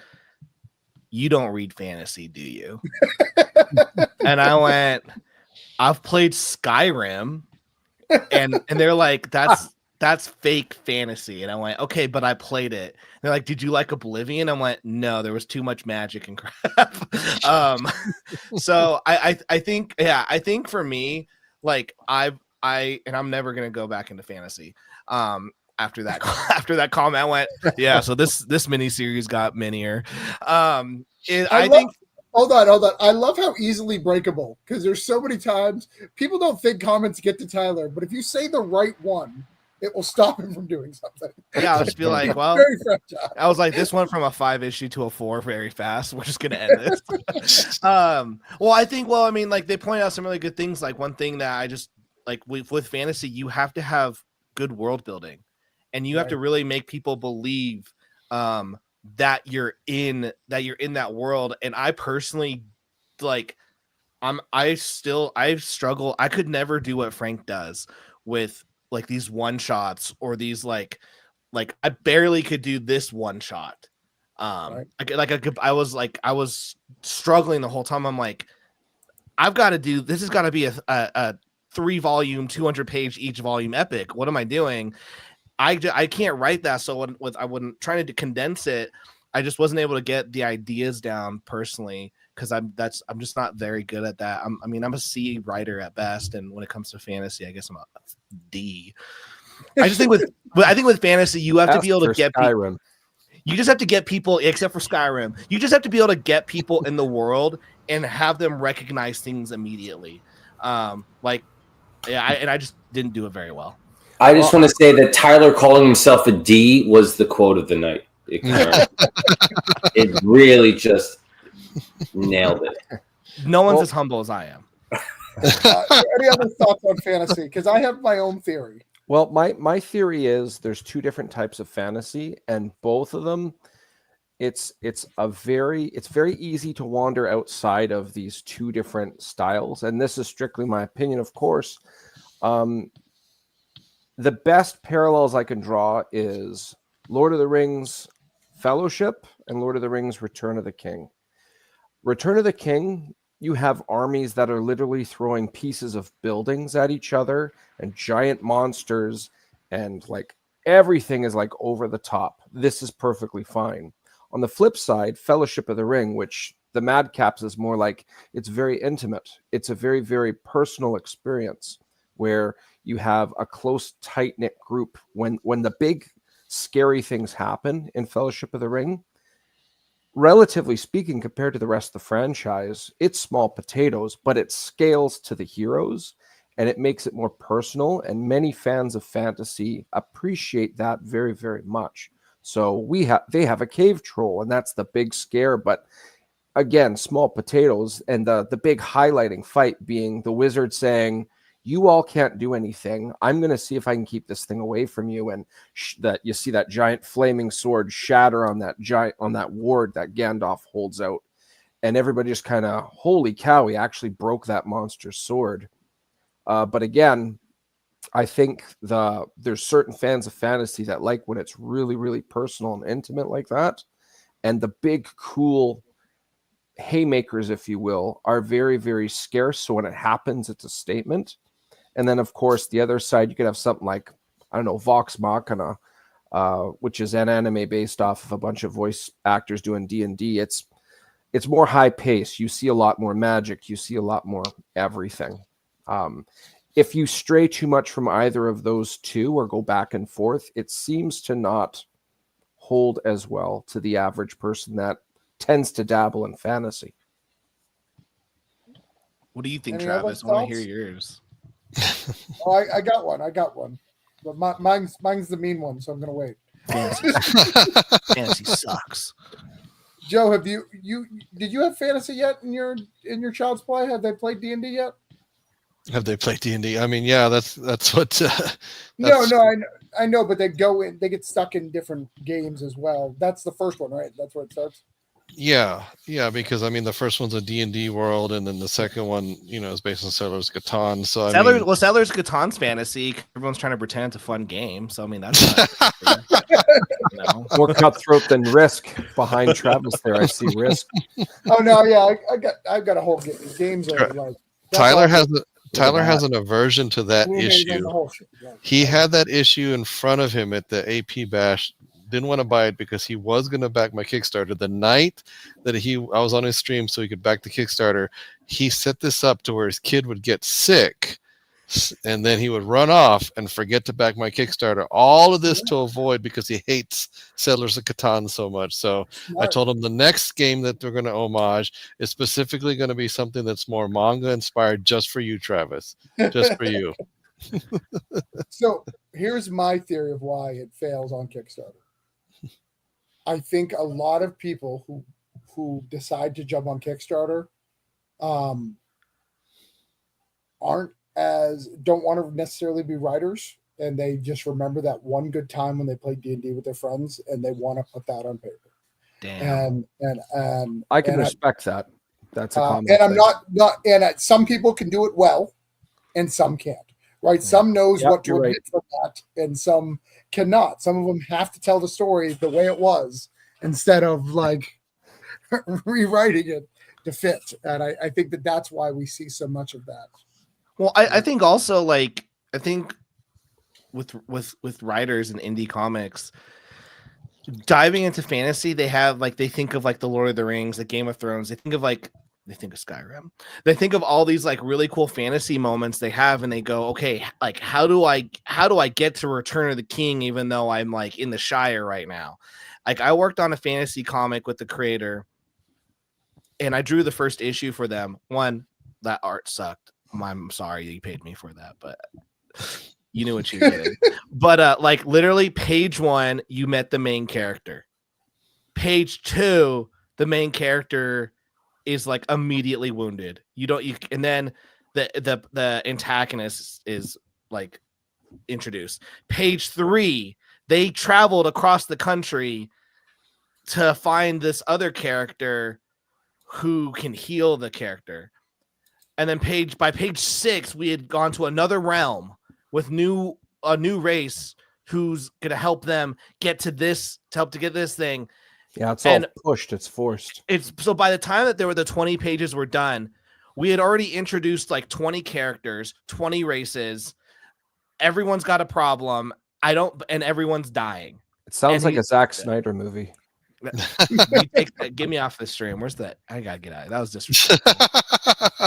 "You don't read fantasy, do you?" And I went, "I've played Skyrim." And they're like, that's fake fantasy. And I went, okay, but I played it. And they're like, did you like Oblivion? I went, no, there was too much magic and crap. So I think for me, like I'm never gonna go back into fantasy. After that comment, I went, yeah. So this miniseries got minier. Hold on. I love how easily breakable, because there's so many times people don't think comments get to Tyler, but if you say the right one, it will stop him from doing something. Yeah, I'll just be like, well, very fragile. I was like, this went from a 5-issue to a 4 very fast. We're just gonna end this. I mean, like they point out some really good things. Like one thing that I just like with fantasy, you have to have good world building, and you have to really make people believe that you're in that world. And I personally I struggle. I could never do what Frank does with like these one shots or these like I barely could do this one shot. I was struggling the whole time. I'm like, I've got to do this. Has got to be a 3-volume, 200-page each volume epic. What am I doing? I can't write that. So when trying to condense it, I just wasn't able to get the ideas down personally, because I'm just not very good at that. I'm a C writer at best, and when it comes to fantasy, I guess I'm a D. I just think with fantasy, you have to be able to get Skyrim. You just have to get people, except for Skyrim. You just have to be able to get people in the world and have them recognize things immediately. I just didn't do it very well. I just want to say that Tyler calling himself a D was the quote of the night. It really just nailed it. No one's as humble as I am. Any other thoughts on fantasy? Because I have my own theory. Well, my theory is there's two different types of fantasy, and both of them, it's very easy to wander outside of these two different styles. And this is strictly my opinion, of course. The best parallels I can draw is Lord of the Rings Fellowship and Lord of the Rings Return of the King. Return of the King, you have armies that are literally throwing pieces of buildings at each other and giant monsters, and like everything is like over the top. This is perfectly fine. On the flip side, Fellowship of the Ring, which the Madcaps is more like, it's very intimate. It's a very, very personal experience. where you have a close, tight-knit group. When the big scary things happen in Fellowship of the Ring, relatively speaking, compared to the rest of the franchise, it's small potatoes, but it scales to the heroes and it makes it more personal. And many fans of fantasy appreciate that very, very much. So they have a cave troll, and that's the big scare. But again, small potatoes, and the big highlighting fight being the wizard saying, "You all can't do anything. I'm going to see if I can keep this thing away from you." And that you see that giant flaming sword shatter on that ward that Gandalf holds out, and everybody just kind of, holy cow, he actually broke that monster's sword. But again, I think there's certain fans of fantasy that like when it's really, really personal and intimate like that, and the big, cool haymakers, if you will, are very, very scarce. So when it happens, it's a statement. And then, of course, the other side, you could have something like, I don't know, Vox Machina, which is an anime based off of a bunch of voice actors doing D&D. It's more high pace. You see a lot more magic. You see a lot more everything. If you stray too much from either of those two or go back and forth, it seems to not hold as well to the average person that tends to dabble in fantasy. What do you think, Any Travis? I other want to hear thoughts? yours. Oh, I got one. But mine's the mean one, so I'm gonna wait. Fantasy sucks. Joe, did you have fantasy yet in your child's play? Have they played D&D yet? Have they played D&D? I mean, yeah, that's what. No, I know, but they get stuck in different games as well. That's the first one, right? That's where it starts. Yeah, because I mean, the first one's a D&D world, and then the second one, is based on Settlers Catan. So Settlers Catan's fantasy. Everyone's trying to pretend it's a fun game. So I mean, that's not, more cutthroat than Risk behind Travis. There, I see Risk. Oh no, yeah, I've got a whole games are like. Tyler has an aversion to that issue. Right. He had that issue in front of him at the AP Bash. Didn't want to buy it because he was going to back my Kickstarter. The night that I was on his stream so he could back the Kickstarter, he set this up to where his kid would get sick, and then he would run off and forget to back my Kickstarter. All of this to avoid because he hates Settlers of Catan so much. So I told him the next game that they're going to homage is specifically going to be something that's more manga inspired, just for you, Travis, just for you. So here's my theory of why it fails on Kickstarter. I think a lot of people who decide to jump on Kickstarter don't want to necessarily be writers, and they just remember that one good time when they played D&D with their friends, and they want to put that on paper. damn. And I can respect that. That's a common and I'm thing. not some people can do it well, and some can't. Right? Some knows what to admit for that, and some cannot. Some of them have to tell the story the way it was instead of like rewriting it to fit. And I think that's why we see so much of that. Well, I think also like with writers and indie comics diving into fantasy, they think of like the Lord of the Rings, the Game of Thrones. They think of Skyrim. They think of all these like really cool fantasy moments they have, and they go, okay, like how do I get to Return of the King even though I'm like in the Shire right now? Like I worked on a fantasy comic with the creator, and I drew the first issue for them. One, that art sucked. I'm sorry you paid me for that, but you knew what you were getting. But like literally page 1, you met the main character. Page 2, the main character is like immediately wounded. And then the antagonist is like introduced. Page 3, they traveled across the country to find this other character who can heal the character. And then by page 6, we had gone to another realm with a new race who's gonna help them get to this thing. Yeah, it's all pushed. It's forced. So by the time that the 20 pages were done, we had already introduced like 20 characters, 20 races. Everyone's got a problem. And everyone's dying. It sounds like a Zack Snyder movie. Get me off the stream. Where's that? I gotta get out. That was disrespectful.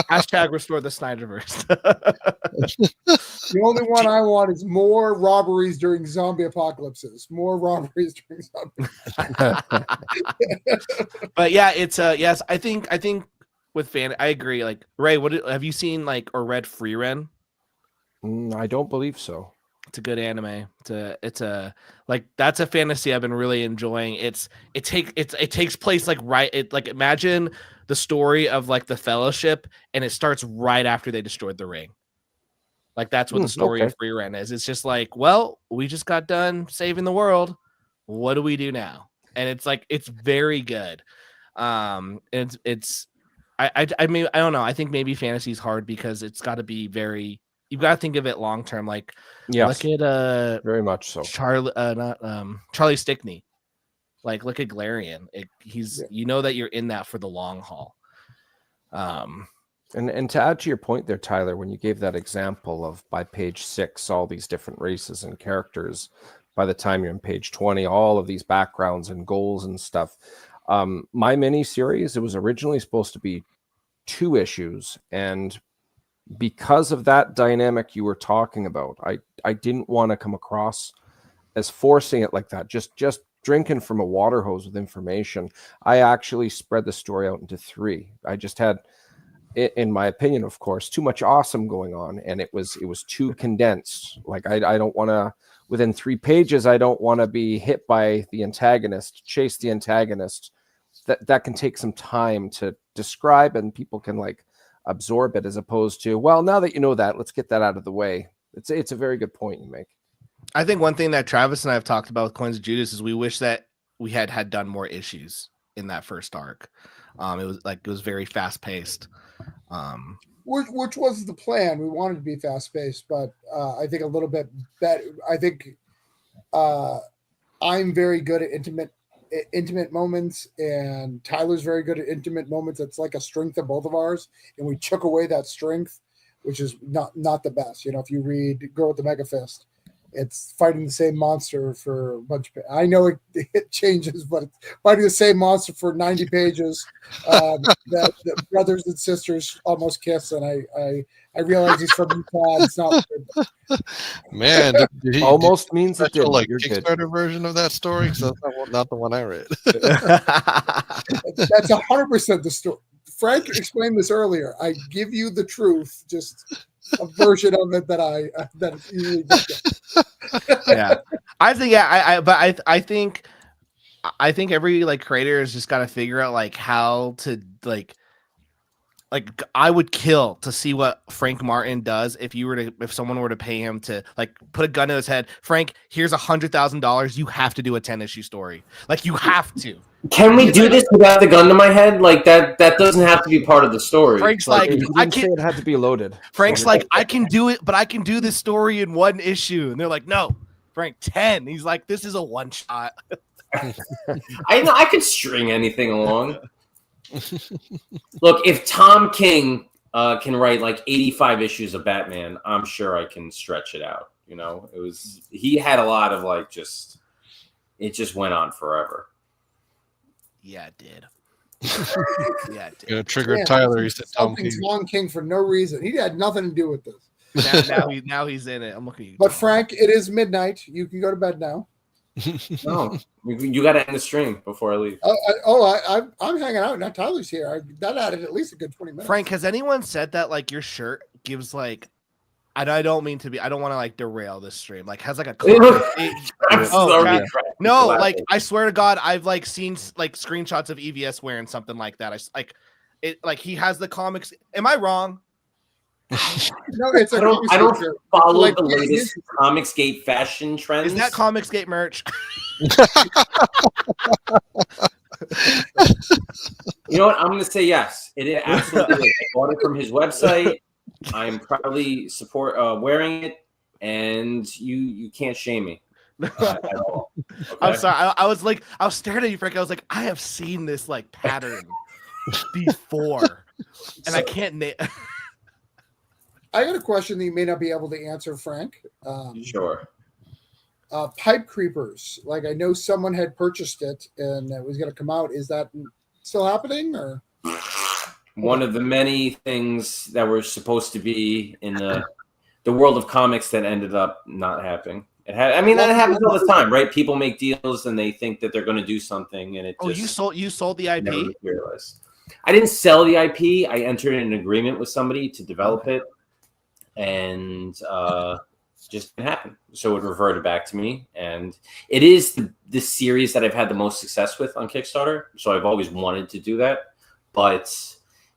Hashtag restore the Snyderverse. The only one I want is more robberies during zombie apocalypses. More robberies during zombie. But yeah, it's yes. I think with fan, I agree. Like Ray, have you seen like or read Free Ren? I don't believe so. It's a good anime. It's a like that's a fantasy I've been really enjoying. It takes place like like imagine the story of like the Fellowship, and it starts right after they destroyed the ring. Like that's what the story of Free Ren is. It's just like, well, we just got done saving the world. What do we do now? And it's like it's very good. It's I mean I don't know. I think maybe fantasy is hard because it's got to be very. You've got to think of it long term. Like, look at very much so. Charlie Stickney. Like, look at Galarian. You know that you're in that for the long haul. And to add to your point there, Tyler, when you gave that example of by page 6, all these different races and characters, by the time you're in page 20, all of these backgrounds and goals and stuff. My mini series, it was originally supposed to be 2 issues, and because of that dynamic you were talking about, I didn't want to come across as forcing it like that, just drinking from a water hose with information. I actually spread the story out into 3. I just had, in my opinion, of course, too much awesome going on, and it was too condensed. Like I don't want to, within 3 pages, I don't want to be hit by the antagonist, chase the antagonist. That can take some time to describe, and people can like absorb it, as opposed to, well, now that you know that, let's get that out of the way. It's a very good point you make. I think one thing that Travis and I have talked about with Coins of Judas is we wish that we had done more issues in that first arc. It was very fast paced. Which was the plan. We wanted to be fast paced, but I think a little bit better. I think I'm very good at intimate moments, and Tyler's very good at intimate moments. It's like a strength of both of ours, and we took away that strength, which is not the best. If you read Girl with the Mega Fist, it's fighting the same monster for a bunch of. I know it changes, but it's fighting the same monster for 90 pages. That brothers and sisters almost kiss, and I realize he's from Utah. It's not good. Man, almost means it did. Like Kickstarter version of that story, so that's not the one I read. That's 100% the story. Frank explained this earlier. I give you the truth, just a version of it that easily yeah. I think I think every like creator has just got to figure out like how to like I would kill to see what Frank Martin does if someone were to pay him to like put a gun to his head. Frank, here's $100,000. You have to do a 10-issue story. Like you have to. Can we do this without the gun to my head? Like that doesn't have to be part of the story. Frank's like I can't say it had to be loaded. Frank's like, I can do it, but I can do this story in 1 issue. And they're like, no, Frank, 10. He's like, this is a one shot. I could string anything along. Look, if Tom King can write like 85 issues of Batman, I'm sure I can stretch it out. He had a lot of like it just went on forever. Yeah, it did. Yeah, it did. Gonna trigger Tyler. He said Tom King for no reason. He had nothing to do with this. Now he's in it. I'm looking at you. But Frank, it is midnight. You can go to bed now. No, you got to end the stream before I leave. I'm hanging out now. Tyler's here. That added at least a good 20 minutes. Frank, has anyone said that like your shirt gives like? I don't mean to be. I don't want to like derail this stream. Like has like a. No, like I swear to God, I've like seen like screenshots of EVS wearing something like that. Like he has the comics. Am I wrong? No, it's I don't follow like, the latest Comicsgate fashion trends. Is that Comicsgate merch? You know what? I'm going to say yes. It absolutely is. I bought it from his website. I'm proudly wearing it, and you can't shame me at all. Okay? I'm sorry. I was staring at you, Frank. I was like, I have seen this like pattern before, and I can't name. I got a question that you may not be able to answer, Frank. Sure. Pipe Creepers. Like, I know someone had purchased it and it was going to come out. Is that still happening, or One of the many things that were supposed to be in the world of comics that ended up not happening. That happens all the time, right? People make deals and they think that they're going to do something, and it. Oh, you sold the IP? Never materialized. I didn't sell the IP. I entered an agreement with somebody to develop it, and just didn't happen. So it reverted back to me, and it is the series that I've had the most success with on Kickstarter. So I've always wanted to do that, but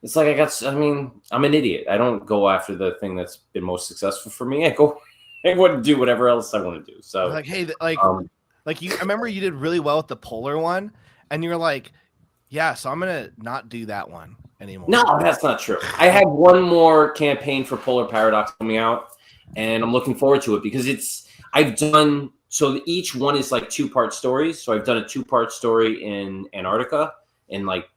it's like I'm an idiot. I don't go after the thing that's been most successful for me. I wouldn't do whatever else I want to do. So I remember you did really well with the Polar one, and you were like, yeah, so I'm gonna not do that one anymore. No, that's not true. I have one more campaign for Polar Paradox coming out, and I'm looking forward to it because so each one is like 2-part stories. So I've done a 2-part story in Antarctica in like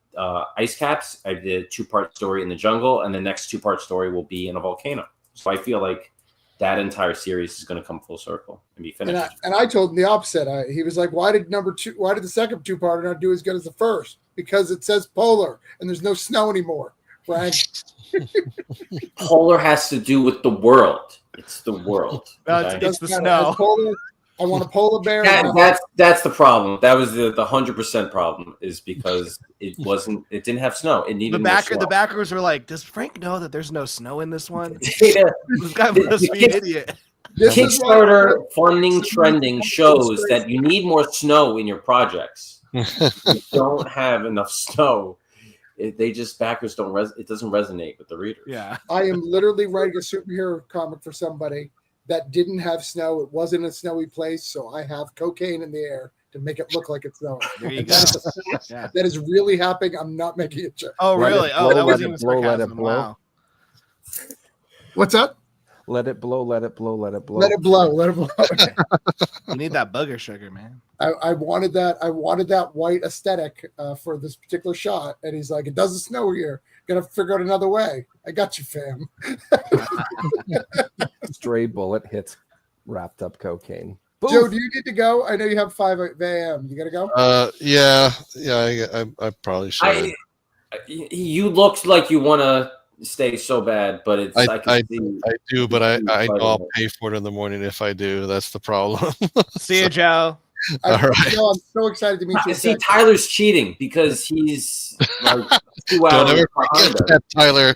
ice caps. I did a 2-part story in the jungle, and the next 2-part story will be in a volcano. So I feel like that entire series is going to come full circle and be finished. And I told him the opposite. He was like, why did the second 2-parter not do as good as the first? Because it says polar and there's no snow anymore, Frank. Polar has to do with the world. It's the world. It's the snow. I want a polar bear. That's the problem. That was the 100% problem, is because it didn't have snow. It needed the backers were like, does Frank know that there's no snow in this one? Yeah. This guy must be an idiot. Kickstarter funding trending shows that you need more snow in your projects. You don't have enough snow. Backers don't it doesn't resonate with the readers. Yeah. I am literally writing a superhero comic for somebody that didn't have snow. It wasn't a snowy place, so I have cocaine in the air to make it look like it's snowing. There you go. That is really happening. I'm not making a joke. Oh, really? That was even sarcasm. Wow. What's up? Let it blow, let it blow, let it blow. Let it blow, let it blow. You need that booger sugar, man. I wanted that white aesthetic for this particular shot, and he's like, it doesn't snow here. Gotta figure out another way. I got you, fam. Stray bullet hits wrapped up cocaine. Boof. Joe, do you need to go? I know you have 5 a.m. You gotta go? Yeah, I probably should. You looked like you want to stay so bad, but it's I do, but I know I'll pay for it in the morning if I do. That's the problem. See you, Joe. All right. Joe, I'm so excited to meet you. See, Tyler's cheating because he's like 2 hours Don't ever forget that, Tyler.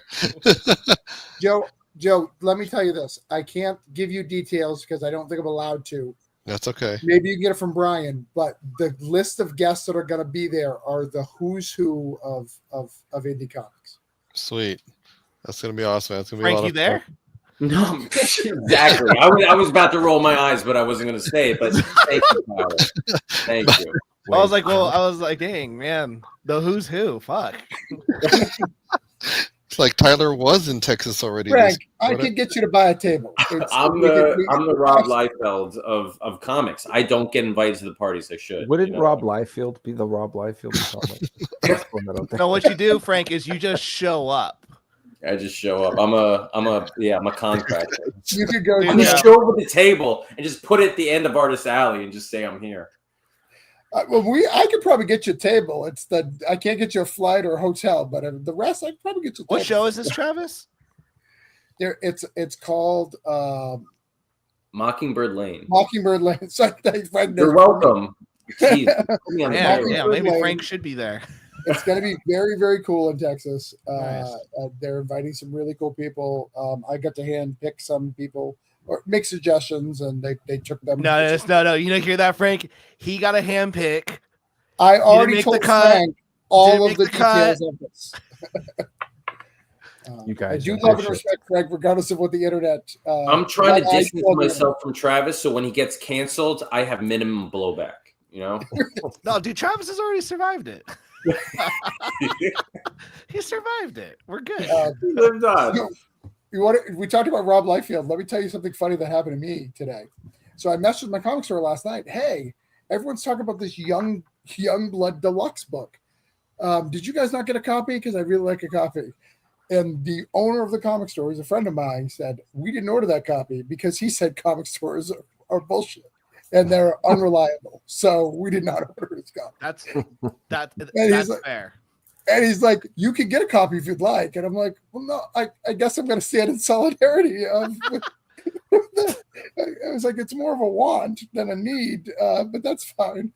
Joe, let me tell you this. I can't give you details because I don't think I'm allowed to. That's okay. Maybe you can get it from Brian, but the list of guests that are going to be there are the who's who of indie comics. Sweet. That's going to be awesome. That's going to be Frank, a lot you of there? fun. No, exactly. I was about to roll my eyes, but I wasn't going to say it. But thank you, Tyler. Thank you. I was like, dang, man, the who's who? Fuck. It's like Tyler was in Texas already. Frank, I can get you to buy a table. I'm the Rob Liefeld of comics. I don't get invited to the parties I should. Wouldn't Rob Liefeld be the Rob Liefeld of comics? No, what you do, Frank, is you just show up. I just show up. I'm a contractor. You could go. I'm just show up at the table and just put it at the end of Artist Alley and just say I'm here. I could probably get you a table. I can't get you a flight or a hotel, but the rest I could probably get you. What show is this, Travis? It's called Mockingbird Lane. Mockingbird Lane. So you're welcome. Maybe Frank should be there. It's going to be very, very cool in Texas. Nice. They're inviting some really cool people. I got to hand pick some people or make suggestions, and they took them. No. You don't hear that, Frank? He got a hand pick. I already told Frank all of the details of this. You guys, I do love and respect Frank, regardless of what the internet. I'm trying to distance myself from Travis, so when he gets canceled, I have minimum blowback. You know? No, dude, Travis has already survived it. He survived it. We're good. He lived on. We talked about Rob Liefeld. Let me tell you something funny that happened to me today. So I messaged my comic store last night. Hey, everyone's talking about this Young Blood Deluxe book. Did you guys not get a copy? Because I really like a copy. And the owner of the comic store, who's a friend of mine, said, we didn't order that copy because he said comic stores are bullshit. and they're unreliable. So we did not order his copy. That's like, fair. And he's like, you can get a copy if you'd like. And I'm like, well, no, I guess I'm going to stand in solidarity. I was like, it's more of a want than a need, but that's fine.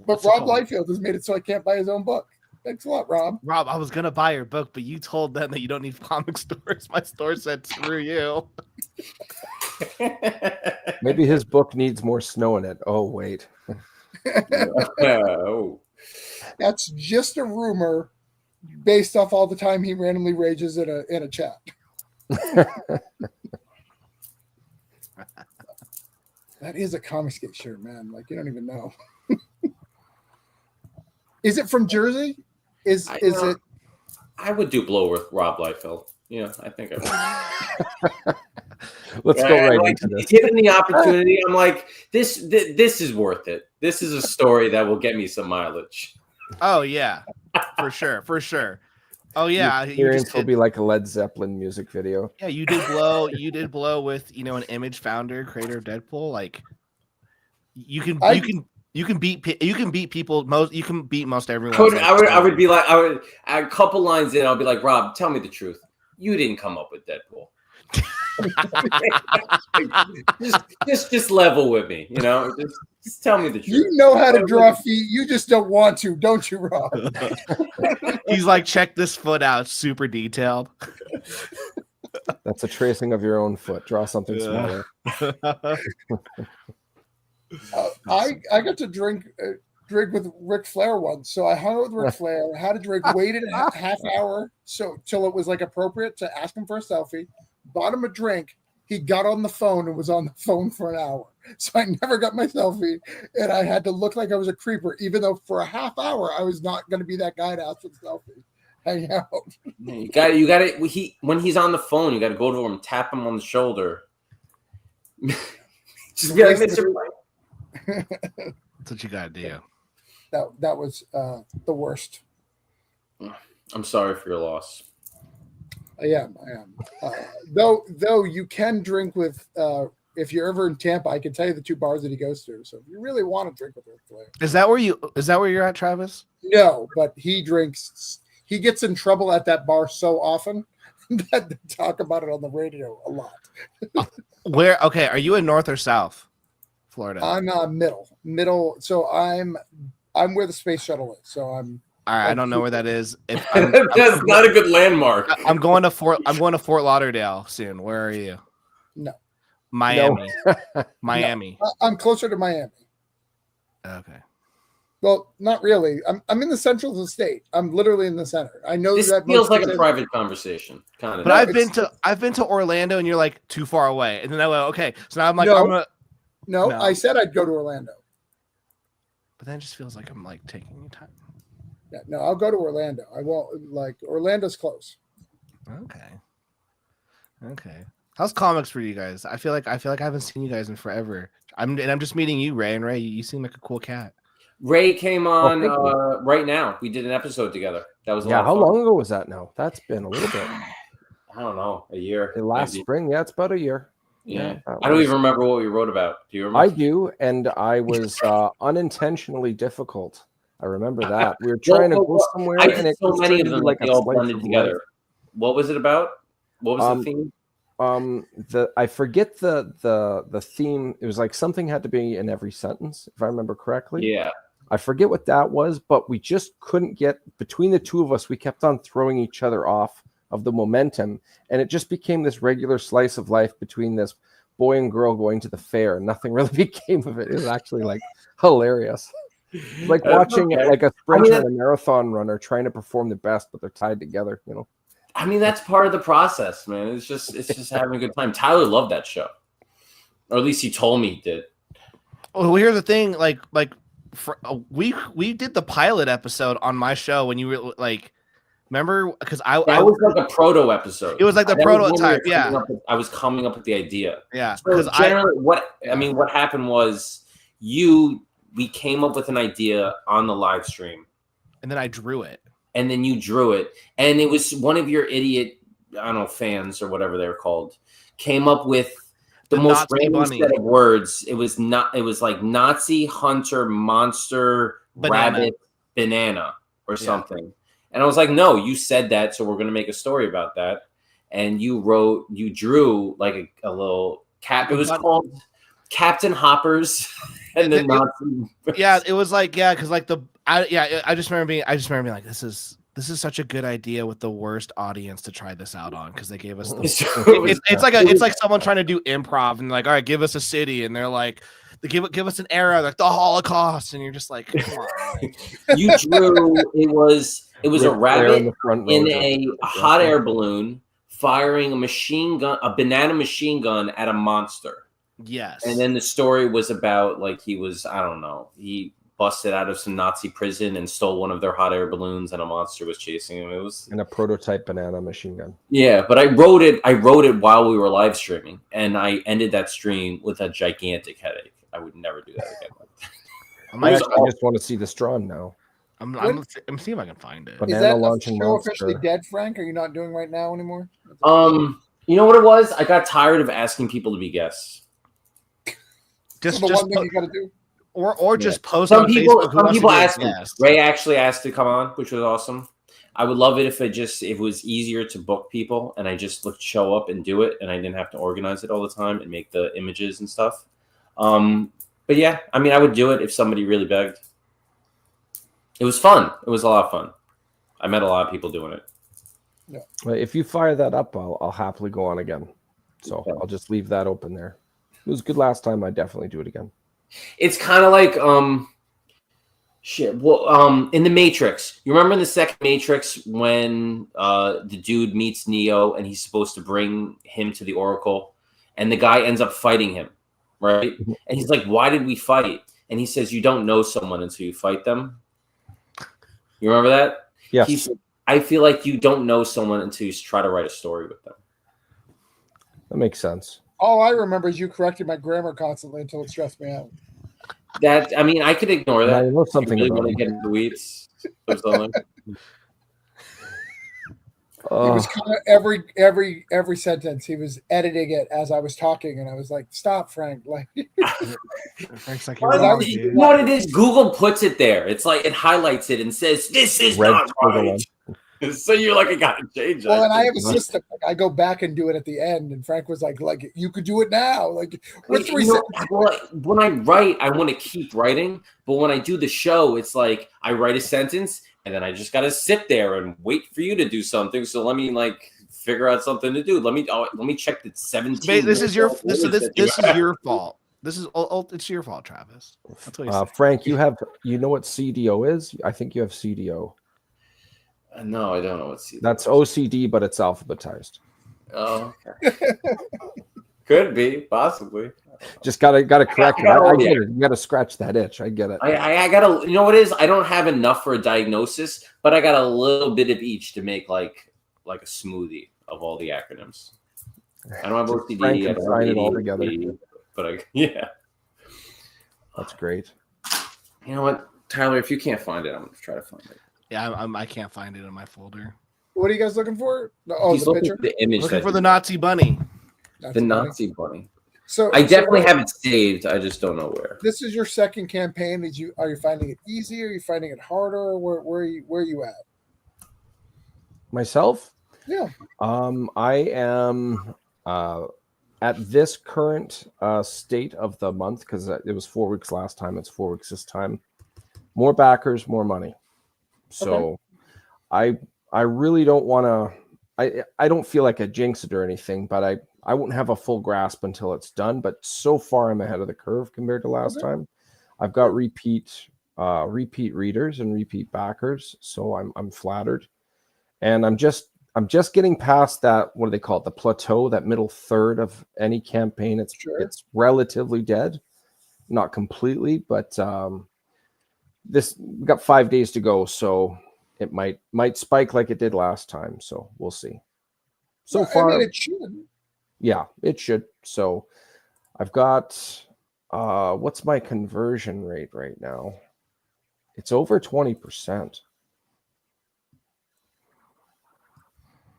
But Rob Liefeld has made it so I can't buy his own book. Thanks a lot, Rob. Rob, I was going to buy your book, but you told them that you don't need comic stores. My store said, screw you. Maybe his book needs more snow in it. Oh, wait. Oh. That's just a rumor based off all the time he randomly rages in a chat. That is a Comicsgate shirt, man. Like, you don't even know. Is it from Jersey? Is it? I would do blow with Rob Liefeld. Yeah, I think I would. Let's go right into this. Given the opportunity, I'm like, this is worth it. This is a story that will get me some mileage. Oh yeah, for sure. Oh yeah, the experience will be like a Led Zeppelin music video. Yeah, you did blow with an Image founder, creator of Deadpool. Like you can beat people. You can beat most everyone. I would be like, a couple lines in, I'll be like, Rob, tell me the truth. You didn't come up with Deadpool. just level with me, just tell me the truth. You know how to draw feet, you just don't want to, don't you, Rob? He's like, check this foot out, super detailed. That's a tracing of your own foot. Draw something smaller. I got to drink with Ric Flair once, so I hung out with Ric Flair, had a drink, waited a half hour till it was like appropriate to ask him for a selfie, bought him a drink. He got on the phone and was on the phone for an hour. So I never got my selfie, and I had to look like I was a creeper, even though for a half hour I was not going to be that guy to ask for the selfie. Hang out. You got it. When he's on the phone, you got to go to him, tap him on the shoulder. Just be like, Mr. That's what you got to do. That was the worst. I'm sorry for your loss. I am. Though you can drink with if you're ever in Tampa, I can tell you the two bars that he goes to. So if you really want to drink with Ric Flair. Is that where you're at, Travis? No, but he drinks. He gets in trouble at that bar so often that they talk about it on the radio a lot. Where? Okay, are you in North or South Florida? I'm middle. So I'm where the space shuttle is. So I'm. All right, I don't know where that is. That's not a good landmark. I'm going to Fort Lauderdale soon. Where are you? No. Miami. No. Miami. No, I'm closer to Miami. Okay. Well, not really. I'm in the central of the state. I'm literally in the center. I know this that feels like a private conversation, kind of. But I've been to Orlando, and you're like too far away. And then I went, okay. So now I'm like, no, I said I'd go to Orlando. But then it just feels like I'm like taking your time. Yeah, no, I'll go to Orlando. I won't Orlando's close. Okay. How's comics for you guys? I feel like I haven't seen you guys in forever. I'm just meeting you, Ray, and Ray, you seem like a cool cat. Ray came on right now. We did an episode together. That was a lot of how fun. long ago was that now? That's been a little bit. I don't know, a year. Last spring, it's about a year. Yeah. I don't even remember what we wrote about. Do you remember? I do, and I was unintentionally difficult. I remember that. We were trying to go somewhere, and it so many of them like they all blended together. Life. What was it about? What was the theme? I forget the theme. It was like something had to be in every sentence, if I remember correctly. Yeah. I forget what that was, but we just couldn't get between the two of us. We kept on throwing each other off of the momentum, and it just became this regular slice of life between this boy and girl going to the fair. Nothing really became of it. It was actually like hilarious. Like watching like a sprinter and a marathon runner trying to perform the best, but they're tied together, I mean, that's part of the process, man. It's just having a good time. Tyler loved that show, or at least he told me he did. Well, here's the thing, we did the pilot episode on my show when you were like, remember? Because I was like a proto episode. It was like the prototype. Yeah, I was coming up with the idea. Yeah, because generally, what happened was we came up with an idea on the live stream, and then I drew it. And then you drew it, and it was one of your idiot, I don't know, fans or whatever they're called, came up with the most Nazi random bunny. set of words. It was not. It was like Nazi, hunter, monster, Banana. rabbit, banana, or something. And I was like, no, you said that, so we're going to make a story about that. And you drew like a little cap. It was called Captain Hoppers and the Nazi. Yeah, it was like, because like I just remember being like, this is such a good idea with the worst audience to try this out on, because they gave us it's like someone trying to do improv and like, all right, give us a city, and they're like, they give us an era, like the Holocaust, and you're just like, come on. You drew it was a rabbit in a hot air balloon firing a machine gun, a banana machine gun at a monster. Yes. And then the story was about like he busted out of some Nazi prison and stole one of their hot air balloons, and a monster was chasing him. It was in a prototype banana machine gun. Yeah, but I wrote it while we were live streaming, and I ended that stream with a gigantic headache. I would never do that again. I just want to see the Strawn now. I'm seeing if I can find it. Is that launching show officially dead, Frank? Are you not doing right now anymore? You know what it was? I got tired of asking people to be guests. Just one thing you got to do. Or just post some on people, Facebook. Some people asked me. Ray actually asked to come on, which was awesome. I would love it if it was easier to book people and I just show up and do it, and I didn't have to organize it all the time and make the images and stuff. But yeah, I mean, I would do it if somebody really begged. It was fun. It was a lot of fun. I met a lot of people doing it. Yeah. Well, if you fire that up, I'll happily go on again. So okay. I'll just leave that open there. It was good last time. I definitely do it again. It's kind of like in the Matrix. You remember in the second Matrix when the dude meets Neo and he's supposed to bring him to the Oracle, and the guy ends up fighting him, right? Mm-hmm. And he's like, "Why did we fight?" And he says, "You don't know someone until you fight them." You remember that? Yes. He said, I feel like you don't know someone until you try to write a story with them. That makes sense. All I remember is you correcting my grammar constantly until it stressed me out. I mean, I could ignore that. I know something really about want to get in the weeds or something. He was kind of every sentence. He was editing it as I was talking, and I was like, "Stop, Frank!" Like, Frank's like, you know what it is? Google puts it there. It's like it highlights it and says, "This is not right." So you're like, I gotta change it. Well, and I have a system. Like, I go back and do it at the end, and Frank was like you could do it now. Like, with when I write, I want to keep writing, but when I do the show, it's like I write a sentence. And then I just gotta sit there and wait for you to do something. So let me figure out something to do. Let me check the 17. This is your fault. This is it's your fault, Travis. That's what he's Frank, you know what CDO is? I think you have CDO. No, I don't know what CDO. That's OCD, but it's alphabetized. Oh, okay. Could be, possibly. Just gotta correct it. I get it. You gotta scratch that itch. I get it. I gotta. You know what it is? I don't have enough for a diagnosis, but I got a little bit of each to make like a smoothie of all the acronyms. I don't have OCD. I don't have it all together. But yeah, that's great. You know what, Tyler? If you can't find it, I'm gonna try to find it. Yeah, I can't find it in my folder. What are you guys looking for? He's the looking picture. For the image. Looking for the Nazi bunny. The Nazi bunny. So I definitely have it saved. I just don't know where. This is your second campaign. Are you finding it easier? Are you finding it harder? Where are you at? Myself? Yeah. I am at this current state of the month, because it was 4 weeks last time. It's 4 weeks this time. More backers, more money. So okay. I really don't want to. I don't feel like I jinx it or anything, but I won't have a full grasp until it's done. But so far, I'm ahead of the curve compared to last time. I've got repeat readers and repeat backers, so I'm flattered, and I'm just getting past that. What do they call it? The plateau, that middle third of any campaign. It's relatively dead, not completely, but we got 5 days to go, so it might spike like it did last time. So we'll see. So far, I mean, it should. Yeah, it should. So I've got, what's my conversion rate right now? It's over 20%.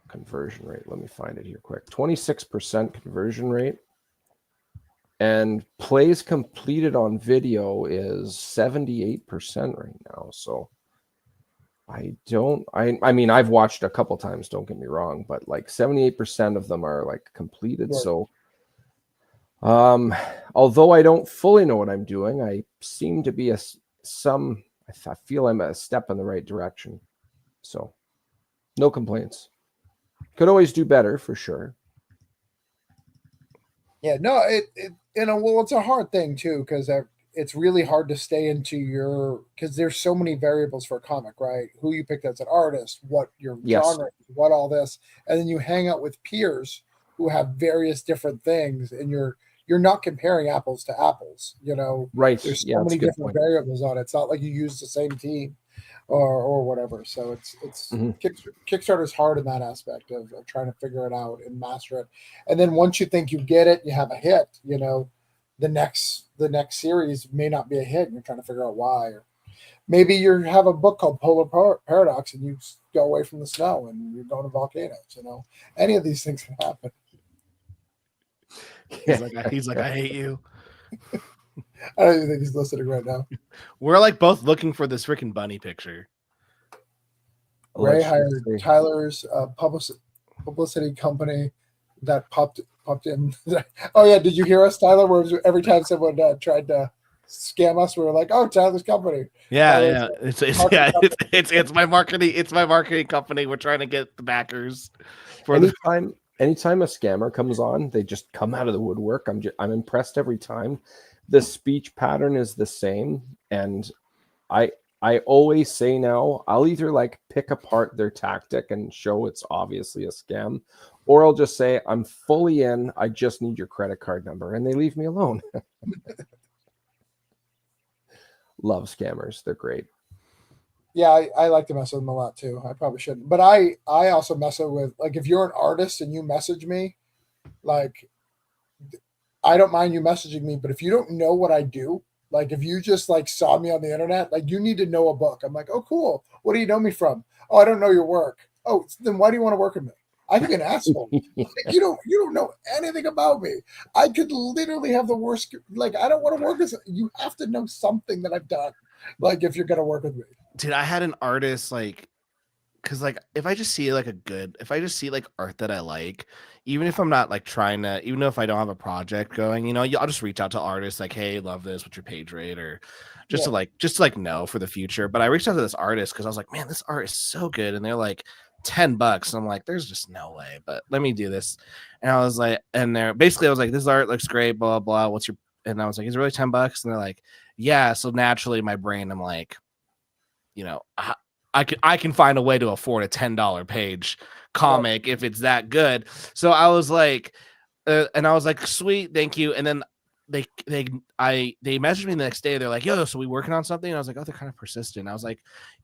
Conversion rate. Let me find it here quick. 26% conversion rate. And plays completed on video is 78% right now. So I mean, I've watched a couple times, don't get me wrong, but like 78% of them are like completed. Right. So although I don't fully know what I'm doing, I seem to be I feel I'm a step in the right direction. So no complaints. Could always do better for sure. Yeah, no, well, it's a hard thing too, because it's really hard to stay into because there's so many variables for a comic, right? Who you picked as an artist, what your genre, what all this, and then you hang out with peers who have various different things, and you're not comparing apples to apples, Right. There's so many different variables on it. It's not like you use the same team or whatever. So it's Kickstarter's hard in that aspect of trying to figure it out and master it. And then once you think you get it, you have a hit, the next series may not be a hit and you're trying to figure out why. Or maybe you have a book called Polar Paradox and you go away from the snow and you're going to volcanoes, any of these things can happen. He's like, I hate you. I don't even think he's listening right now. We're like both looking for this freaking bunny picture. Ray hired Tyler's publicity company that popped in. Oh yeah, did you hear us, Tyler? Where every time someone tried to scam us, we were like, "Oh, Tyler's company." Yeah. It's my marketing. It's my marketing company. We're trying to get the backers for Anytime a scammer comes on, they just come out of the woodwork. I'm impressed every time. The speech pattern is the same, and I always say now I'll either like pick apart their tactic and show it's obviously a scam, or I'll just say I'm fully in. I just need your credit card number, and they leave me alone. Love scammers; they're great. Yeah, I like to mess with them a lot too. I probably shouldn't, but I also mess with, like, if you're an artist and you message me, like, I don't mind you messaging me, but if you don't know what I do, like if you just like saw me on the internet, like you need to know a book. I'm like, oh cool. What do you know me from? Oh, I don't know your work. Oh, then why do you want to work with me? I could be an asshole. Like, you don't know anything about me. I could literally have the worst. Like, I don't want to work with you. Have to know something that I've done. Like, if you're gonna work with me. Dude, I had an artist because if I just see like art that I like, even if I'm not like trying to, even if I don't have a project going, I'll just reach out to artists like, hey, love this, what's your page rate, or just to know for the future. But I reached out to this artist because I was like, man, this art is so good, and they're like $10. And I'm like, there's just no way, but let me do this. And I was like, and I was like, this art looks great, blah blah. And I was like, is it really $10? And they're like, yeah. So naturally, in my brain, I'm like, I can find a way to afford a $10 page comic if it's that good. So I was like, sweet, thank you. And then they messaged me the next day. They're like, yo, so we working on something? And I was like, oh, they're kind of persistent. I was like,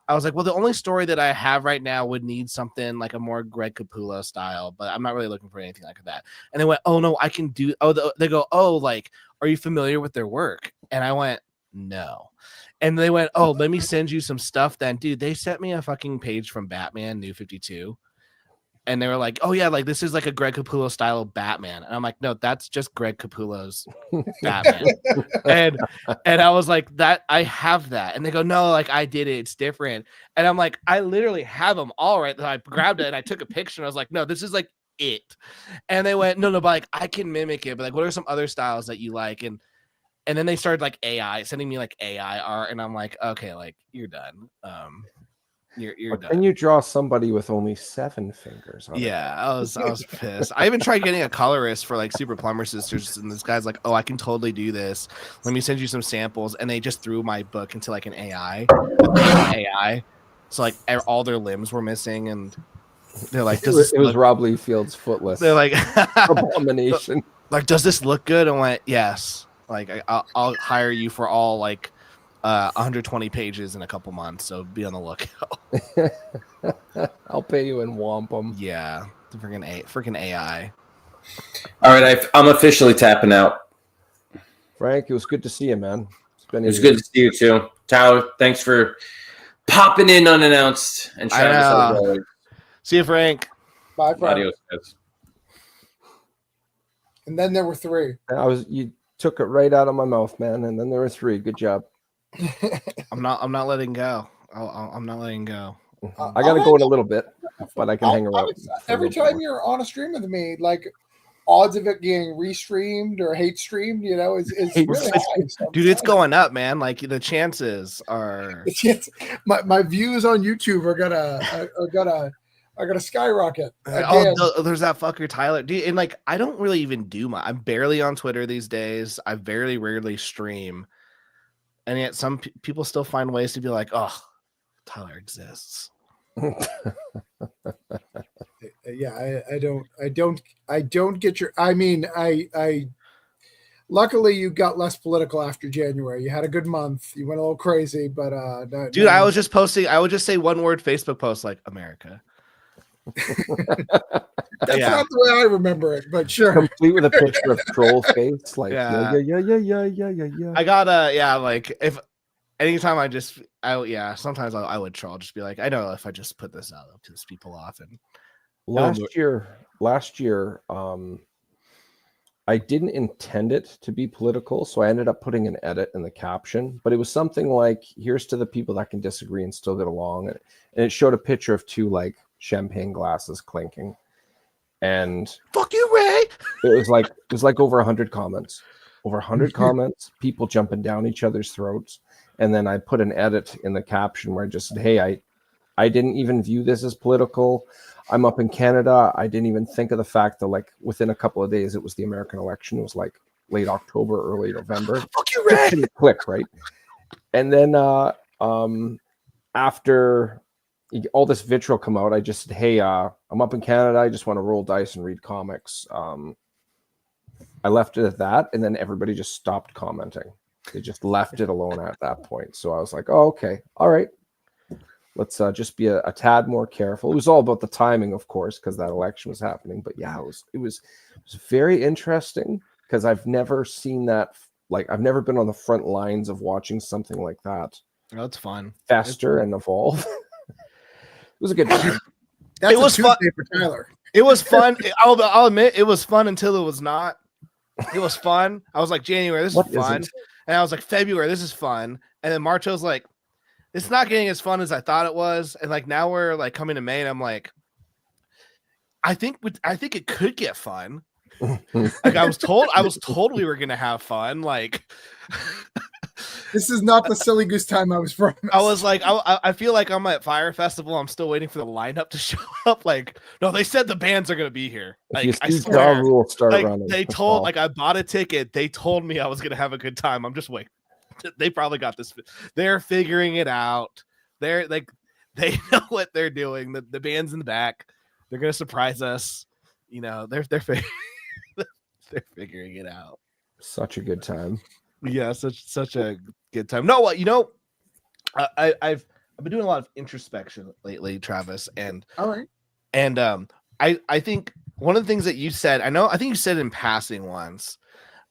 well, the only story that I have right now would need something like a more Greg Capullo style, but I'm not really looking for anything like that. And they went, oh no, I can do. Oh, they go, oh, like, are you familiar with their work? And I went, no. And they went, oh, let me send you some stuff then. Dude, they sent me a fucking page from Batman New 52. And they were like, oh, yeah, like this is like a Greg Capullo style Batman. And I'm like, no, that's just Greg Capullo's Batman. and I was like, that I have that. And they go, no, like I did it. It's different. And I'm like, I literally have them all right. I grabbed it and I took a picture. And I was like, no, this is like it. And they went, no, but like I can mimic it. But like, what are some other styles that you like? And then they started like sending me like AI art, and I'm like, okay, like you're done. You're done. Can you draw somebody with only 7 fingers? Yeah, I was pissed. I even tried getting a colorist for like Super Plumber Sisters, and this guy's like, oh, I can totally do this. Let me send you some samples, and they just threw my book into like an AI. So like all their limbs were missing, and they're like, it was Rob Liefeld's Footless. They're like, abomination. Like, does this look good? I went, yes. Like I'll hire you for all like 120 pages in a couple months, so be on the lookout. I'll pay you in wampum. Yeah, freaking AI. All right, I'm officially tapping out. Frank, it was good to see you, man. It was good to see you too, Tyler. Thanks for popping in unannounced. And Travis, see you, Frank. Bye, Frank. Adios, guys. And then there were 3. You took it right out of my mouth, man. And then there were 3. Good job. I'm not letting go. I'm not letting go. I got to go in a little bit, but I can hang around. Every time you're on a stream with me, like odds of it getting restreamed or hate streamed, you know, is really high. So dude, it's going up, man. Like the chances are. My views on YouTube are gonna skyrocket. There's that fucker Tyler, dude, and like I don't really even do my. I'm barely on Twitter these days. I very rarely stream, and yet some people still find ways to be like, oh, Tyler exists. Yeah, I don't get your. I mean, I. Luckily, you got less political after January. You had a good month. You went a little crazy, but dude, I was just posting. I would just say one word Facebook post like America. That's not the way I remember it, but sure. Complete with a picture of troll face, like yeah. I gotta like if anytime sometimes I would troll, just be like, I know if I just put this out, it'll piss people off. And last year, I didn't intend it to be political, so I ended up putting an edit in the caption, but it was something like, here's to the people that can disagree and still get along. And it showed a picture of 2 like champagne glasses clinking. And fuck you, Ray. It was like over 100 comments. Over 100 comments, people jumping down each other's throats. And then I put an edit in the caption where I just said, hey, I didn't even view this as political. I'm up in Canada. I didn't even think of the fact that like within a couple of days, it was the American election. It was like late October, early November. Fuck you, Ray. Click, right? And then after all this vitriol come out, I just said, hey, I'm up in Canada. I just want to roll dice and read comics. I left it at that, and then everybody just stopped commenting. They just left it alone at that point. So I was like, oh, okay. All right. Let's just be a tad more careful. It was all about the timing, of course, because that election was happening. But yeah, it was very interesting because I've never seen that. Like, I've never been on the front lines of watching something like that. That's fun. Fester and evolve. It was a good time. It was fun for Tyler. It was fun. I'll admit it was fun until it was not. It was fun. I was like, January, this is fun. And I was like, February, this is fun. And then March, I was like, it's not getting as fun as I thought it was. And like now we're like coming to May, and I'm like, I think it could get fun. Like I was told we were gonna have fun. Like this is not the silly goose time I was promised. I was like, I feel like I'm at Fire Festival. I'm still waiting for the lineup to show up. Like, no, they said the bands are gonna be here. Like, I swear. Like, they told, like, I bought a ticket. They told me I was gonna have a good time. I'm just waiting. They probably got this. They're figuring it out. They're like, they know what they're doing. The band's in the back. They're gonna surprise us. You know, they're figuring it out. Such a good time. Yeah, such a good time. No, what, you know, I've been doing a lot of introspection lately, Travis, and all right, and I think one of the things that you said, I think you said in passing once,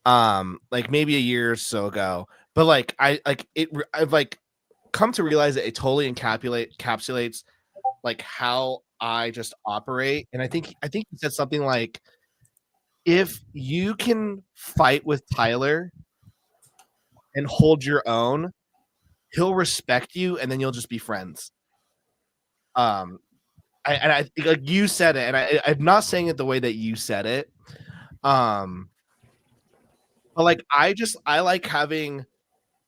like maybe a year or so ago, but like I've like come to realize that it totally encapsulates like how I just operate, and I think you said something like, if you can fight with Tyler and hold your own, he'll respect you, and then you'll just be friends. I like you said it, and I'm not saying it the way that you said it. But like I like having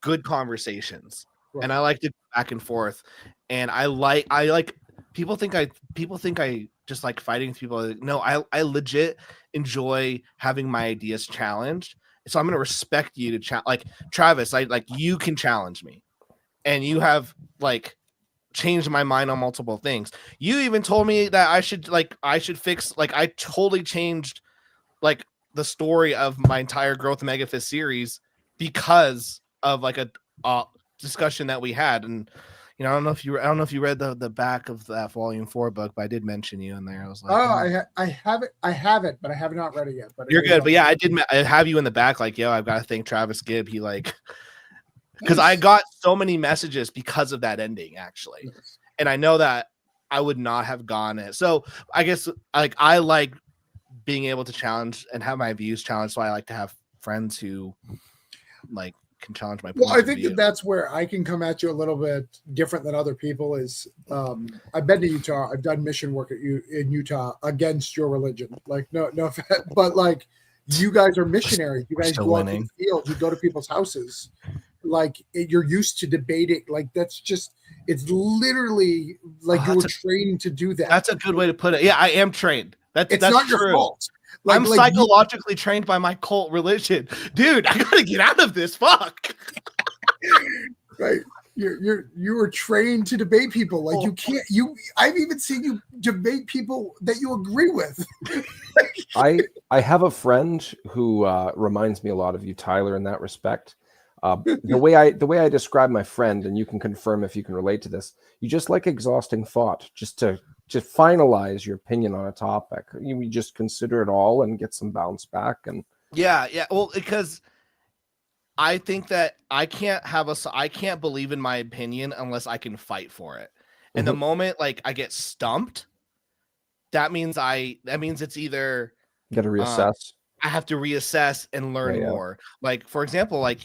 good conversations, right. And I like to go back and forth, and I like people think I just like fighting with people. No, I legit enjoy having my ideas challenged. So I'm going to respect you to like Travis. You can challenge me, and you have like changed my mind on multiple things. You even told me that I should fix, like, I totally changed like the story of my entire Growth Megafist series because of like a discussion that we had. And you know, I don't know if you read the back of that volume 4 book, but I did mention you in there. I was like, I have it, but I have not read it yet. But you're good. But yeah, I have you in the back. Like, yo, I've got to thank Travis Gibb. He like, because I got so many messages because of that ending, actually, yes. And I know that I would not have gone it. So I guess like I like being able to challenge and have my views challenged. So I like to have friends who like can challenge my Well, points I of think view. that's where I can come at you a little bit different than other people is I've been to Utah. I've done mission work in Utah against your religion. Like, no, but like you guys are missionaries. You We're guys still go out to winning. the field. You go to people's houses. Like you're used to debating. Like that's just, it's literally like you were trained to do that. That's a good way to put it. Yeah, I am trained. That's not true. your fault. I'm psychologically trained by my cult religion. Dude, I gotta get out of this. Fuck. Right. You were trained to debate people. Like I've even seen you debate people that you agree with. I have a friend who reminds me a lot of you, Tyler, in that respect. The way I describe my friend, and you can confirm if you can relate to this, you just like exhausting thought, just to finalize your opinion on a topic. You just consider it all and get some bounce back. And yeah. Well, because I think that I can't believe in my opinion unless I can fight for it. And the moment like I get stumped, that means it's either you got to reassess. I have to reassess and learn more. Like, for example, like,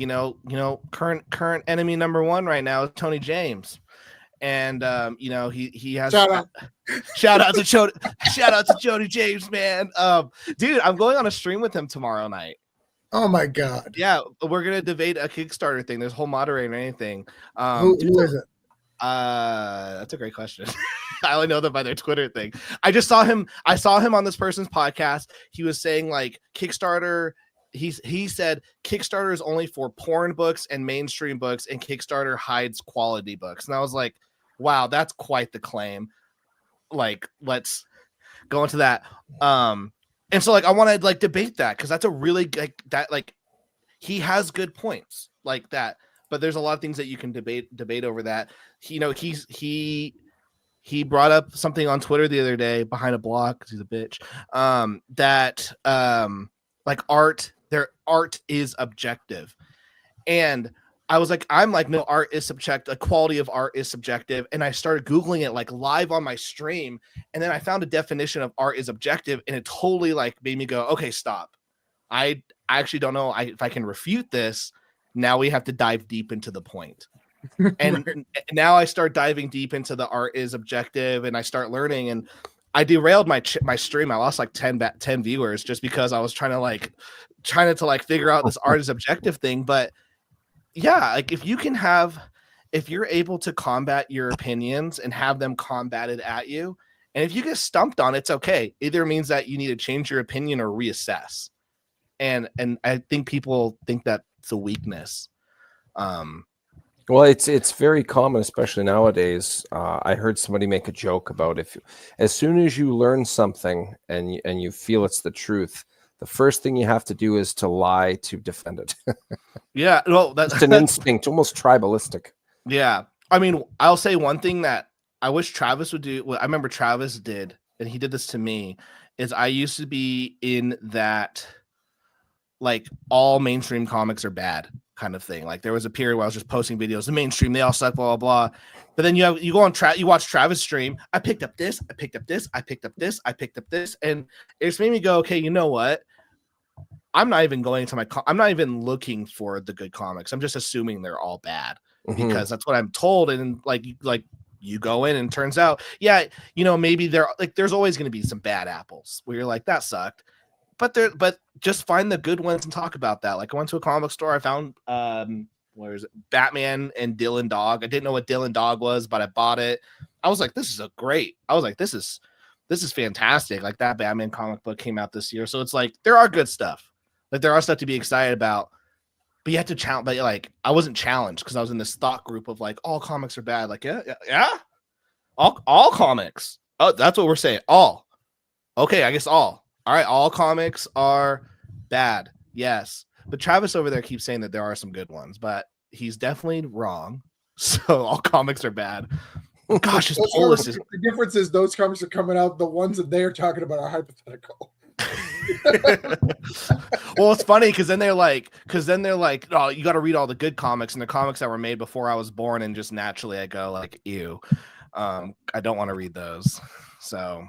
current enemy number one right now is Tony James. And, he has shout out to Jody James, man. Dude, I'm going on a stream with him tomorrow night. Oh my God. Yeah. We're going to debate a Kickstarter thing. There's a whole moderator and anything. Who is it? That's a great question. I only know them by their Twitter thing. I saw him on this person's podcast. He was saying like Kickstarter. He said Kickstarter is only for porn books and mainstream books, and Kickstarter hides quality books. And I was like, wow, that's quite the claim. Like, let's go into that. And so like I want to like debate that because that's a really like he has good points like that. But there's a lot of things that you can debate over that. He brought up something on Twitter the other day behind a block because he's a bitch. That like their art is objective, and I'm like, no, art is subjective. The quality of art is subjective, and I started Googling it like live on my stream, and then I found a definition of art is objective, and it totally like made me go, okay, stop. I actually don't know if I can refute this. Now we have to dive deep into the point. And now I start diving deep into the art is objective, and I start learning, and I derailed my stream. I lost like 10 viewers just because I was trying to figure out this art is objective thing. But yeah, like if you're able to combat your opinions and have them combated at you, and if you get stumped on, it's okay. Either means that you need to change your opinion or reassess. And I think people think that's a weakness. Well, it's very common, especially nowadays. I heard somebody make a joke about as soon as you learn something and you feel it's the truth, the first thing you have to do is to lie to defend it. Yeah, well, that's an instinct, almost tribalistic. Yeah, I mean, I'll say one thing that I wish Travis would do. What I remember Travis did, and he did this to me, is I used to be in that like all mainstream comics are bad kind of thing. Like there was a period where I was just posting videos, the mainstream, they all suck, blah, blah, blah. But then you go on you watch Travis stream. I picked up this, I picked up this, I picked up this, I picked up this. And it just made me go, okay, you know what? I'm not even going to I'm not even looking for the good comics. I'm just assuming they're all bad because that's what I'm told. And like you go in and it turns out, yeah, maybe there's always going to be some bad apples where you're like, that sucked. But just find the good ones and talk about that. Like I went to a comic store, I found where is it? Batman and Dylan Dog. I didn't know what Dylan Dog was, but I bought it. I was like, this is this is fantastic. Like that Batman comic book came out this year. So it's like there are good stuff. Like there are stuff to be excited about. But you have to challenge, but like I wasn't challenged because I was in this thought group of like all comics are bad. Like, yeah. All comics. Oh, that's what we're saying. All. Okay, I guess all. All right, all comics are bad. Yes. But Travis over there keeps saying that there are some good ones, but he's definitely wrong. So all comics are bad. Gosh, his polis is... The difference is those comics are coming out. The ones that they're talking about are hypothetical. Well, it's funny because then they're like, oh, you got to read all the good comics and the comics that were made before I was born, and just naturally I go like, ew, I don't want to read those. So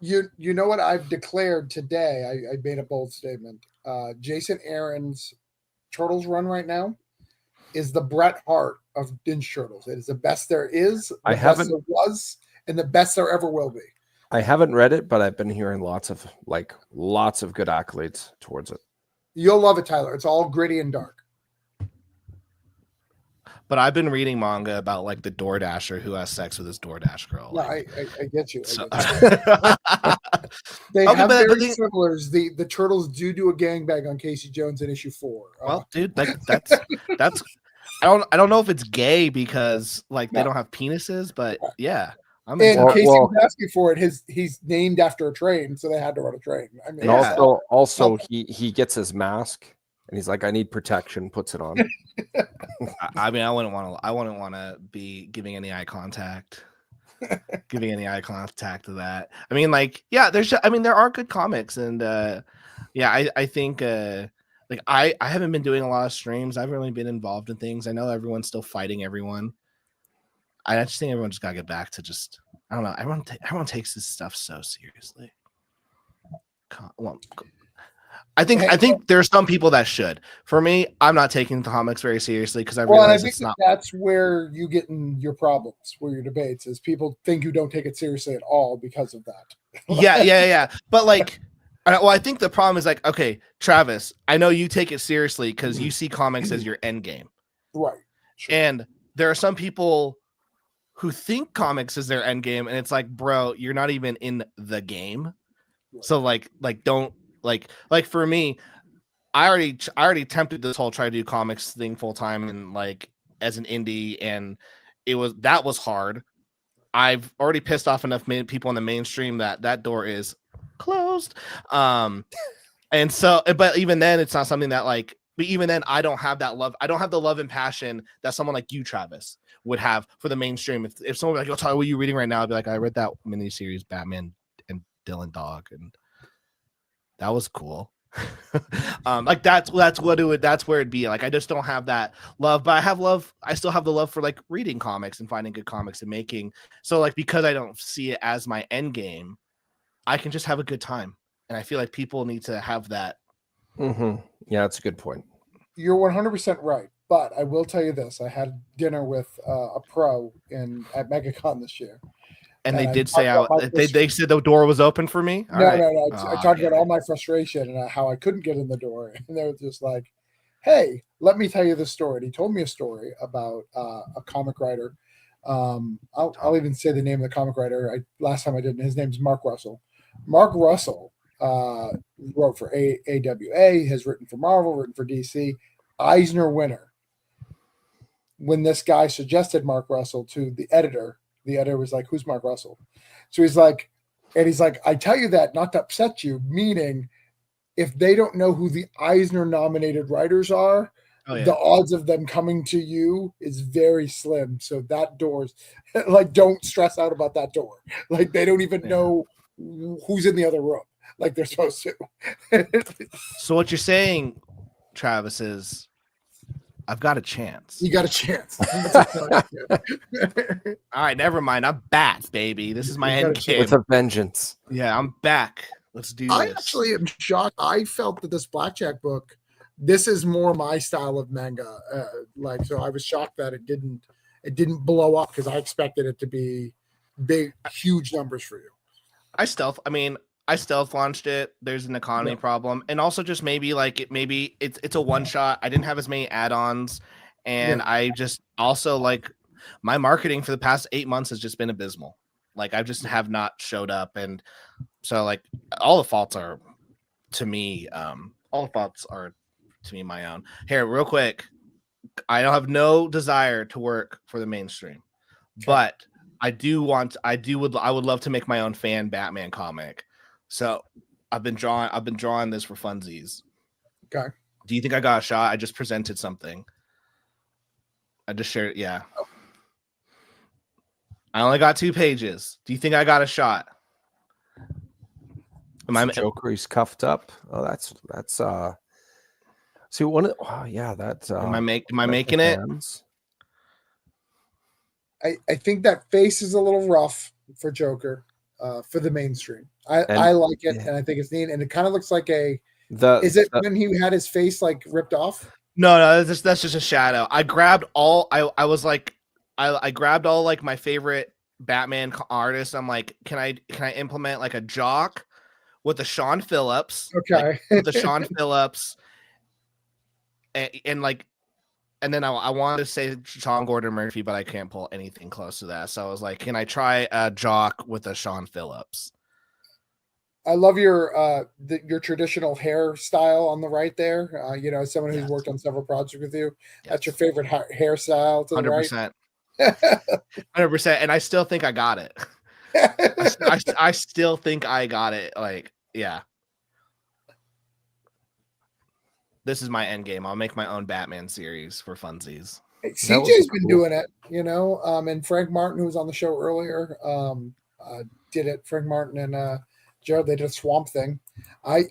you know what I've declared today? I made a bold statement. Jason Aaron's Turtles run right now is the Bret Hart of Ninja Turtles. It is the best there is, the best there was, and the best there ever will be. I haven't read it, but I've been hearing lots of good accolades towards it. You'll love it, Tyler. It's all gritty and dark. But I've been reading manga about like the DoorDasher who has sex with his DoorDash girl. No, Like, I get you. so- They Okay, have but very similars. The Turtles do a gangbang on Casey Jones in issue 4. well, dude, like that's I don't know if it's gay because like they don't have penises, but yeah. And Casey was asking for it. He's named after a train, so they had to run a train. I mean, And also he gets his mask and he's like, I need protection, puts it on. I mean, I wouldn't want to be giving any eye contact. Giving any eye contact to that. I mean, like, yeah, there are good comics, and yeah, I think like I haven't been doing a lot of streams. I've really been involved in things. I know everyone's still fighting everyone. I just think everyone just gotta get back to just, I don't know. Everyone takes this stuff so seriously. Well, I think there are some people that should. For me, I'm not taking the comics very seriously because I realize it's not. That's where you get in your problems, where your debates is people think you don't take it seriously at all because of that. yeah. But like, well, I think the problem is like, okay, Travis, I know you take it seriously because you see comics as your end game, right? Sure. And there are some people who think comics is their end game, and it's like, bro, you're not even in the game, right. So like don't. Like for me, I already attempted this whole try to do comics thing full time and like as an indie, and that was hard. I've already pissed off enough people in the mainstream that door is closed. And so, but even then, it's not something that like. But even then, I don't have that love. I don't have the love and passion that someone like you, Travis, would have for the mainstream. If someone like, "Yo, Tyler, what are you reading right now?" I'd be like, "I read that miniseries, Batman and Dylan Dog, and." That was cool. Like that's where it'd be. Like I just don't have that love, but I have love. I still have the love for like reading comics and finding good comics and making. So like because I don't see it as my end game, I can just have a good time. And I feel like people need to have that. Mm-hmm. Yeah, that's a good point. You're 100% right. But I will tell you this: I had dinner with a pro at MegaCon this year. And they did say they said the door was open for me. No. I talked about all my frustration and how I couldn't get in the door, and they were just like, "Hey, let me tell you the story." And he told me a story about a comic writer. I'll even say the name of the comic writer. Last time I did, his name's Mark Russell. Mark Russell wrote for AWA, has written for Marvel, written for DC, Eisner winner. When this guy suggested Mark Russell to the editor was like, "Who's Mark Russell?" So he's like, "I tell you that not to upset you," meaning if they don't know who the Eisner nominated writers are, the odds of them coming to you is very slim. So that door's like, don't stress out about that door. Like they don't even know who's in the other room like they're supposed to. So what you're saying, Travis, is I've got a chance. You got a chance. All right, never mind. I'm back, baby. This is my end game. With a vengeance. Yeah, I'm back. Let's do this. I actually am shocked. I felt that this Blackjack book, this is more my style of manga. So I was shocked that it didn't blow up because I expected it to be big, huge numbers for you. I stealth launched it. There's an economy problem, and also just maybe it's a one shot. I didn't have as many add-ons, and I just also like my marketing for the past 8 months has just been abysmal. Like I just have not showed up, and so like all the faults are to me. My own. Here, real quick, I have no desire to work for the mainstream, but I would love to make my own fan Batman comic. So I've been drawing this for funsies. Okay. Do you think I got a shot? I just presented something. I just shared it. Yeah. Oh. I only got 2 pages. Do you think I got a shot? Joker, he's cuffed up. Oh, that's see one of that's am I making it? I think that face is a little rough for Joker, for the mainstream. I like it, and I think it's neat, and it kind of looks like Is it when he had his face like ripped off? No, that's just a shadow. I grabbed all. I was like, I grabbed all like my favorite Batman artists. I'm like, can I implement like a Jock with the Sean Phillips? Okay, like, with the Sean Phillips, and like, and then I wanted to say Sean Gordon Murphy, but I can't pull anything close to that. So I was like, can I try a Jock with a Sean Phillips? I love your traditional hairstyle on the right there. You know, someone who's worked on several projects with you, that's your favorite hairstyle to the 100%. 100%. And I still think I got it. I still think I got it. Like, yeah. This is my end game. I'll make my own Batman series for funsies. CJ's been doing it, you know, and Frank Martin, who was on the show earlier, did it. Frank Martin and Jared, they did a Swamp Thing. I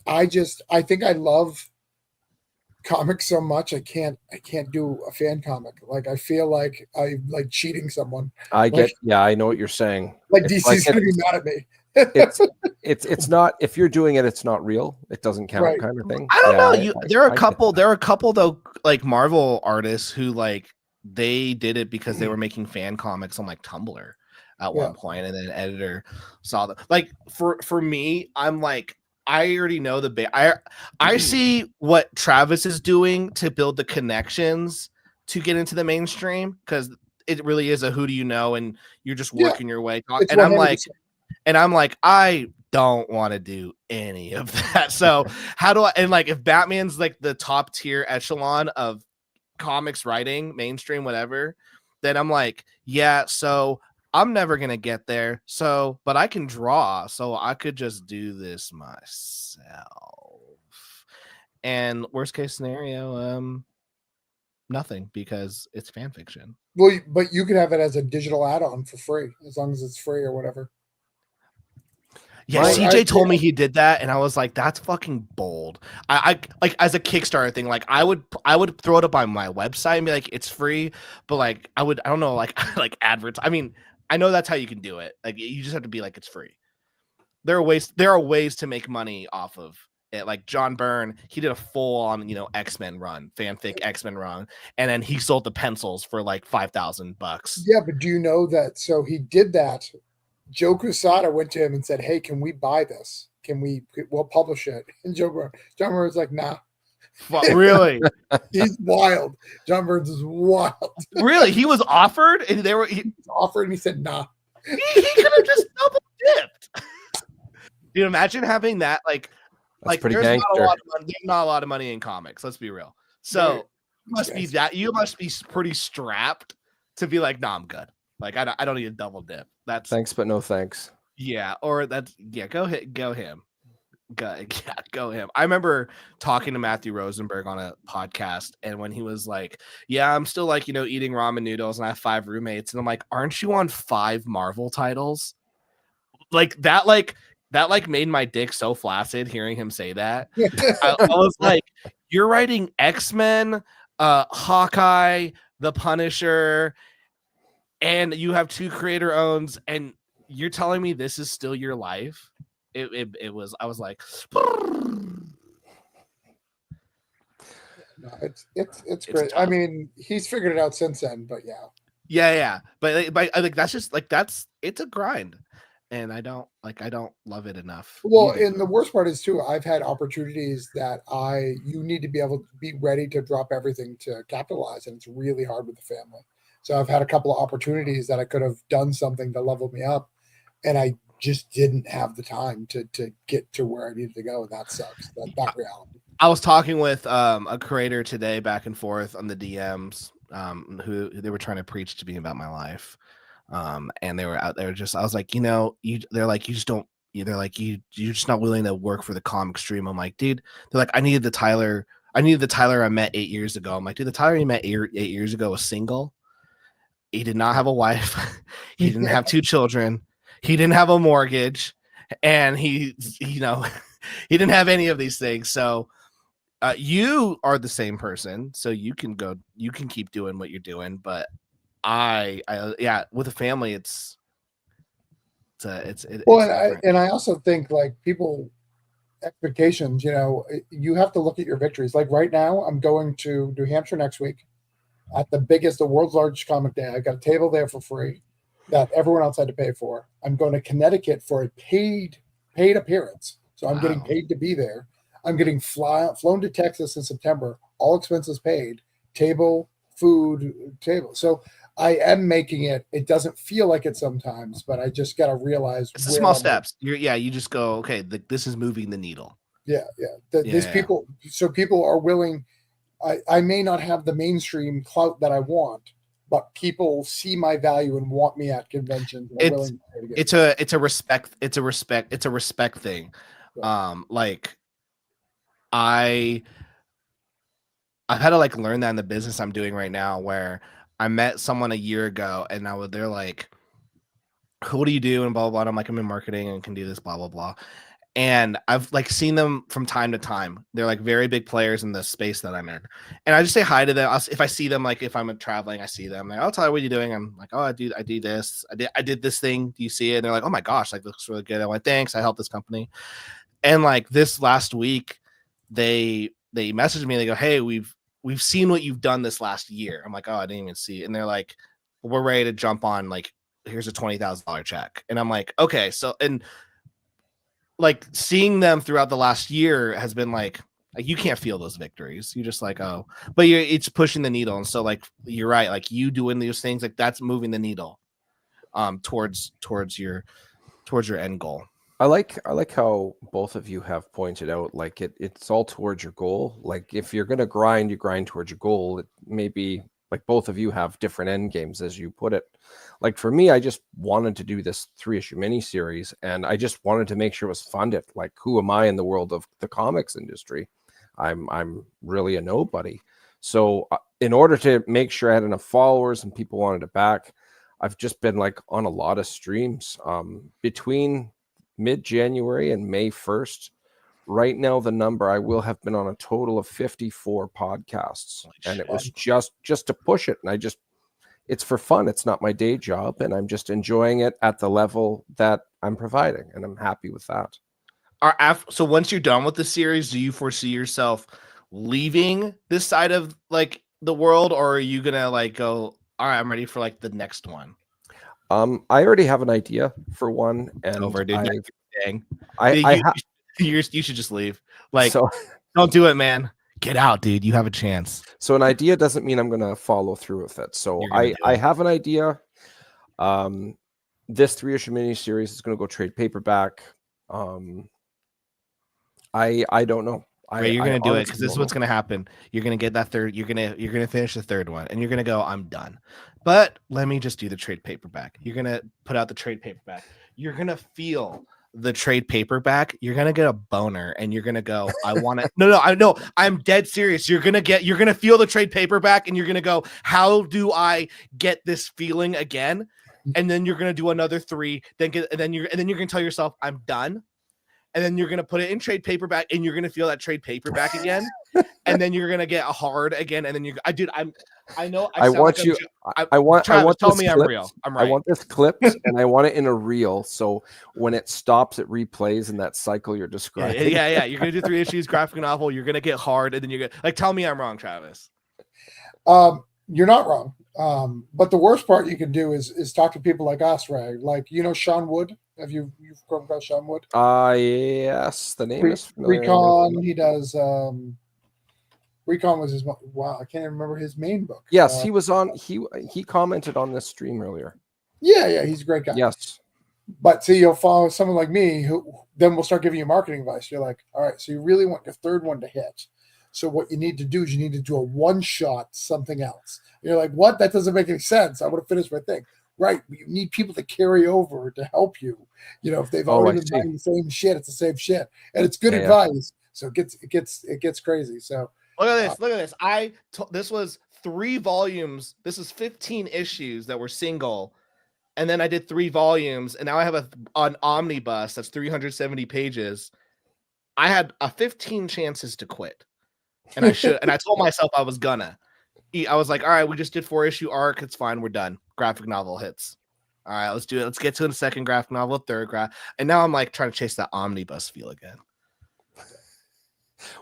think I love comics so much I can't do a fan comic. Like I feel like I like cheating someone. I like, I know what you're saying. Like DC's gonna be mad at me. it's not, if you're doing it, it's not real. It doesn't count, kind of thing. I don't know. There are a couple though, like Marvel artists who like they did it because they were making fan comics on like Tumblr at one point, and then an editor saw them. Like for me, I'm like, I already know I see what Travis is doing to build the connections to get into the mainstream, because it really is a who do you know, and you're just working your way. And I'm like, I don't want to do any of that. So how do I? And like, if Batman's like the top tier echelon of comics writing, mainstream, whatever, then I'm like, yeah. So I'm never gonna get there. So, but I can draw, so I could just do this myself. And worst case scenario, nothing, because it's fan fiction. Well, but you could have it as a digital add-on for free, as long as it's free or whatever. Yeah, CJ told me he did that, and I was like, "That's fucking bold." I like, as a Kickstarter thing, like I would throw it up on my website and be like, "It's free," but like I don't know, like like advertise. I mean, I know that's how you can do it. Like you just have to be like, it's free. There are ways to make money off of it. Like John Byrne, he did a full on, you know, X-Men run, fanfic X-Men run, and then he sold the pencils for like $5,000. Yeah, but do you know that? So he did that. Joe Quesada went to him and said, "Hey, can we buy this? We'll publish it." And John Byrne was like, "Nah." Really? He's wild. John Burns is wild. Really? He was offered, and he was offered, and he said, "Nah." He could have just double dipped. Do you imagine having that? Like there's not a lot of money in comics. Let's be real. So you must be pretty strapped to be like, "Nah, I'm good. Like I don't need a double dip." That's thanks, but no thanks. Yeah, or that's go him. Go him. I remember talking to Matthew Rosenberg on a podcast, and when he was like, "Yeah, I'm still like, you know, eating ramen noodles, and I have 5 roommates," and I'm like, "Aren't you on 5 Marvel titles?" Like that made my dick so flaccid hearing him say that. I was like, "You're writing X-Men, Hawkeye, The Punisher, and you have 2 creator owns, and you're telling me this is still your life?" It was. I was like, no, it's great. I mean, he's figured it out since then, but yeah. But I think that's just like it's a grind, and I don't love it enough. Well, and the worst part is too, I've had opportunities that you need to be able to be ready to drop everything to capitalize, and it's really hard with the family. So I've had a couple of opportunities that I could have done something to level me up, and I just didn't have the time to get to where I needed to go. And that sucks. That reality. I was talking with a creator today back and forth on the DMs, who they were trying to preach to me about my life. And they were out there just, I was like, you know, they're like, you just don't, they're like, you're just not willing to work for the comic stream. I'm like, dude, they're like, I needed the Tyler I met 8 years ago. I'm like, dude, the Tyler you met 8 years ago was single. He did not have a wife. He didn't have 2 children. He didn't have a mortgage, and he didn't have any of these things. So you are the same person. So you can keep doing what you're doing. But I with a family, it's well, and I also think like people, expectations, you have to look at your victories. Like right now, I'm going to New Hampshire next week at the world's largest comic day. I got a table there for free that everyone else had to pay for. I'm going to Connecticut for a paid appearance. So I'm getting paid to be there. I'm getting flown to Texas in September, all expenses paid, table, food, table. So I am making it. It doesn't feel like it sometimes, but I just got to realize it's the small steps. You just go, okay, this is moving the needle. Yeah. People are willing. I may not have the mainstream clout that I want, but people see my value and want me at conventions. It's a respect thing. Yeah. Like I've had to like learn that in the business I'm doing right now, where I met someone a year ago and they're like, what do you do? And blah, blah, blah. And I'm like, I'm in marketing and can do this, blah, blah, blah. And I've like seen them from time to time. They're like very big players in the space that I'm in. And I just say hi to them. If I see them, like if I'm traveling, I see them. Like, I'll tell you what you're doing. I'm like, oh, I do this. I did this thing. Do you see it? And they're like, oh my gosh, like looks really good. I went, thanks. I helped this company. And like this last week, they messaged me and they go, hey, we've seen what you've done this last year. I'm like, oh, I didn't even see it. And they're like, we're ready to jump on. Like, here's a $20,000 check. And I'm like, okay. So, and like seeing them throughout the last year has been like you can't feel those victories. You just like, oh, but it's pushing the needle. And so like, you're right. Like you doing these things, like that's moving the needle towards your end goal. I like how both of you have pointed out, like it's all towards your goal. Like if you're going to grind, you grind towards your goal. It may be like both of you have different end games, as you put it. Like for me, I just wanted to do this 3-issue miniseries, and I just wanted to make sure it was funded. Like, who am I in the world of the comics industry? I'm really a nobody. So in order to make sure I had enough followers and people wanted it back, I've just been like on a lot of streams between mid-January and May 1st. Right now, the number I will have been on a total of 54 podcasts, and it was just to push it. And it's for fun. It's not my day job, and I'm just enjoying it at the level that I'm providing, and I'm happy with that. So once you're done with the series, do you foresee yourself leaving this side of like the world, or are you gonna like go, all right, I'm ready for like the next one? I already have an idea for one, and you should just leave. Like, don't do it, man. Get out, dude. You have a chance. So an idea doesn't mean I'm going to follow through with it. So I have an idea. This 3-issue miniseries is going to go trade paperback. I don't know. You're going to do it because this is what's going to happen. You're going to get that third. You're going to finish the third one, and you're going to go, I'm done. But let me just do the trade paperback. You're going to put out the trade paperback. You're going to feel the trade paperback. You're going to get a boner, and you're going to go, I want to. No, I know. I'm dead serious. You're going to feel the trade paperback, and you're going to go, how do I get this feeling again? And then you're going to do another 3. And then you're going to tell yourself, I'm done. And then you're going to put it in trade paperback, and you're going to feel that trade paperback again. And then you're going to get a hard again. And then I know. I want like you. I want. Tell me I'm real. I'm right. I want this clipped, and I want it in a reel. So when it stops, it replays in that cycle you're describing. Yeah. You're going to do 3 issues, graphic novel. You're going to get hard, and then you're going to like, tell me I'm wrong, Travis. You're not wrong. But the worst part you can do is talk to people like us, Ray. Like, Sean Wood. Have you've come across Sean Wood? Yes. The name is familiar. Recon. He does. Recon was his. Wow, I can't even remember his main book. Yes, he was on. He commented on this stream earlier. Yeah, he's a great guy. Yes. But see, you'll follow someone like me who then will start giving you marketing advice. You're like, all right, so you really want your third one to hit. So what you need to do is you need to do a one-shot something else. And you're like, what? That doesn't make any sense. I want to finish my thing. Right. But you need people to carry over to help you. If they've already been buying the same shit, it's the same shit. And it's good advice. So it gets crazy. So look at this. This was 3 volumes. This is 15 issues that were single. And then I did 3 volumes, and now I have an omnibus that's 370 pages. I had 15 chances to quit. And I should, and I told myself I was gonna. I was like, all right, we just did 4-issue arc. It's fine. We're done. Graphic novel hits. All right, let's do it. Let's get to the second graphic novel, third graph. And now I'm like trying to chase that omnibus feel again.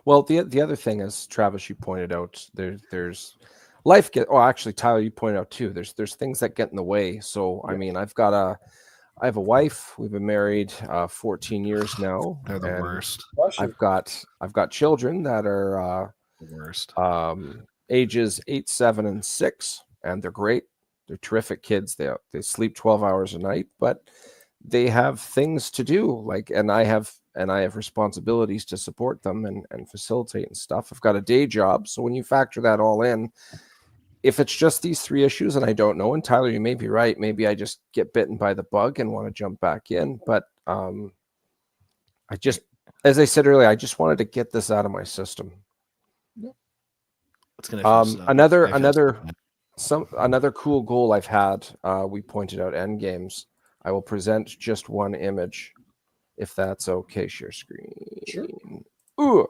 Well, the other thing is, Travis, you pointed out there's life get. Oh, actually, Tyler, you pointed out too. There's things that get in the way. So I mean, I have a wife. We've been married 14 years now. They're the and worst. I've got children that are The worst. ages 8, 7, and 6, and they're great. They're terrific kids. They sleep 12 hours a night, but they have things to do. Like, and I have responsibilities to support them and facilitate and stuff. I've got a day job, so when you factor that all in, if it's just these 3 issues, and I don't know, and Tyler, you may be right. Maybe I just get bitten by the bug and want to jump back in. But I just, as I said earlier, I just wanted to get this out of my system. It's gonna another cool goal I've had. We pointed out end games. I will present just one image, if that's okay. Share screen. Sure. Ooh.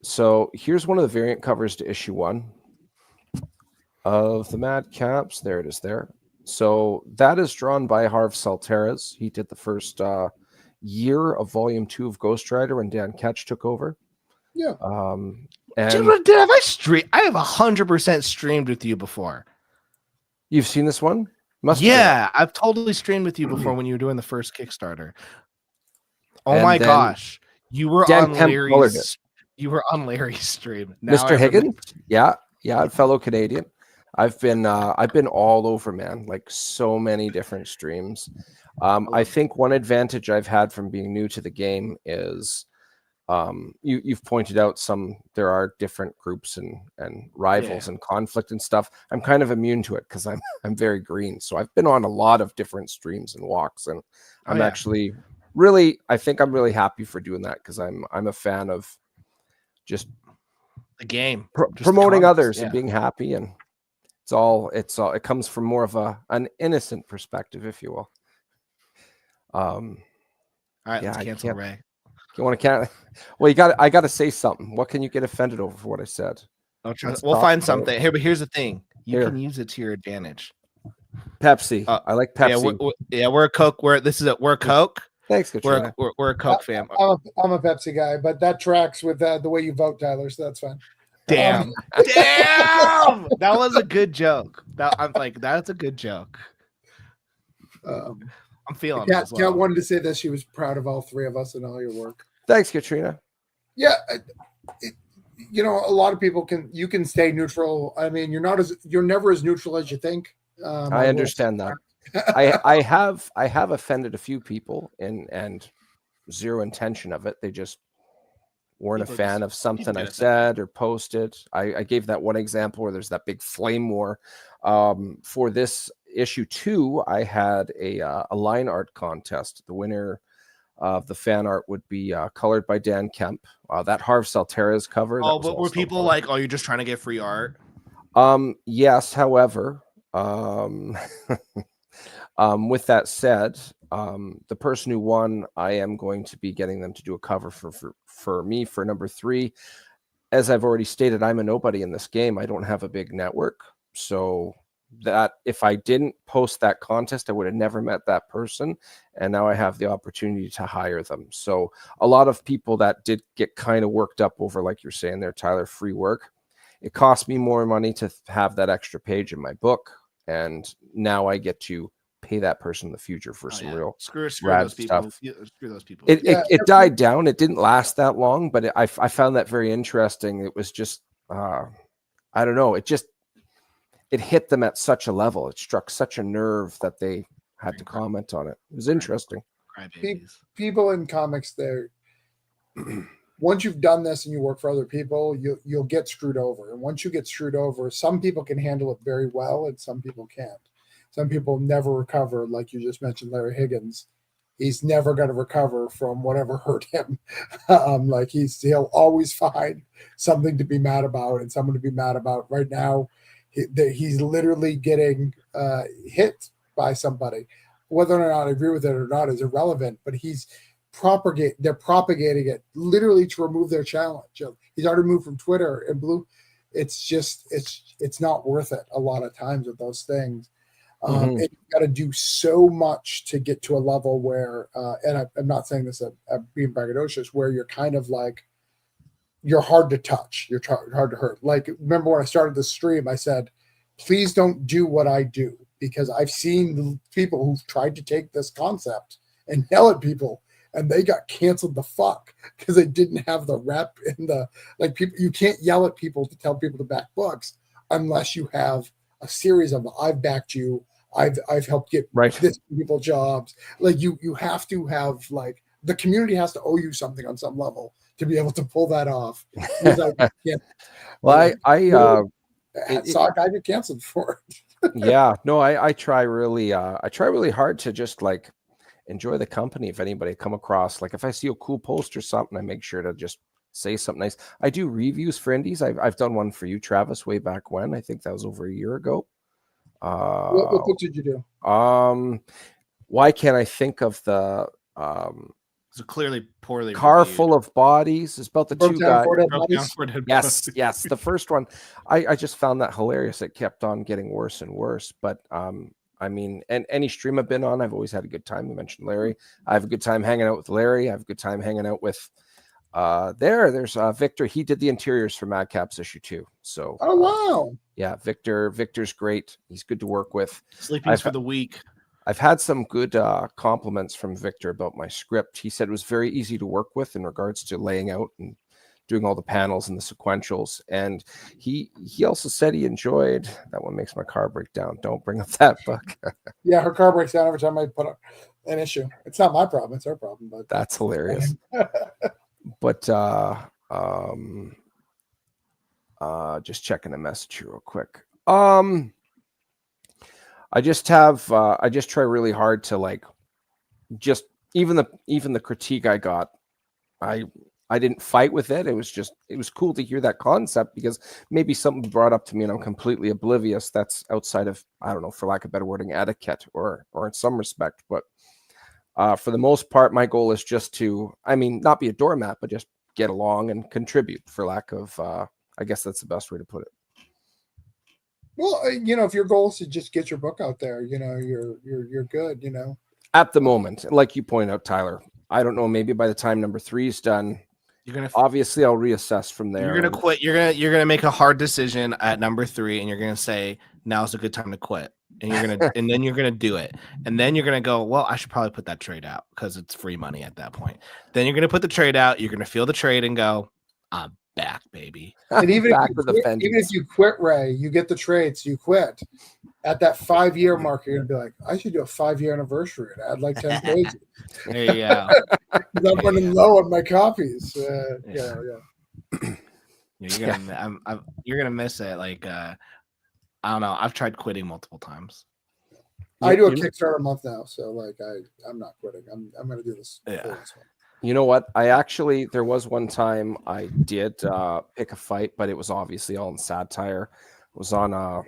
So here's one of the variant covers to issue 1 of the Mad Caps. There it is there. So that is drawn by Harv Salteras. He did the first year of volume 2 of Ghost Rider when Dan Ketch took over. Yeah. Have I streamed? I have 100% streamed with you before. You've seen this one? Yeah, I've totally streamed with you before when you were doing the first Kickstarter. Oh And my then gosh, you were Dan on Kemp colored Larry's. You were on Larry's stream. Now Mr. Higgins? Yeah, fellow Canadian. I've been all over, man, like so many different streams. I think one advantage I've had from being new to the game is you've pointed out there are different groups and rivals and conflict and stuff. I'm kind of immune to it because I'm very green. So I've been on a lot of different streams and walks, and I'm actually I think I'm really happy for doing that because I'm a fan of just the game, promoting others and being happy, and it comes from more of an innocent perspective, if you will. All right, let's cancel Ray. You want to count? Well, I got to say something. What can you get offended over for what I said? We'll find something here, but here's the thing: you can use it to your advantage. Pepsi. I like Pepsi. We're a Coke. We're a Coke. Thanks, Katrina. We're a Coke fan. I'm a Pepsi guy, but that tracks with the way you vote, Tyler. So that's fine. Damn, damn! That was a good joke. That's a good joke. I'm feeling it. Kat wanted to say that she was proud of all 3 of us and all your work. Thanks, Katrina. Yeah, a lot of people can stay neutral. I mean, you're never as neutral as you think. I understand that. I have offended a few people and zero intention of it. They just weren't a fan of something I said or posted. I gave that one example where there's that big flame war. For this issue 2, I had a line art contest. The winner of the fan art would be colored by Dan Kemp. That Harv Salteras cover. Oh, but were people like, "Oh, you're just trying to get free art"? Yes. However, with that said, the person who won, I am going to be getting them to do a cover for me for number 3. As I've already stated, I'm a nobody in this game. I don't have a big network, so that if I didn't post that contest, I would have never met that person, and now I have the opportunity to hire them. So a lot of people that did get kind of worked up over, like you're saying there, Tyler, free work. It cost me more money to have that extra page in my book, and now I get to pay that person in the future for some real screw rad those people. stuff. Screw those people. It died down. It didn't last that long, but I found that very interesting. It was just I don't know. It hit them at such a level. It struck such a nerve that they had to comment on it. It was interesting. People in comics, once you've done this and you work for other people, you'll get screwed over. And once you get screwed over, some people can handle it very well and some people can't. Some people never recover, like you just mentioned, Larry Higgins. He's never going to recover from whatever hurt him. He'll always find something to be mad about and someone to be mad about. Right now, he's literally getting hit by somebody. Whether or not I agree with it or not is irrelevant, but they're propagating it literally to remove their challenge. He's already moved from Twitter and Blue. It's not worth it a lot of times with those things. And you've got to do so much to get to a level where, and I'm not saying this at being braggadocious, where you're kind of like, you're hard to touch. You're hard to hurt. Like, remember when I started the stream, I said, please don't do what I do, because I've seen people who've tried to take this concept and yell at people, and they got canceled the fuck because they didn't have the rep and the, like, people. You can't yell at people to tell people to back books unless you have a series of, I've backed you, I've helped get this people jobs. Like, you have to have, like, the community has to owe you something on some level to be able to pull that off. Well, I get canceled for it. Yeah, no, I try really hard to just like enjoy the company. If anybody come across, like if I see a cool post or something, I make sure to just say something nice. I do reviews for indies. I've done one for you, Travis, way back when. I think that was over a year ago. What book did you do? Why can't I think of the So clearly poorly Car reviewed. Full of Bodies. It's about the two guys. Yes, Bodies. the first one. I just found that hilarious. It kept on getting worse and worse. But I mean, and any stream I've been on, I've always had a good time. You mentioned Larry. I have a good time hanging out with Larry. I have a good time hanging out with there's Victor. He did the interiors for Madcaps issue 2. So wow. Yeah, Victor's great. He's good to work with. Sleepings for the week. I've had some good compliments from Victor about my script. He said it was very easy to work with in regards to laying out and doing all the panels and the sequentials. And he also said he enjoyed, that one makes my car break down. Don't bring up that book. Yeah, her car breaks down every time I put up an issue. It's not my problem, it's her problem. But that's hilarious. But just checking a message here real quick. I just try really hard to like, just even the critique I got, I didn't fight with it. It was cool to hear that concept, because maybe something brought up to me and I'm completely oblivious. That's outside of, I don't know, for lack of better wording, etiquette or in some respect. But for the most part, my goal is just to, I mean, not be a doormat, but just get along and contribute, for lack of, I guess that's the best way to put it. Well, if your goal is to just get your book out there, you're good, At the moment, like you point out, Tyler, I don't know, maybe by the time number 3 is done, obviously I'll reassess from there. You're gonna quit. You're gonna make a hard decision at number 3, and you're gonna say, now's a good time to quit. And you're gonna and then you're gonna do it. And then you're gonna go, well, I should probably put that trade out because it's free money at that point. Then you're gonna put the trade out, you're gonna feel the trade and go, I'm back, baby. And even if you quit, Ray, you get the trade, so you quit. At that 5-year mark, you're gonna be like, I should do a 5-year anniversry and add like 10 pages. There you go. I'm running low on my copies. Yeah. You're gonna miss it. Like I don't know. I've tried quitting multiple times. I do a Kickstarter month now, so like I'm not quitting. I'm gonna do this. Yeah. You know what? There was one time I did pick a fight, but it was obviously all in satire. It was on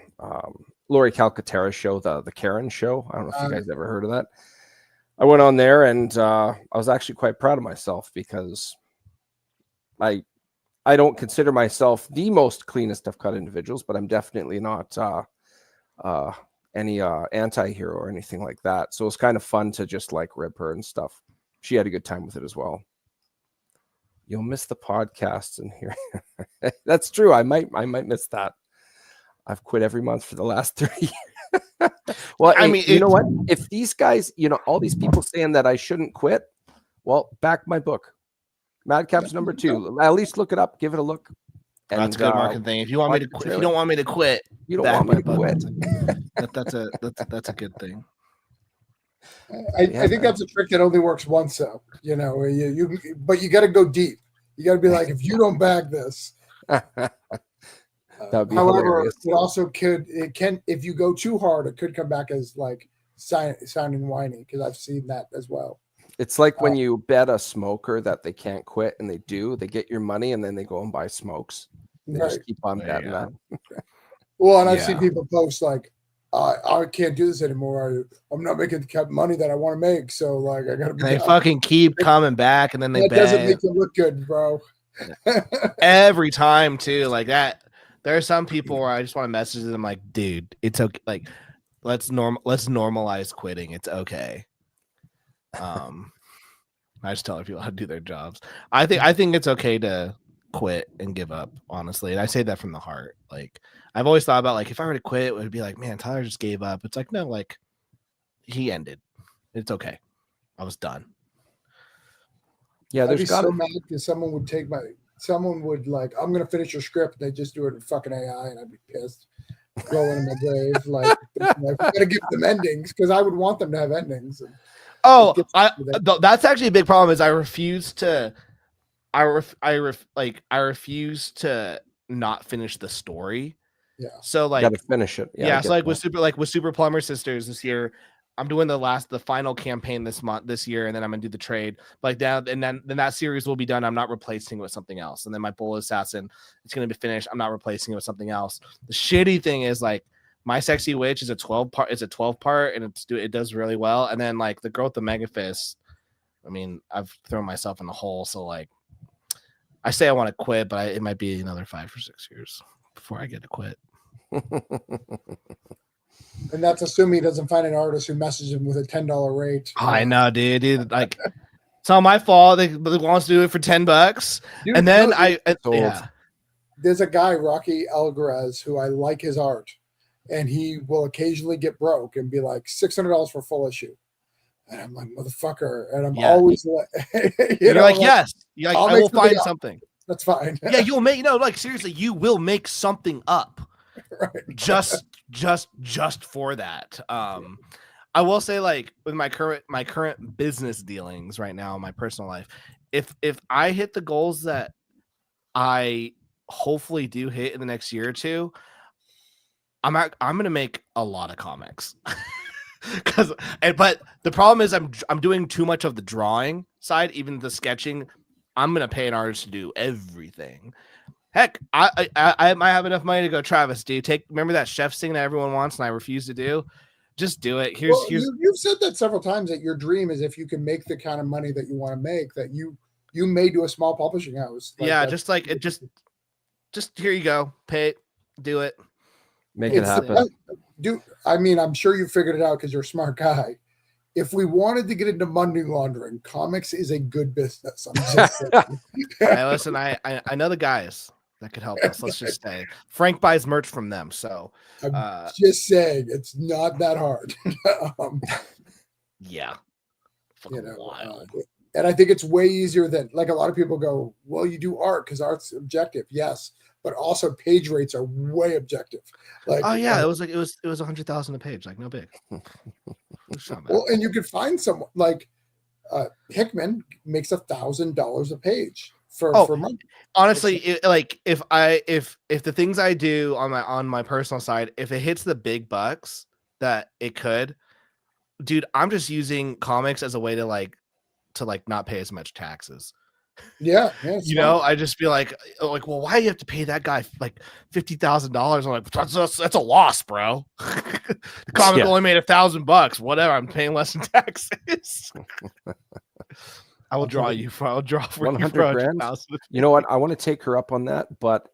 Lori Calcaterra's show, the Karen show. I don't know if you guys ever heard of that. I went on there and I was actually quite proud of myself, because I don't consider myself the most cleanest of cut individuals, but I'm definitely not any anti-hero or anything like that. So it was kind of fun to just like rip her and stuff. She had a good time with it as well. You'll miss the podcasts in here. That's true. I might miss that. I've quit every month for the last 3 years. Well, I mean, you know what? If these guys, all these people saying that I shouldn't quit, well, back my book. Madcaps number 2. At least look it up. Give it a look. And, that's a good marketing thing. If you want me to quit, if you don't want me to quit, you don't want me to quit. That's a good thing. I think that's a trick that only works once, though. But you got to go deep. You got to be like, if you don't bag this. That'd be however, hilarious. it also can if you go too hard, it could come back as like sounding whiny, because I've seen that as well. It's like when you bet a smoker that they can't quit, and they do. They get your money, and then they go and buy smokes. They just keep on betting that. Well, and I've seen people post like, I can't do this anymore. I'm not making the money that I want to make. So like, I gotta. They fucking keep coming back, and then they. That doesn't make it look good, bro. Every time too, like that. There are some people where I just want to message them like, dude, it's okay. Like, let's normalize quitting. It's okay. I just tell people how to do their jobs. I think it's okay to quit and give up, honestly. And I say that from the heart. Like, I've always thought about, like, if I were to quit, it would be like, man, Tyler just gave up. It's like, no, like, he ended. It's okay. I was done. Yeah, I'd be there's got so mad if someone would like, I'm gonna finish your script. They just do it in fucking AI, and I'd be pissed, rolling in my grave. Like, I gotta give them endings because I would want them to have endings. Oh, that's actually a big problem. Is I refuse to not finish the story. Yeah. So like, got to finish it. Yeah. So like with Super Plumber Sisters this year, I'm doing the final campaign this year, and then I'm gonna do the trade. Like that, and then that series will be done. I'm not replacing it with something else. And then my Bullet Assassin, it's gonna be finished. I'm not replacing it with something else. The shitty thing is like My Sexy Witch is a 12 part. It's a 12 part, and it does really well. And then like the Girl with the Mega Fist. I mean, I've thrown myself in the hole. So like, I say I want to quit, but it might be another 5 or 6 years before I get to quit. And that's assuming he doesn't find an artist who messages him with a $10 rate. I know, dude. Like, it's not my fault. They wants to do it for $10, dude, and then There's a guy, Rocky Alvarez, who I like his art, and he will occasionally get broke and be like $600 for full issue, and I'm like, motherfucker, and I'm always like, you're like, yes, you're like, I will find something. That's fine. Yeah, you'll make like seriously, you will make something up. Right. Just for that. I will say, like, with my current business dealings right now in my personal life, if I hit the goals that I hopefully do hit in the next year or two, I'm gonna make a lot of comics. But the problem is I'm doing too much of the drawing side, even the sketching. I'm gonna pay an artist to do everything. Heck, I might have enough money to go. Travis, remember that chef's thing that everyone wants and I refuse to do? Just do it. You've said that several times, that your dream is if you can make the kind of money that you want to make, that you may do a small publishing house. Just here you go. Pay it, do it. Make it happen. I mean, I'm sure you figured it out because you're a smart guy. If we wanted to get into money laundering, comics is a good business. I'm just saying. Hey, listen, I know the guys that could help us. Let's just say Frank buys merch from them. So I'm just saying it's not that hard. Yeah. Wild. And I think it's way easier than, like, a lot of people go, well, you do art because art's objective. Yes. But also page rates are way objective. Like, oh yeah, it was 100,000 a page, like no big. Well, and you could find someone like Hickman makes $1,000 a page for money. Honestly, if the things I do on my personal side, if it hits the big bucks that it could, dude, I'm just using comics as a way to not pay as much taxes. Yeah, I just be like, well, why do you have to pay that guy like $50,000? I'm like, that's a loss, bro. The comic only made $1,000. Whatever, I'm paying less in taxes. I'll draw for 100 grand. You know what? I want to take her up on that, but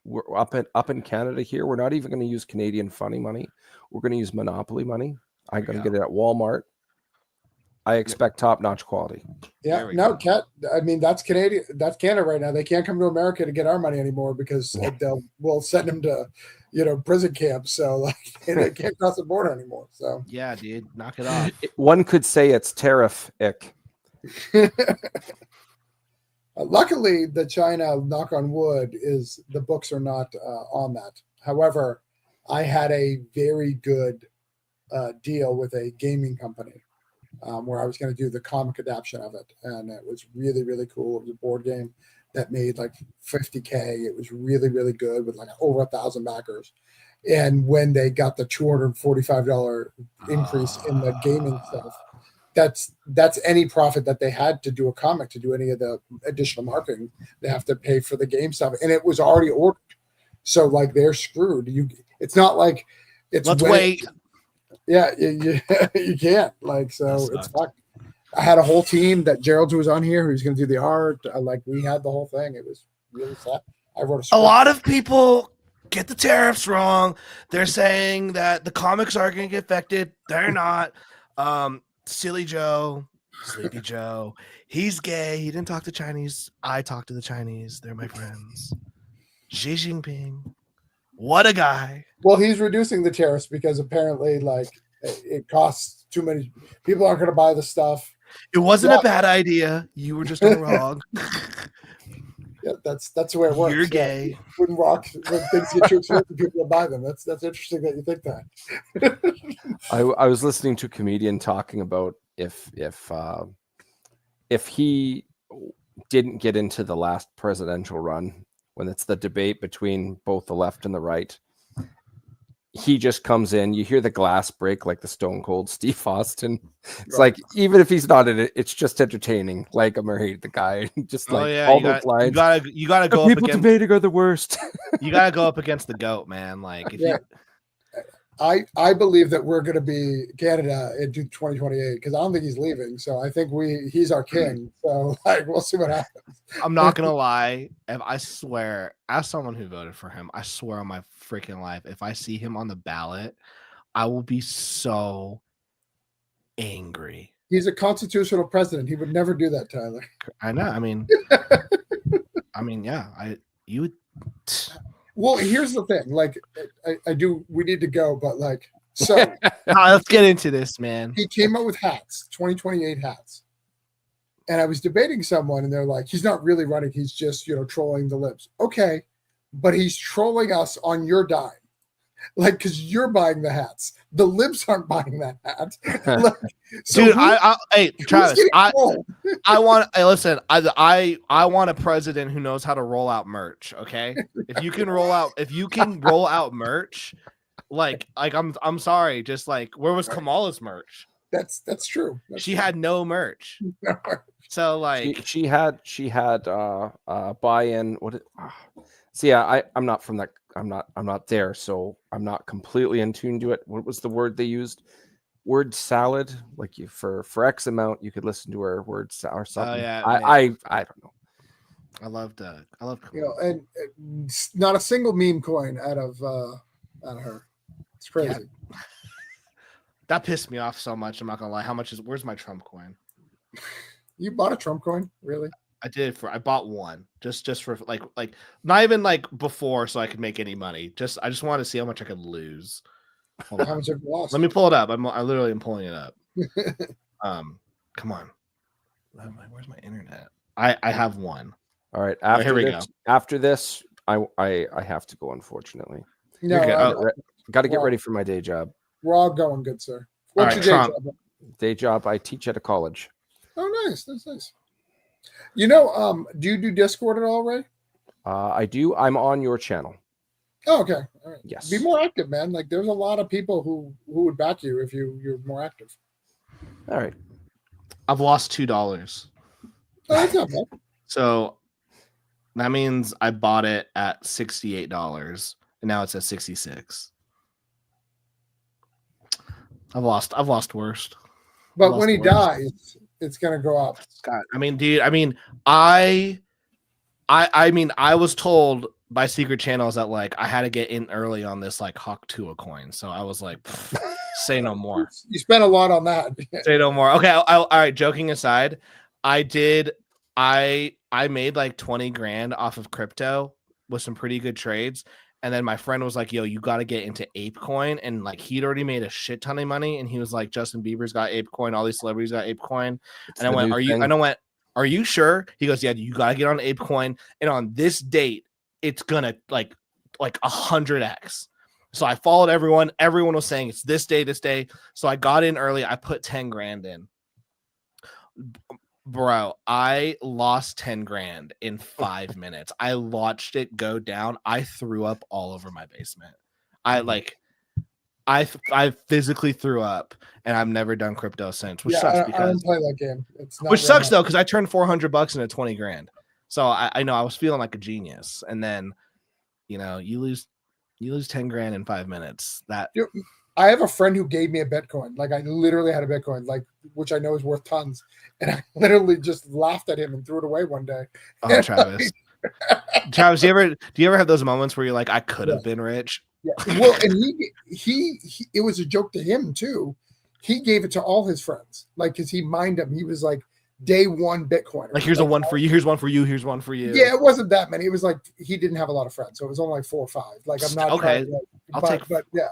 we're up in Canada here. We're not even going to use Canadian funny money. We're going to use Monopoly money. I'm going to get it at Walmart. I expect top-notch quality. Yeah, no, Cat. I mean, that's Canadian. That's Canada right now. They can't come to America to get our money anymore because we'll send them to, prison camps. So like, they can't cross the border anymore. So yeah, dude, knock it off. One could say it's tariff-ic. Luckily, the China, knock on wood, is the books are not on that. However, I had a very good deal with a gaming company. Where I was going to do the comic adaptation of it. And it was really, really cool. It was a board game that made like $50K. It was really, really good with like over 1,000 backers. And when they got the $245 increase in the gaming stuff, that's any profit that they had to do a comic, to do any of the additional marketing. They have to pay for the game stuff. And it was already ordered. So like, they're screwed. It's not like it's let's wait. Yeah, you can't. Like, so it's fucked. I had a whole team that Gerald, who was on here, who's going to do the art. We had the whole thing. It was really sad. I wrote a lot of people get the tariffs wrong. They're saying that the comics are going to get affected. They're not. Silly Joe, Sleepy Joe. He's gay. He didn't talk to Chinese. I talk to the Chinese. They're my friends. Xi Jinping. What a guy. Well, he's reducing the tariffs because apparently, like, it costs too many. People aren't going to buy the stuff. It wasn't a bad idea. You were just wrong. Yeah, that's the way it works. You're gay. Yeah, wouldn't rock when things get too expensive. People will buy them. That's interesting that you think that. I was listening to a comedian talking about if he didn't get into the last presidential run, when it's the debate between both the left and the right, he just comes in, you hear the glass break like the Stone Cold Steve Austin. It's like, even if he's not in it, it's just entertaining. Like him or hate the guy. Just all those lines. You gotta go people up against, debating are the worst. you gotta go up against the GOAT, man. Like if you I believe that we're going to be Canada in 2028 because I don't think he's leaving. So I think he's our king. So like we'll see what happens. I'm not gonna lie. If I swear, as someone who voted for him, I swear on my freaking life, if I see him on the ballot, I will be so angry. He's a constitutional president. He would never do that, Tyler. I know. I mean, yeah. You would. Well, here's the thing. Like, I do. We need to go, but like, so let's get into this, man. He came out with hats, 2028 hats, and I was debating someone, and they're like, "He's not really running. He's just trolling the libs." Okay, but he's trolling us on your dime, like because you're buying the hats. The libs aren't buying that hat. Like, so dude, hey Travis, I want. Listen, I want a president who knows how to roll out merch. Okay, if you can roll out merch, like I'm sorry, just like where was Kamala's merch? That's true. She had no merch. So like she had buy-in. So yeah, I'm not from that. I'm not there, so I'm not completely in tune to it. What was the word they used? Word salad. Like you for X amount, you could listen to her word salad or something. Oh, yeah, I don't know. I loved and not a single meme coin out of her. It's crazy. Yeah. That pissed me off so much. I'm not gonna lie. Where's my Trump coin? You bought a Trump coin, really? I did. I bought one just for like not even like before, so I could make any money. I just wanted to see how much I could lose. How much have you lost? Let me pull it up. I literally am pulling it up. Come on. Where's my internet? I have one. All right. Here we go. After this, I have to go. Unfortunately, no. Got to get ready for my day job. We're all going good, sir. What's your Trump. day job? Day job. I teach at a college. Oh, nice. That's nice. Do you do Discord at all, Ray? I do. I'm on your channel. Oh, okay. All right. Yes. Be more active, man. Like there's a lot of people who would back you if you're more active. All right. I've lost $2. Oh, that's not bad. So that means I bought it at $68 and now it's at $66. I've lost worst. But when he dies, it's gonna go up. Scott, I mean, dude, I was told by secret channels that like I had to get in early on this like Hawk Tua coin. So I was like, say no more. You spent a lot on that. Say no more. Okay, all right, joking aside, I made like 20 grand off of crypto with some pretty good trades. And then my friend was like, yo, you got to get into ApeCoin. And like, he'd already made a shit ton of money. And he was like, Justin Bieber's got ApeCoin. All these celebrities got ApeCoin. And I went, are you sure? He goes, yeah, you got to get on ApeCoin. And on this date, it's going to like 100x. So I followed everyone. Everyone was saying it's this day. So I got in early. I put 10 grand in. Bro, I lost 10 grand in 5 minutes. I watched it go down. I threw up all over my basement. I physically threw up, and I've never done crypto since, which sucks because I don't play that game. Which sucks though, because I turned $400 into 20 grand. So I know I was feeling like a genius, and then you lose 10 grand in 5 minutes. I have a friend who gave me a Bitcoin. Like I literally had a Bitcoin, like which I know is worth tons, and I literally just laughed at him and threw it away one day. Oh, Travis! Travis, do you ever have those moments where you're like, I could have been rich? Yeah. Well, and he it was a joke to him too. he gave it to all his friends, like, because he mined them. He was like day one Bitcoiner. Like, here's a one for you, here's one for you, here's one for you. Yeah, it wasn't that many. It was like he didn't have a lot of friends, so it was only like 4 or 5. Like, I'm not okay. But yeah,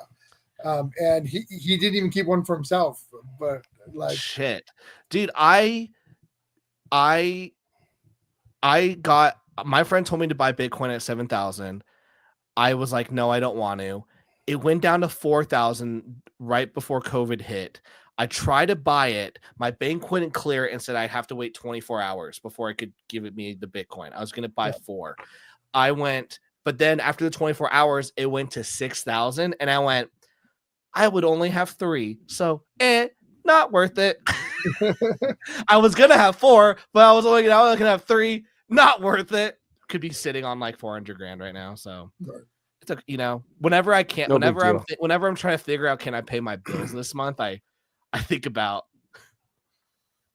and he didn't even keep one for himself. But like, shit, dude, I got, my friend told me to buy Bitcoin at 7,000. I was like, no, I don't want to. It went down to 4,000 right before COVID hit. I tried to buy it. My bank wouldn't clear it and said I'd have to wait 24 hours before I could give it me the Bitcoin. I was going to buy 4. I went, but then after the 24 hours, it went to 6,000. And I went, I would only have 3. So, not worth it. I was going to have 4, but I was only going to have 3. Not worth it. Could be sitting on like 400 grand right now. So it's a, you know, whenever I can't, whenever I'm trying to figure out, can I pay my bills this month? I think about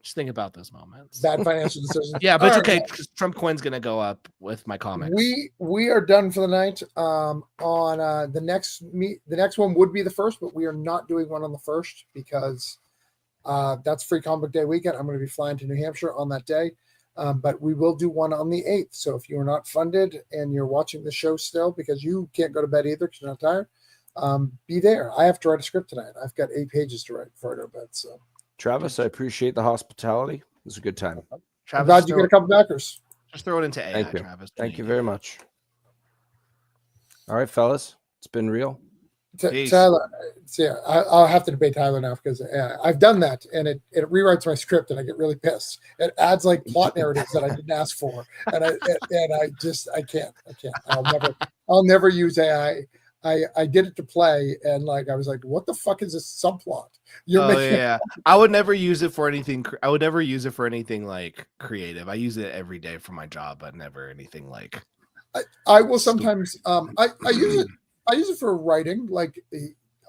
those moments. Bad financial decisions. Yeah, but it's okay. Trump coin's gonna go up with my comics. We are done for the night. On the next one would be the 1st, but we are not doing one on the 1st because that's Free Comic Book Day weekend. I'm going to be flying to New Hampshire on that day. But we will do one on the 8th. So if you are not funded and you're watching the show still because you can't go to bed either because you're not tired, be there. I have to write a script tonight. I've got 8 pages to write before I go to bed. So, Travis, I appreciate the hospitality. It was a good time. Travis, I'm glad you get a couple backers. Just throw it into AI, Thank you. Travis. Thank you very much. All right, fellas, it's been real. Tyler, yeah, I'll have to debate Tyler now because I've done that and it rewrites my script and I get really pissed. It adds like plot narratives that I didn't ask for, and I can't. I'll never use AI. I did it to play and like I was like, what the fuck is this subplot? I would never use it for anything. I would never use it for anything like creative. I use it every day for my job, but never anything like. I will sometimes. I use it. I use it for writing. Like,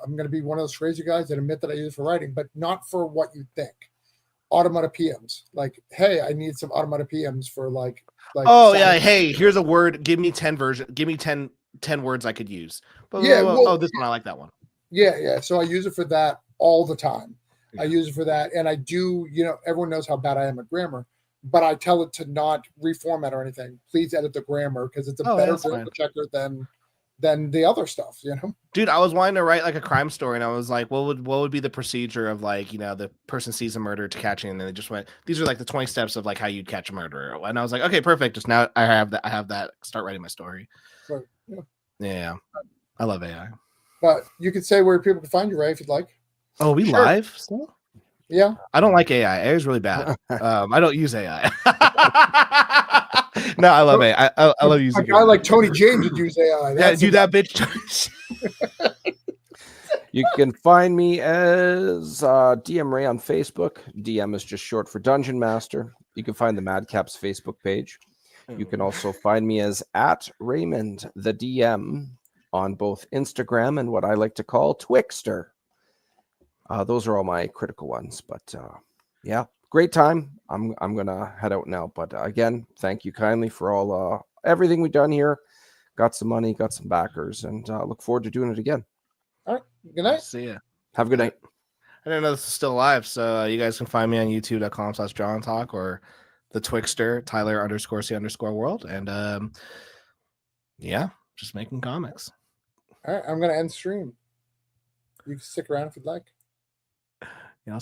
I'm going to be one of those crazy guys that admit that I use it for writing, but not for what you think. Automata PMs. Like, hey, I need some automata PMs for like. Oh yeah, hey, here's a word. Give me 10 version. Give me 10 words I could use. But, yeah. This one I like that one. Yeah. So I use it for that all the time. Yeah. I use it for that, and I do. You know, everyone knows how bad I am at grammar, but I tell it to not reformat or anything. Please edit the grammar because it's a better grammar checker than the other stuff, you know. Dude, I was wanting to write like a crime story, and I was like, what would be the procedure of like, you know, the person sees a murder to catching, and then they just went, these are like the 20 steps of like how you'd catch a murderer. And I was like, okay, perfect. Just now I have that. Start writing my story. So, yeah. I love AI. But you could say where people can find you, Ray, if you'd like. Oh, we live still? Yeah. I don't like AI. AI is really bad. I don't use AI. No, I love AI. I love using a guy like Tony James would use AI. Yeah, do that, bitch. You can find me as DM Ray on Facebook. DM is just short for Dungeon Master. You can find the Madcaps Facebook page. You can also find me as at Raymond the DM on both Instagram and what I like to call Twixter. Those are all my critical ones, but yeah, great time. I'm gonna head out now, but again, thank you kindly for all everything we've done here. Got some money, got some backers, and look forward to doing it again. All right, good night. See ya. Have a good night. I didn't know this is still live, so you guys can find me on youtube.com/JohnTalk or the Twixter Tyler_C_world, and yeah, just making comics. All right, I'm gonna end stream. You can stick around if you'd like. Yeah, I'll